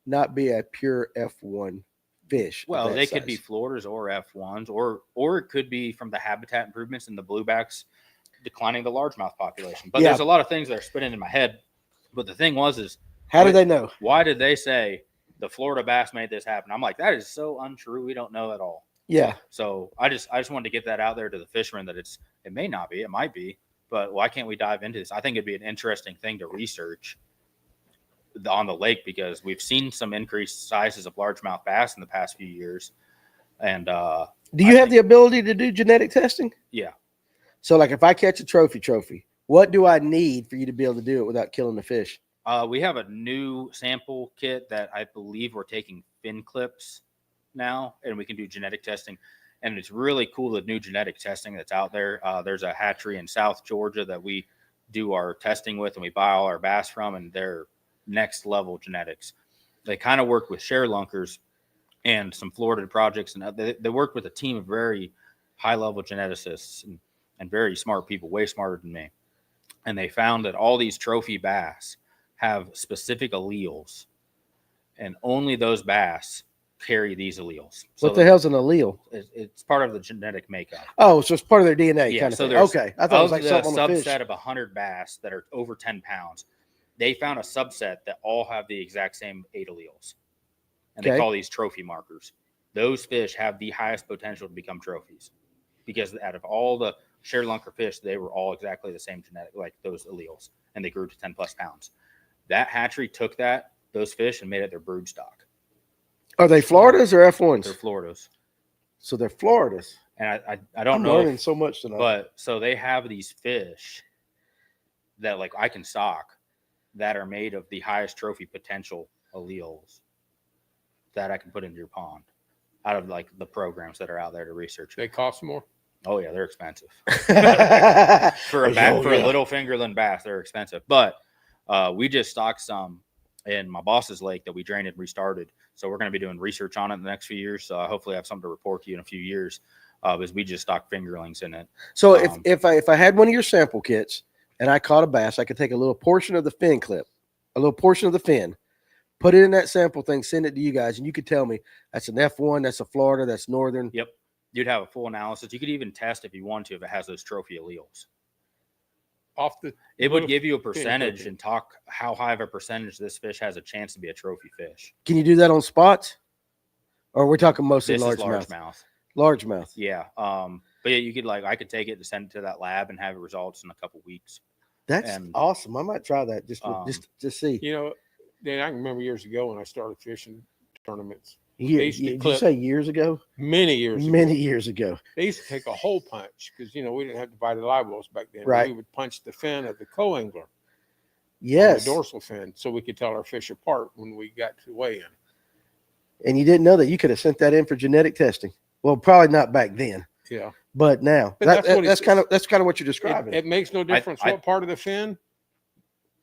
not be a pure F1 fish. of Well, that they could be size. Floridas or F1s, or it could be from the habitat improvements and the bluebacks declining the largemouth population. But Yeah. there's a lot of things that are spinning in my head. But the thing is How do they know? why did they say the Florida bass made this happen? I'm like, that is so untrue. We don't know at all. Yeah. So I just wanted to get that out there to the fishermen that it may not be, it might be, but why can't we dive into this? I think it'd be an interesting thing to research on the lake, because we've seen some increased sizes of largemouth bass in the past few years. And Do you have the ability to do genetic testing? yeah, So like if I catch a trophy, what do I need for you to be able to do it without killing the fish? we have a new sample kit that I believe we're taking fin clips now, and we can do genetic testing. And it's really cool, the new genetic testing that's out there. There's a hatchery in South Georgia that we do our testing with, and we buy all our bass from, and they're next level genetics. They kind of work with share lunkers and some Florida projects, and they work with a team of very high level geneticists and very smart people, way smarter than me. And they found that all these trophy bass have specific alleles, and only those bass carry these alleles. So What the hell's an allele? it's part of the genetic makeup. Oh, so it's part of their DNA Yeah, kind of so thing. there's Okay. I thought it was like the something on the fish. subset of 100 bass that are over 10 pounds. They found a subset that all have the exact same 8 alleles, and Okay. they call these trophy markers. Those fish have the highest potential to become trophies, because out of all the share lunker fish, they were all exactly the same genetic, like those alleles, and they grew to 10+ pounds. That hatchery took those fish and made it their brood stock. Are they Floridas or F1s? They're Floridas, So they're Floridas. and I don't I'm know, learning so much tonight. but so they have these fish that like I can stock that are made of the highest trophy potential alleles that I can put into your pond out of like the programs that are out there to research. They cost more. Oh yeah, they're expensive. for For a little fingerling bass, they're expensive. But we just stocked some in my boss's lake that we drained and restarted. So we're going to be doing research on it in the next few years. So I hopefully have something to report to you in a few years. Because we just stocked fingerlings in it. So if I had one of your sample kits and I caught a bass, I could take a little portion of the fin clip, a little portion of the fin, put it in that sample thing, send it to you guys, and you could tell me that's an F1, that's a Florida, that's Northern. Yep. You'd have a full analysis. You could even test if you want to if it has those trophy alleles. It would give you a percentage and talk how high of a percentage this fish has a chance to be a trophy fish. Can you do that on spots? Or we're talking mostly largemouth? Largemouth. Yeah. But yeah, you could I could take it and send it to that lab and have results in a couple weeks. That's awesome. I might try that just to see. You know, Dan, I can remember years ago when I started fishing tournaments. Did you say years ago? Many years ago. They used to take a hole punch because, you know, we didn't have divided live wells back then. Right. We would punch the fin of the co-angler. Yes. The dorsal fin, so we could tell our fish apart when we got to weigh in. And you didn't know that you could have sent that in for genetic testing. Well, probably not back then. Yeah. But now. But that's kind of what you're describing. It makes no difference what part of the fin.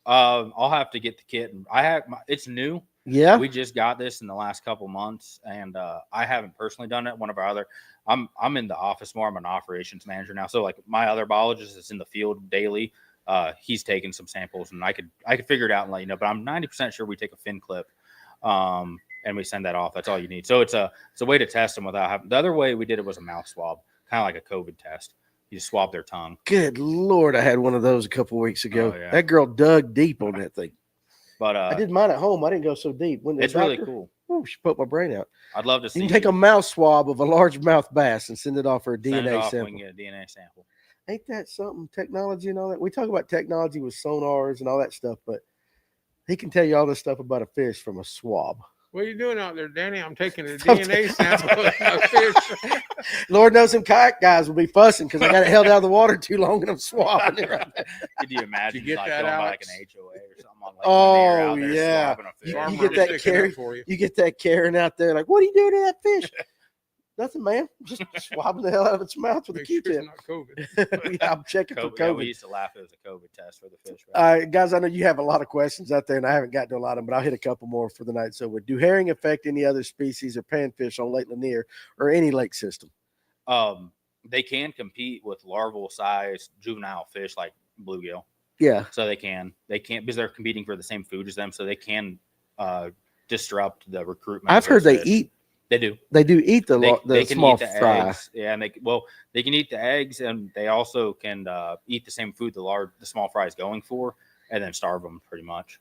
I'll have to get the kit. And it's new. Yeah. We just got this in the last couple months, and I haven't personally done it. One of our other, I'm in the office more. I'm an operations manager now. So my other biologist is in the field daily. He's taking some samples, and I could figure it out and let you know. But I'm 90% sure we take a fin clip, and we send that off. That's all you need. So it's a way to test them without having. The other way we did it was a mouth swab, kind of like a COVID test. You just swab their tongue. Good Lord, I had one of those a couple of weeks ago. Oh, yeah. That girl dug deep on that thing. But I did mine at home. I didn't go so deep. It's really cool. Oh, she put my brain out. I'd love to see. You can take a mouth swab of a largemouth bass and send it off for a DNA sample. We can get a DNA sample. Ain't that something? Technology and all that. We talk about technology with sonars and all that stuff, but he can tell you all this stuff about a fish from a swab. What are you doing out there, Danny? I'm taking a DNA sample of a fish. Lord knows some kayak guys will be fussing because I got it held out of the water too long and I'm swabbing it right there. Could you imagine you get that, going Alex? by an HOA or something like Oh, out there yeah. swabbing a fish? You get that Karen. You get that Karen out there like, what are you doing to that fish? Nothing, man. Just swabbing the hell out of its mouth with a Q-tip. Sure it's not COVID. Yeah, I'm checking for COVID. Yeah, we used to laugh it was a COVID test for the fish. Right? All right, guys, I know you have a lot of questions out there, and I haven't gotten to a lot of them, but I'll hit a couple more for the night. So, do herring affect any other species or panfish on Lake Lanier or any lake system? They can compete with larval size juvenile fish like bluegill. Yeah. So they can't because they're competing for the same food as them. So they can disrupt the recruitment. I've heard they eat. They do. They do eat the they can small eat the fry. Eggs. Yeah, and they can eat the eggs, and they also can eat the same food the small fry is going for, and then starve them pretty much.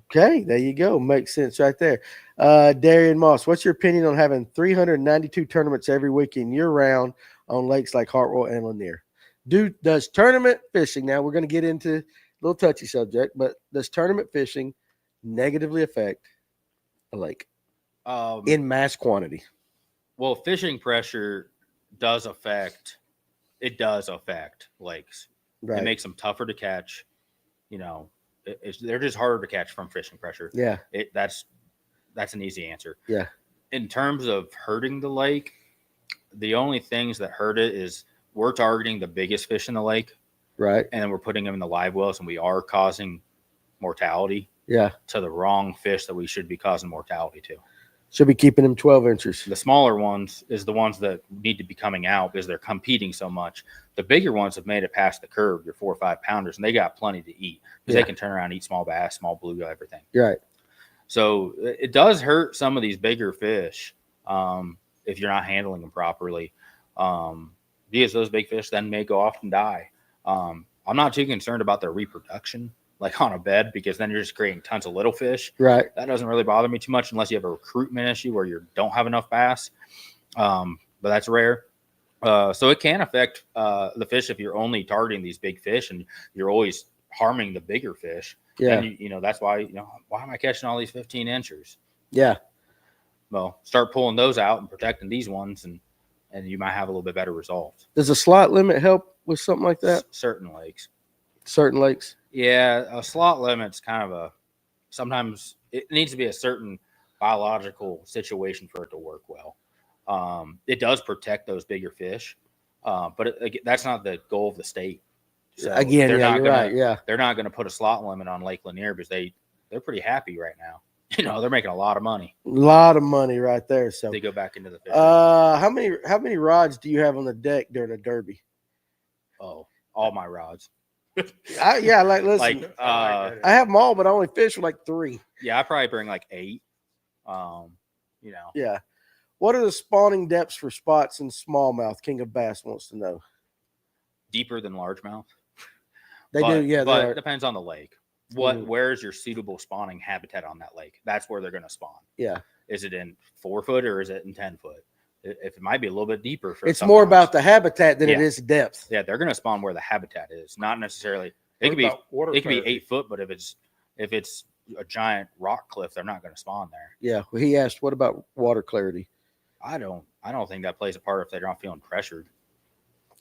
Okay, there you go. Makes sense right there. Darian Moss, what's your opinion on having 392 tournaments every weekend year round on lakes like Hartwell and Lanier? Does tournament fishing, now we're going to get into a little touchy subject, but does tournament fishing negatively affect a lake in mass quantity? Well, fishing pressure does affect lakes. Right. It makes them tougher to catch. You know, they're just harder to catch from fishing pressure. Yeah. That's an easy answer. Yeah. In terms of hurting the lake, the only things that hurt it is we're targeting the biggest fish in the lake. Right. And then we're putting them in the live wells, and we are causing mortality. Yeah. To the wrong fish that we should be causing mortality to. Should be keeping them 12 inches. The smaller ones is the ones that need to be coming out because they're competing so much. The bigger ones have made it past the curve, your 4 or 5 pounders, and they got plenty to eat because they can turn around and eat small bass, small bluegill, everything. Right. So it does hurt some of these bigger fish if you're not handling them properly. Because those big fish then may go off and die. I'm not too concerned about their reproduction, like on a bed, because then you're just creating tons of little fish. Right. That doesn't really bother me too much unless you have a recruitment issue where you don't have enough bass. But that's rare. So it can affect the fish if you're only targeting these big fish and you're always harming the bigger fish. Yeah. And you know, that's why, why am I catching all these 15 inchers? Yeah. Well, start pulling those out and protecting these ones, and you might have a little bit better results. Does a slot limit help with something like that? Certain lakes. Certain lakes? Yeah, a slot limit's kind of sometimes it needs to be a certain biological situation for it to work well. It does protect those bigger fish. That's not the goal of the state. So Again, they're yeah, not you're gonna, right. Yeah. they're not going to put a slot limit on Lake Lanier because they're pretty happy right now. They're making a lot of money. A lot of money right there. So They go back into the fishery. how many rods do you have on the deck during a derby? Oh, all my rods. Yeah, like listen, Like, I have them all, but I only fish with like 3. yeah, I probably bring like 8. Yeah. What are the spawning depths for spots in smallmouth? King of Bass wants to know. Deeper than largemouth. They do, yeah. But They it are. depends on the lake. Mhm. Where's your suitable spawning habitat on that lake? That's where they're going to spawn. Yeah. Is it in 4 foot or is it in 10 foot? If it might be a little bit deeper for It's some more routes. about the habitat than it Yeah. is depth. Yeah, they're going to spawn where the habitat is, not necessarily. What It could be about water it could be clarity? 8 foot, but if it's a giant rock cliff, they're not going to spawn there. Yeah. Well, he asked, what about water clarity? I don't think that plays a part if they're not feeling pressured.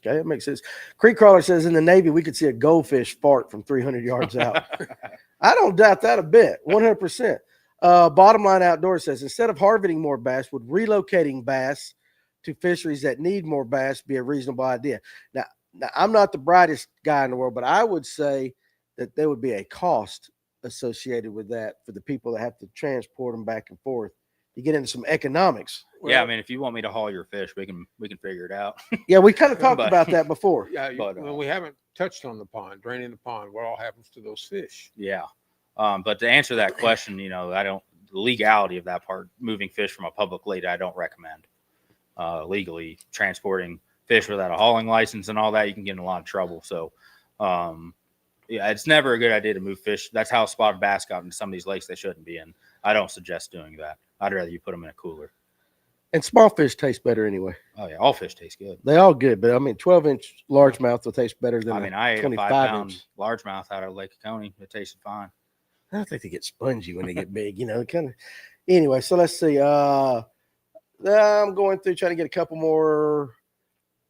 Okay, that makes sense. Creek Crawler says in the Navy, we could see a goldfish fart from 300 yards out. I don't doubt that a bit, 100%. Bottom Line Outdoors says, instead of harvesting more bass, would relocating bass to fisheries that need more bass be a reasonable idea? Now, I'm not the brightest guy in the world, but I would say that there would be a cost associated with that for the people that have to transport them back and forth. You get into some economics. Yeah, I mean, if you want me to haul your fish, we can figure it out. Yeah, we kind of talked But- about that before. Yeah, But, well, we haven't touched on the pond, draining the pond. What all happens to those fish? Yeah. But to answer that question, the legality of that part, moving fish from a public lake, I don't recommend. Legally transporting fish without a hauling license and all that, you can get in a lot of trouble. So, yeah, it's never a good idea to move fish. That's how spotted bass got into some of these lakes they shouldn't be in. I don't suggest doing that. I'd rather you put them in a cooler. And small fish taste better anyway. Oh yeah, all fish taste good. They all good, but I mean, 12-inch largemouth will taste better than I ate a 25 5-pound inch. largemouth out of Lake Coney. It tasted fine. I don't think they get spongy when they get big, kind of. Anyway, so let's see. I'm going through trying to get a couple more.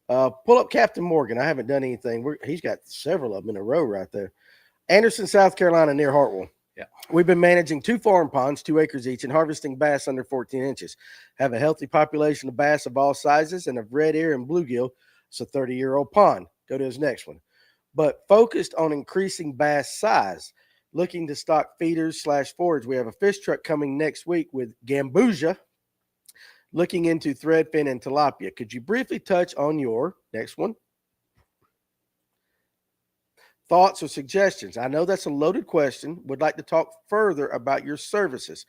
Pull up Captain Morgan. I haven't done anything. He's got several of them in a row right there. Anderson, South Carolina, near Hartwell. Yeah. We've been managing 2 farm ponds, 2 acres each, and harvesting bass under 14 inches. Have a healthy population of bass of all sizes and of red ear and bluegill. It's a 30-year-old pond. Go to his next one. But focused on increasing bass size. Looking to stock feeders / forage. We have a fish truck coming next week with Gambusia. Looking into threadfin and tilapia. Could you briefly touch on your next one? Thoughts or suggestions? I know that's a loaded question. Would like to talk further about your services.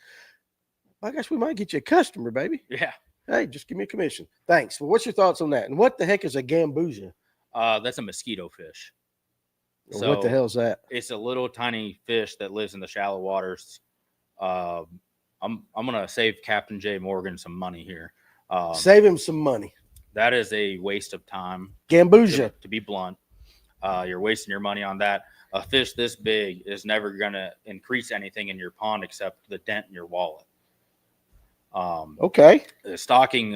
I guess we might get you a customer, baby. Yeah. Hey, just give me a commission. Thanks. Well, what's your thoughts on that? And what the heck is a Gambusia? That's a mosquito fish. Or what the hell's that? It's a little tiny fish that lives in the shallow waters. I'm gonna save Captain J Morgan some money here. Save him some money. That is a waste of time. Gambusia. To be blunt, you're wasting your money on that. A fish this big is never gonna increase anything in your pond except the dent in your wallet. Okay. Stocking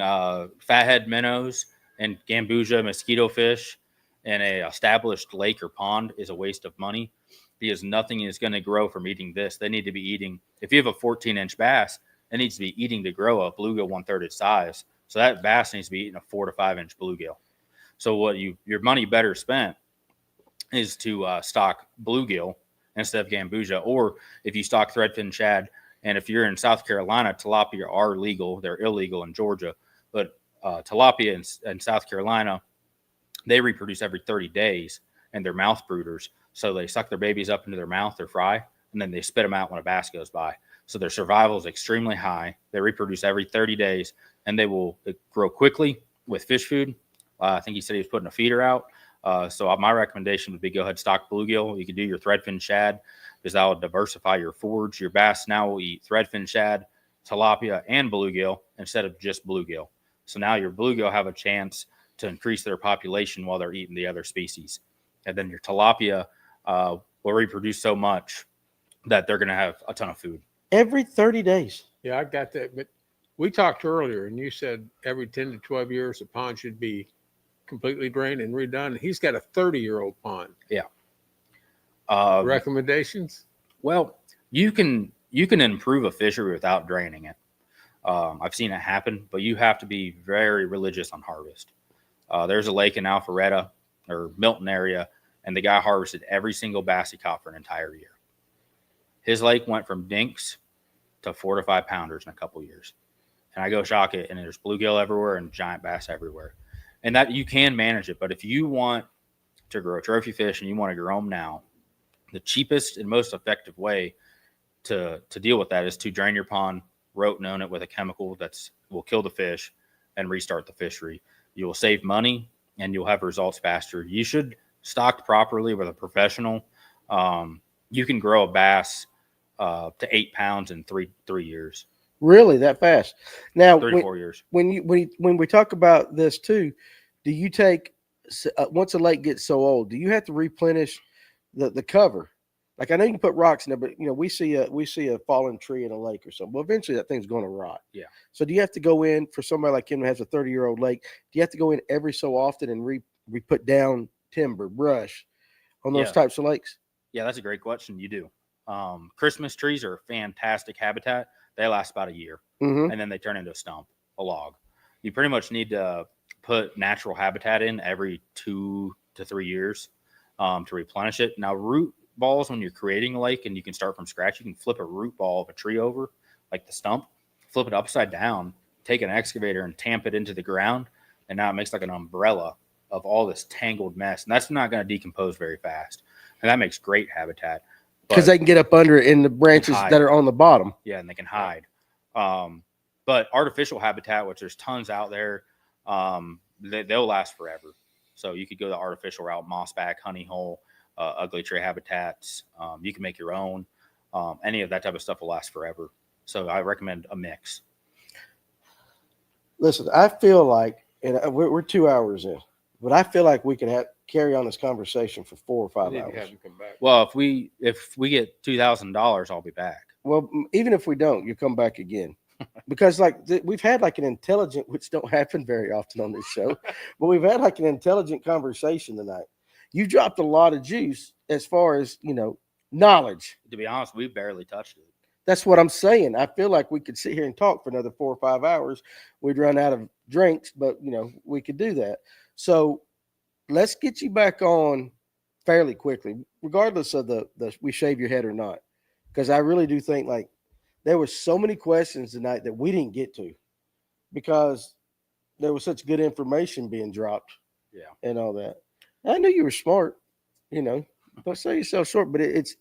fathead minnows and Gambusia mosquito fish in a established lake or pond is a waste of money because nothing is going to grow from eating this. They need to be eating. If you have a 14-inch bass, it needs to be eating to grow a bluegill 1/3 its size. So that bass needs to be eating a 4 to 5-inch bluegill. So what your money better spent is to stock bluegill instead of Gambusia, or if you stock threadfin shad. And if you're in South Carolina, tilapia are legal. They're illegal in Georgia, but tilapia in South Carolina, they reproduce every 30 days, and they're mouth brooders. So they suck their babies up into their mouth, their fry, and then they spit them out when a bass goes by. So their survival is extremely high. They reproduce every 30 days, and they will grow quickly with fish food. I think he said he was putting a feeder out. So my recommendation would be go ahead and stock bluegill. You can do your threadfin shad because that will diversify your forage. Your bass now will eat threadfin shad, tilapia, and bluegill instead of just bluegill. So now your bluegill have a chance to increase their population while they're eating the other species. And then your tilapia will reproduce so much that they're going to have a ton of food. Every 30 days. Yeah, I got that. But we talked earlier, and you said every 10 to 12 years, the pond should be completely drained and redone. He's got a 30-year-old pond. Yeah. Recommendations? Well, you can improve a fishery without draining it. I've seen it happen, but you have to be very religious on harvest. There's a lake in Alpharetta or Milton area, and the guy harvested every single bass he caught for an entire year. His lake went from dinks to 4 to 5 pounders in a couple years. And I go shock it, and there's bluegill everywhere and giant bass everywhere. And that you can manage it. But if you want to grow trophy fish and you want to grow them now, the cheapest and most effective way to deal with that is to drain your pond, rote on it with a chemical that will kill the fish and restart the fishery. You will save money and you'll have results faster. You should stock properly with a professional. You can grow a bass to 8 pounds in three years. Really, that fast? Now, 3 to 4 years. When we talk about this too, do you take once a lake gets so old, do you have to replenish the cover? Like I know you can put rocks in there, but we see a fallen tree in a lake or something. Well, eventually that thing's going to rot. Yeah. So do you have to go in for somebody like him who has a 30-year-old lake? Do you have to go in every so often and we put down timber, brush on those types of lakes? Yeah, that's a great question. You do. Christmas trees are fantastic habitat. They last about a year, and then they turn into a stump, a log. You pretty much need to put natural habitat in every 2 to 3 years to replenish it. Now, root balls, when you're creating a lake and you can start from scratch, you can flip a root ball of a tree over, like the stump, flip it upside down, take an excavator and tamp it into the ground, and now it makes like an umbrella of all this tangled mess. And that's not going to decompose very fast. And that makes great habitat. Because they can get up under it in the branches that are on the bottom. Yeah, and they can hide. But artificial habitat, which there's tons out there, they'll last forever. So you could go the artificial route, mossback, honey hole, ugly tree habitats. You can make your own. Any of that type of stuff will last forever. So I recommend a mix. Listen, I feel like, and we're 2 hours in, but I feel like we can carry on this conversation for 4 or 5 hours. Have him come back. Well, if we get $2,000, I'll be back. Well, even if we don't, you come back again. Because we've had like an intelligent, which don't happen very often on this show, but we've had like an intelligent conversation tonight. You dropped a lot of juice as far as, knowledge. To be honest, we barely touched it. That's what I'm saying. I feel like we could sit here and talk for another 4 or 5 hours. We'd run out of drinks, but we could do that. So let's get you back on fairly quickly, regardless of the we shave your head or not. Because I really do think there were so many questions tonight that we didn't get to because there was such good information being dropped. Yeah. And all that. I knew you were smart, don't sell yourself short, but it's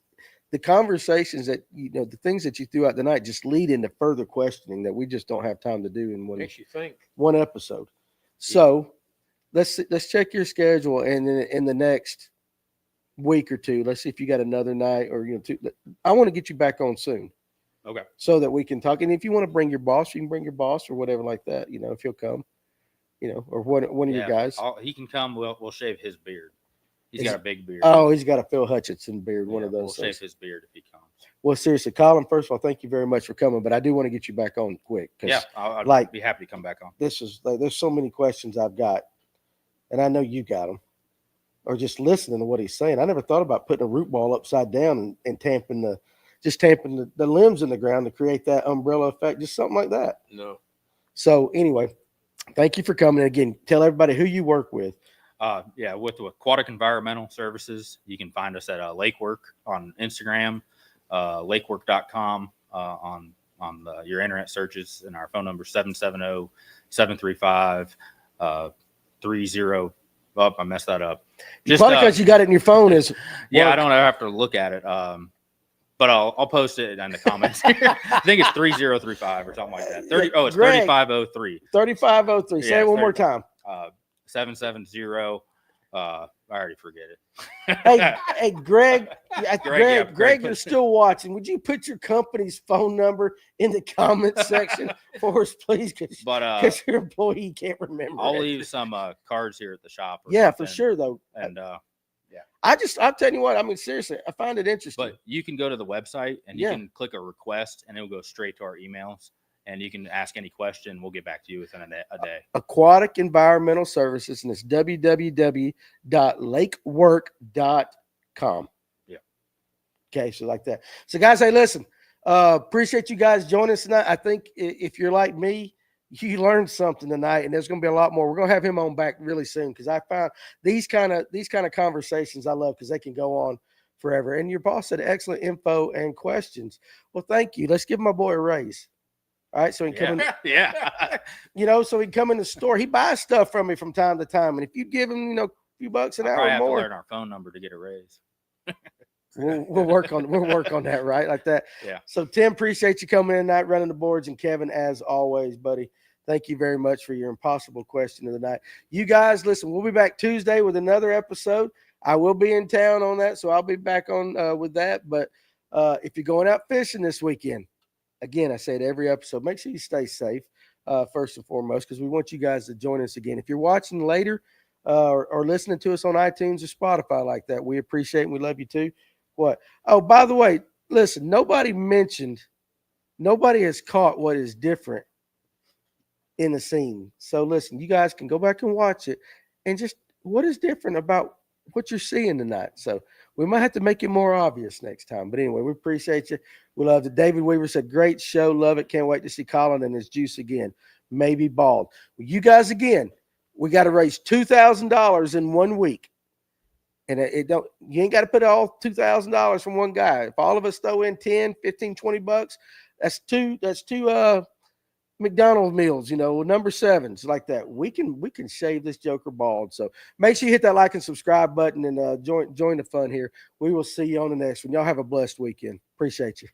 the conversations that, the things that you threw out tonight just lead into further questioning that we just don't have time to do in Makes you think. one episode. So let's check your schedule. And then in the next week or two, let's see if you got another night or, I want to get you back on soon. Okay. So that we can talk. And if you want to bring your boss, you can bring your boss or whatever like that, if he'll come, or one of your guys. He can come. We'll shave his beard. He's got a big beard. Oh, he's got a Phil Hutchinson beard, one of those. We'll shave his beard if he comes. Well, seriously, Colin, first of all, thank you very much for coming, but I do want to get you back on quick. Yeah, I'd be happy to come back on. This is there's so many questions I've got, and I know you got them, or just listening to what he's saying. I never thought about putting a root ball upside down and tamping the limbs in the ground to create that umbrella effect, just something like that. No. So anyway, thank you for coming. Again, tell everybody who you work with. With Aquatic Environmental Services. You can find us at Lakework on Instagram, lakework.com on your internet searches, and our phone number 770-735-30. Oh, I messed that up. Just probably because you got it in your phone is I don't have to look at it. But I'll post it in the comments. I think it's 3035 or something like that. It's 3503. 3503. Say it one more time. 770. I already forget it. Hey, Greg. Greg, Greg, you're still watching. Would you put your company's phone number in the comments section for us, please? Because your employee can't remember. I'll leave some cards here at the shop. For sure, though. And I'm telling you what, I mean, seriously, I find it interesting. But you can go to the website and you can click a request and it'll go straight to our emails. And you can ask any question. We'll get back to you within a day. Aquatic Environmental Services, and it's www.lakework.com. Yeah. Okay, so like that. So, guys, hey, listen, appreciate you guys joining us tonight. I think if you're like me, you learned something tonight, and there's going to be a lot more. We're going to have him on back really soon because I found these kind of conversations I love because they can go on forever. And your boss had excellent info and questions. Well, thank you. Let's give my boy a raise. All right, so he can come in. Yeah. So he can come in the store. He buys stuff from me from time to time, and if you give him, a few bucks an I hour probably have to more, learn our phone number to get a raise. we'll work on that, right? Like that. Yeah. So Tim, appreciate you coming in tonight, running the boards, and Kevin, as always, buddy, thank you very much for your impossible question of the night. You guys, listen, we'll be back Tuesday with another episode. I will be in town on that, so I'll be back on with that. But if you're going out fishing this weekend, again, I say it every episode, make sure you stay safe first and foremost, because we want you guys to join us again. If you're watching later or listening to us on iTunes or Spotify like that, we appreciate and we love you too. What? Oh, by the way, listen, nobody has caught what is different in the scene. So listen, you guys can go back and watch it and just what is different about what you're seeing tonight. So we might have to make it more obvious next time. But anyway, we appreciate you. We love it. David Weaver said, great show. Love it. Can't wait to see Colin and his juice again. Maybe bald. Well, you guys, again, we got to raise $2,000 in 1 week. And you ain't got to put all $2,000 from one guy. If all of us throw in 10, 15, 20 bucks, that's two McDonald's meals, number sevens like that. We can shave this joker bald. So make sure you hit that like and subscribe button and join the fun here. We will see you on the next one. Y'all have a blessed weekend. Appreciate you.